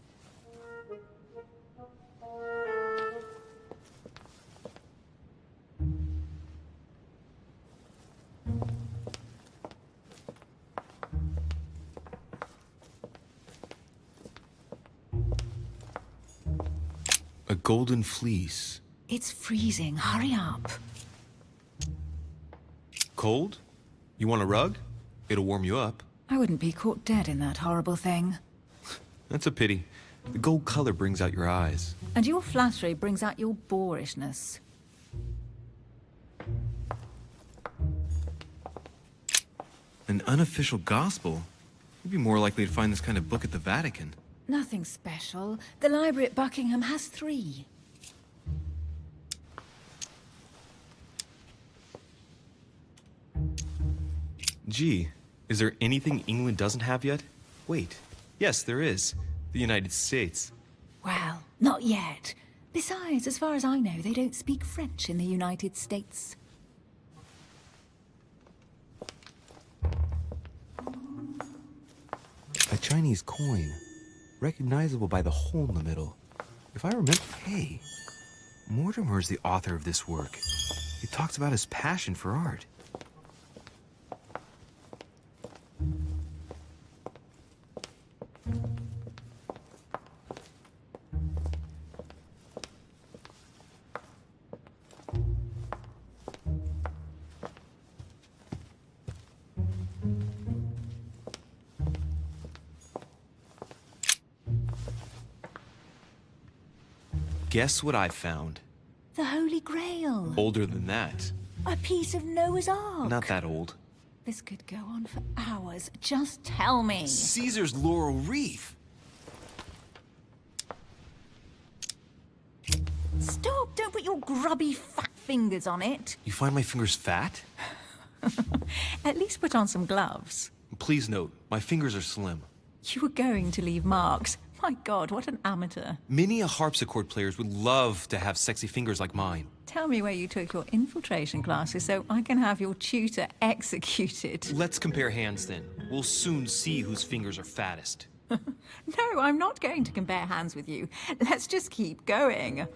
A golden fleece. It's freezing. Hurry up. Cold? You want a rug? It'll warm you up. I wouldn't be caught dead in that horrible thing. That's a pity. The gold color brings out your eyes. And your flattery brings out your boorishness. An unofficial gospel? You'd be more likely to find this kind of book at the Vatican. Nothing special. The library at Buckingham has 3. Gee, is there anything England doesn't have yet? Wait, yes, there is. The United States. Well, not yet. Besides, as far as I know, they don't speak French in the United States. A Chinese coin. Recognizable by the hole in the middle. If I remember... Hey, Mortimer's the author of this work. He talks about his passion for art. Guess what I found? The Holy Grail. Older than that. A piece of Noah's Ark. Not that old. This could go on for hours. Just tell me. Caesar's laurel wreath. Stop! Don't put your grubby fat fingers on it. You find my fingers fat? At least put on some gloves. Please note, my fingers are slim. You were going to leave marks. My God, what an amateur. Many a harpsichord players would love to have sexy fingers like mine. Tell me where you took your infiltration classes so I can have your tutor executed. Let's compare hands then. We'll soon see whose fingers are fattest. No, I'm not going to compare hands with you. Let's just keep going.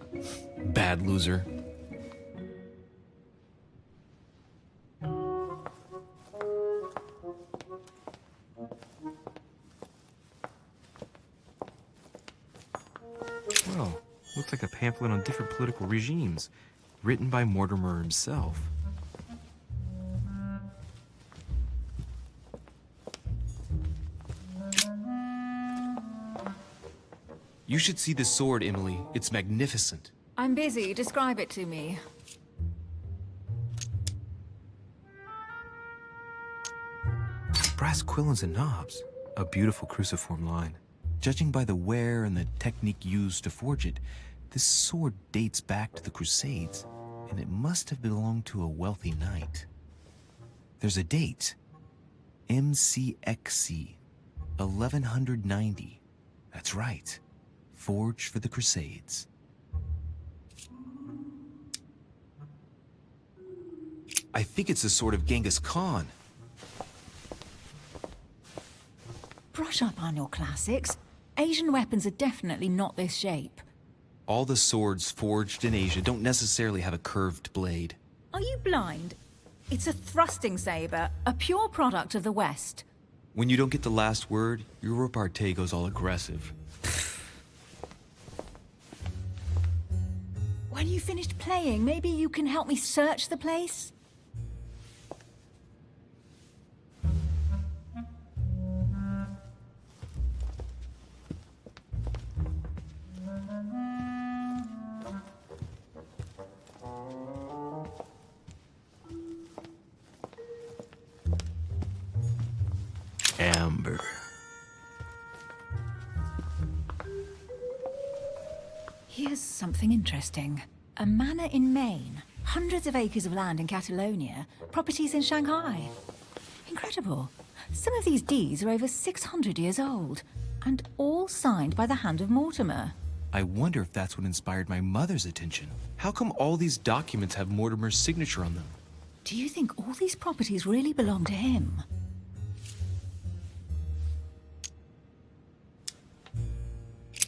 Bad loser. Well, looks like a pamphlet on different political regimes, written by Mortimer himself. You should see this sword, Emily. It's magnificent. I'm busy. Describe it to me. Brass quillons and knobs. A beautiful cruciform line. Judging by the wear and the technique used to forge it, this sword dates back to the Crusades, and it must have belonged to a wealthy knight. There's a date. MCXC, 1190. That's right. Forged for the Crusades. I think it's the sword of Genghis Khan. Brush up on your classics. Asian weapons are definitely not this shape. All the swords forged in Asia don't necessarily have a curved blade. Are you blind? It's a thrusting saber, a pure product of the West. When you don't get the last word, your repartee goes all aggressive. When you finished playing, maybe you can help me search the place? Amber. Here's something interesting. A manor in Maine, hundreds of acres of land in Catalonia, properties in Shanghai. Incredible. Some of these deeds are over 600 years old, and all signed by the hand of Mortimer. I wonder if that's what inspired my mother's attention. How come all these documents have Mortimer's signature on them? Do you think all these properties really belong to him?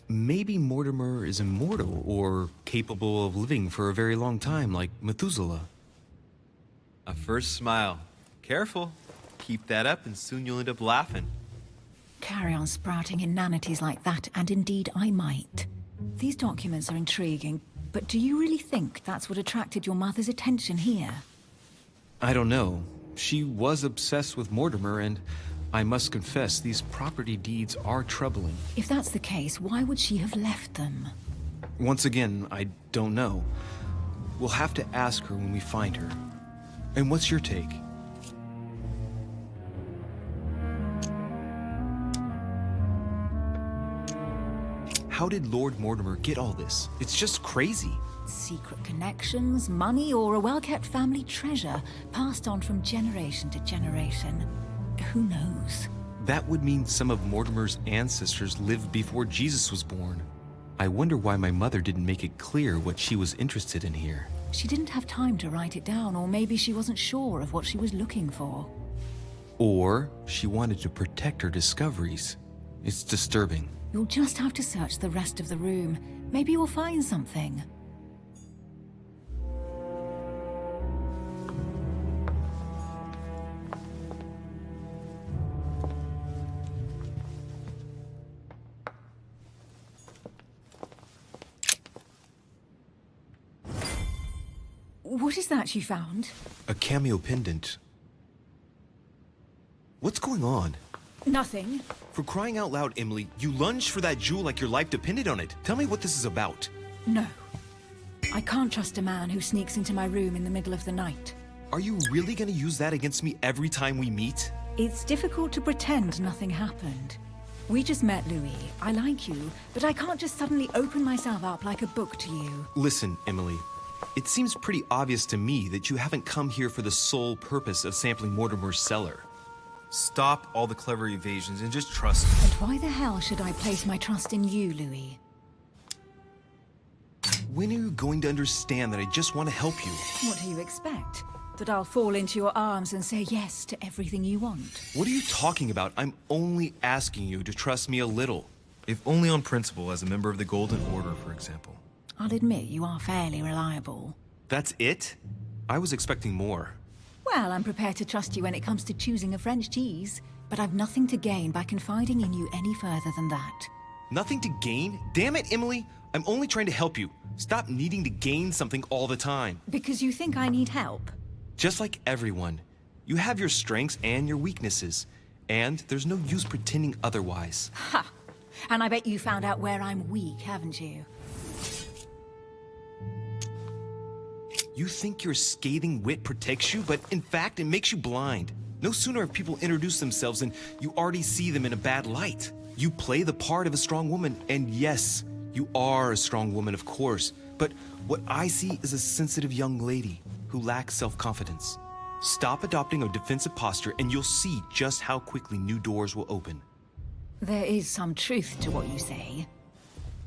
Maybe Mortimer is immortal, or capable of living for a very long time, like Methuselah. A first smile. Careful. Keep that up and soon you'll end up laughing. Carry on sprouting inanities like that, and indeed I might. These documents are intriguing, but do you really think that's what attracted your mother's attention here? I don't know. She was obsessed with Mortimer, and I must confess, these property deeds are troubling. If that's the case, why would she have left them? Once again, I don't know. We'll have to ask her when we find her. And what's your take? How did Lord Mortimer get all this? It's just crazy. Secret connections, money, or a well-kept family treasure passed on from generation to generation. Who knows? That would mean some of Mortimer's ancestors lived before Jesus was born. I wonder why my mother didn't make it clear what she was interested in here. She didn't have time to write it down, or maybe she wasn't sure of what she was looking for. Or she wanted to protect her discoveries. It's disturbing. You'll just have to search the rest of the room. Maybe you'll find something. What is that you found? A cameo pendant. What's going on? Nothing. For crying out loud, Emily, you lunged for that jewel like your life depended on it. Tell me what this is about. No. I can't trust a man who sneaks into my room in the middle of the night. Are you really gonna use that against me every time we meet? It's difficult to pretend nothing happened. We just met, Louis. I like you, but I can't just suddenly open myself up like a book to you. Listen, Emily. It seems pretty obvious to me that you haven't come here for the sole purpose of sampling Mortimer's cellar. Stop all the clever evasions and just trust me. And why the hell should I place my trust in you, Louis? When are you going to understand that I just want to help you? What do you expect? that I'll fall into your arms and say yes to everything you want. What are you talking about? I'm only asking you to trust me a little. If only on principle, as a member of the Golden Order, for example. I'll admit you are fairly reliable. That's it? I was expecting more. Well, I'm prepared to trust you when it comes to choosing a French cheese, but I've nothing to gain by confiding in you any further than that. Nothing to gain? Damn it, Emily! I'm only trying to help you. Stop needing to gain something all the time. Because you think I need help? Just like everyone. You have your strengths and your weaknesses. And there's no use pretending otherwise. Ha! And I bet you found out where I'm weak, haven't you? You think your scathing wit protects you, but in fact, it makes you blind. No sooner have people introduced themselves than you already see them in a bad light. You play the part of a strong woman, and yes, you are a strong woman, of course, but what I see is a sensitive young lady who lacks self-confidence. Stop adopting a defensive posture, and you'll see just how quickly new doors will open. There is some truth to what you say.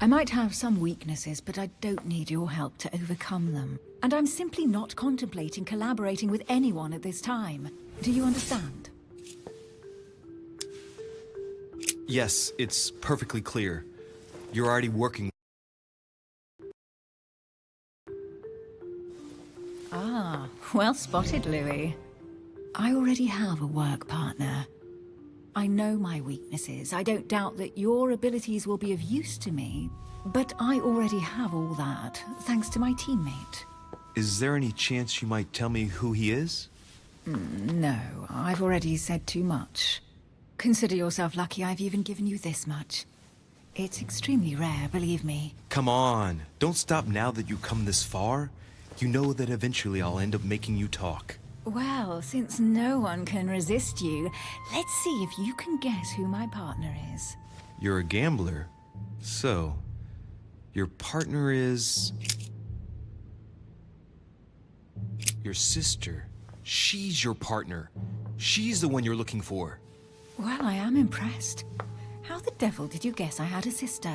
I might have some weaknesses, but I don't need your help to overcome them. And I'm simply not contemplating collaborating with anyone at this time. Do you understand? Yes, it's perfectly clear. You're already working. Ah, well spotted, Louis. I already have a work partner. I know my weaknesses. I don't doubt that your abilities will be of use to me, but I already have all that, thanks to my teammate. Is there any chance you might tell me who he is? No, I've already said too much. Consider yourself lucky I've even given you this much. It's extremely rare, believe me. Come on, don't stop now that you've come this far. You know that eventually I'll end up making you talk. Well, since no one can resist you, let's see if you can guess who my partner is. You're a gambler. So, your partner is... your sister. She's your partner. She's the one you're looking for. Well, I am impressed. How the devil did you guess I had a sister?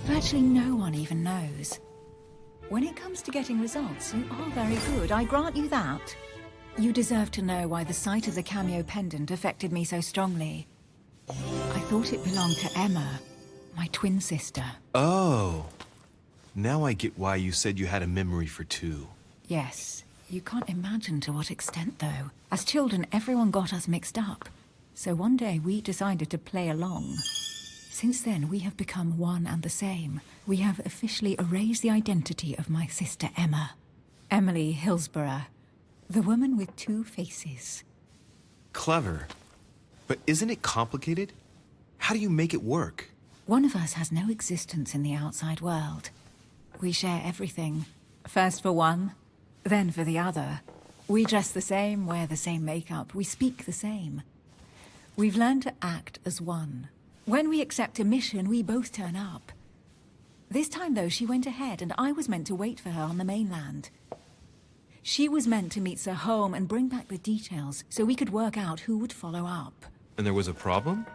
Virtually no one even knows. When it comes to getting results, you are very good, I grant you that. You deserve to know why the sight of the cameo pendant affected me so strongly. I thought it belonged to Emma, my twin sister. Oh. Now I get why you said you had a memory for two. Yes, you can't imagine to what extent, though. As children, everyone got us mixed up. So one day we decided to play along. Since then, we have become one and the same. We have officially erased the identity of my sister Emma. Emily Hillsborough. The woman with two faces. Clever. But isn't it complicated? How do you make it work? One of us has no existence in the outside world. We share everything. First for one, then for the other. We dress the same, wear the same makeup, we speak the same. We've learned to act as one. When we accept a mission, we both turn up. This time, though, she went ahead, and I was meant to wait for her on the mainland. She was meant to meet Sir Home and bring back the details, so we could work out who would follow up. And there was a problem?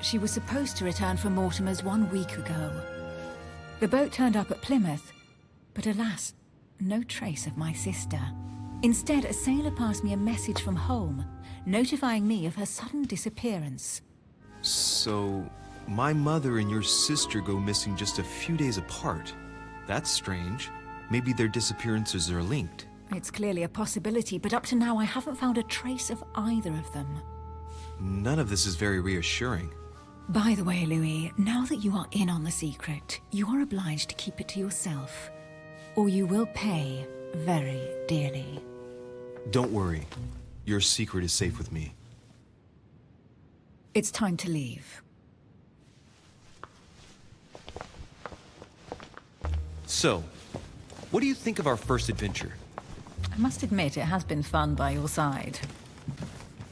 She was supposed to return from Mortimer's 1 week ago. The boat turned up at Plymouth, but alas, no trace of my sister. Instead, a sailor passed me a message from home, notifying me of her sudden disappearance. So, my mother and your sister go missing just a few days apart. That's strange. Maybe their disappearances are linked. It's clearly a possibility, but up to now I haven't found a trace of either of them. None of this is very reassuring. By the way, Louis, now that you are in on the secret, you are obliged to keep it to yourself, or you will pay very dearly. Don't worry. Your secret is safe with me. It's time to leave. So, what do you think of our first adventure? I must admit, it has been fun by your side.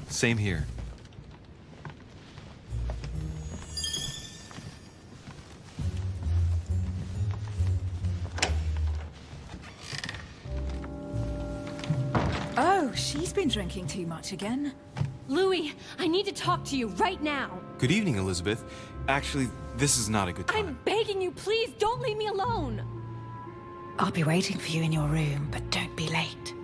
Same here. Oh, she's been drinking too much again. Louis, I need to talk to you right now. Good evening, Elizabeth. Actually, this is not a good time. I'm begging you, please don't leave me alone. I'll be waiting for you in your room, but don't be late.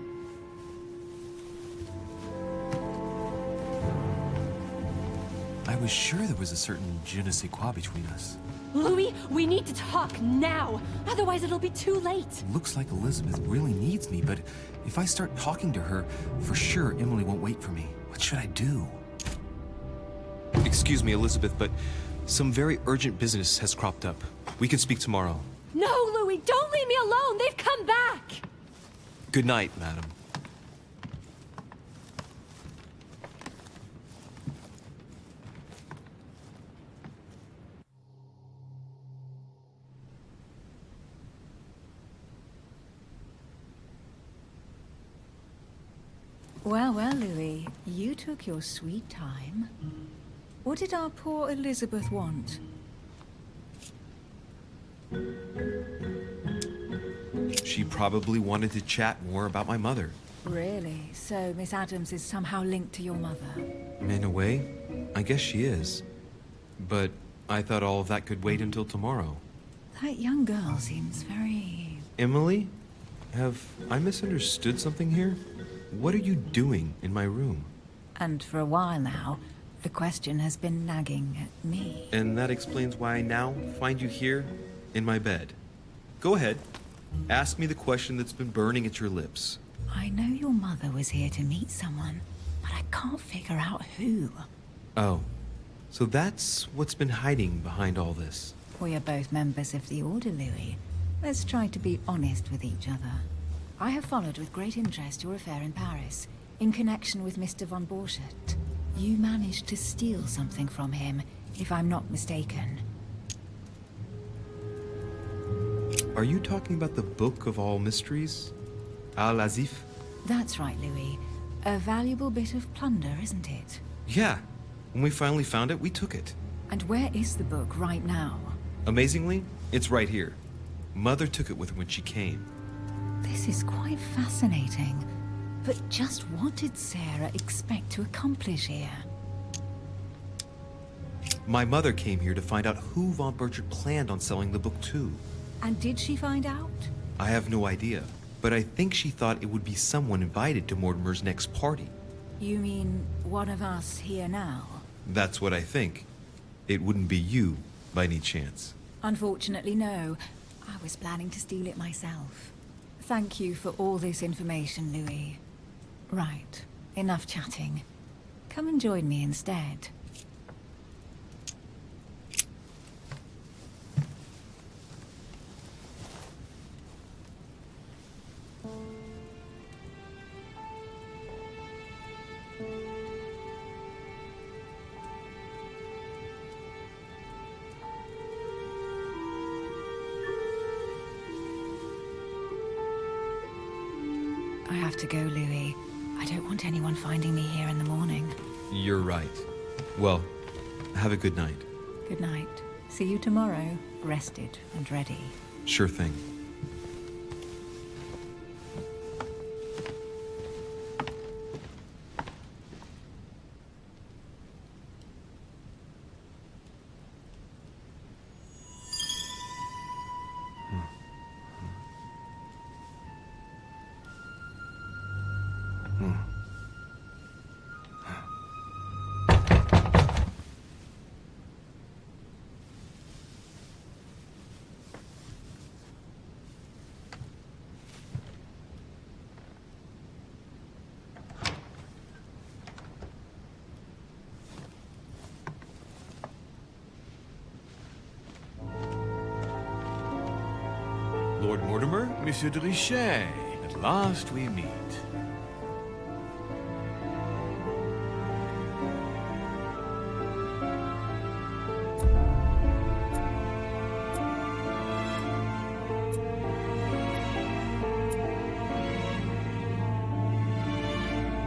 I was sure there was a certain je ne sais quoi between us. Louis, we need to talk now. Otherwise it'll be too late. Looks like Elizabeth really needs me, but if I start talking to her, for sure Emily won't wait for me. What should I do? Excuse me, Elizabeth, but some very urgent business has cropped up. We can speak tomorrow. No, Louis, don't leave me alone. They've come back. Good night, madam. Well, well, Louis, you took your sweet time. What did our poor Elizabeth want? She probably wanted to chat more about my mother. Really? So Miss Adams is somehow linked to your mother? In a way, I guess she is. But I thought all of that could wait until tomorrow. That young girl seems very... Emily? Have I misunderstood something here? What are you doing in my room? And for a while now, the question has been nagging at me. And that explains why I now find you here, in my bed. Go ahead. Ask me the question that's been burning at your lips. I know your mother was here to meet someone, but I can't figure out who. Oh, so that's what's been hiding behind all this. We are both members of the Order, Louis. Let's try to be honest with each other. I have followed with great interest your affair in Paris, in connection with Mr. von Borchardt. You managed to steal something from him, if I'm not mistaken. Are you talking about the Book of All Mysteries? Al-Azif? That's right, Louis. A valuable bit of plunder, isn't it? Yeah. When we finally found it, we took it. And where is the book right now? Amazingly, it's right here. Mother took it with her when she came. This is quite fascinating. But just what did Sarah expect to accomplish here? My mother came here to find out who von Burchard planned on selling the book to. And did she find out? I have no idea, but I think she thought it would be someone invited to Mortimer's next party. You mean one of us here now? That's what I think. It wouldn't be you, by any chance. Unfortunately, no. I was planning to steal it myself. Thank you for all this information, Louis. Right, enough chatting. Come and join me instead. I have to go, Louis. I don't want anyone finding me here in the morning. You're right. Well, have a good night. Good night. See you tomorrow, rested and ready. Sure thing. Lord Mortimer? Monsieur de Riche, at last we meet.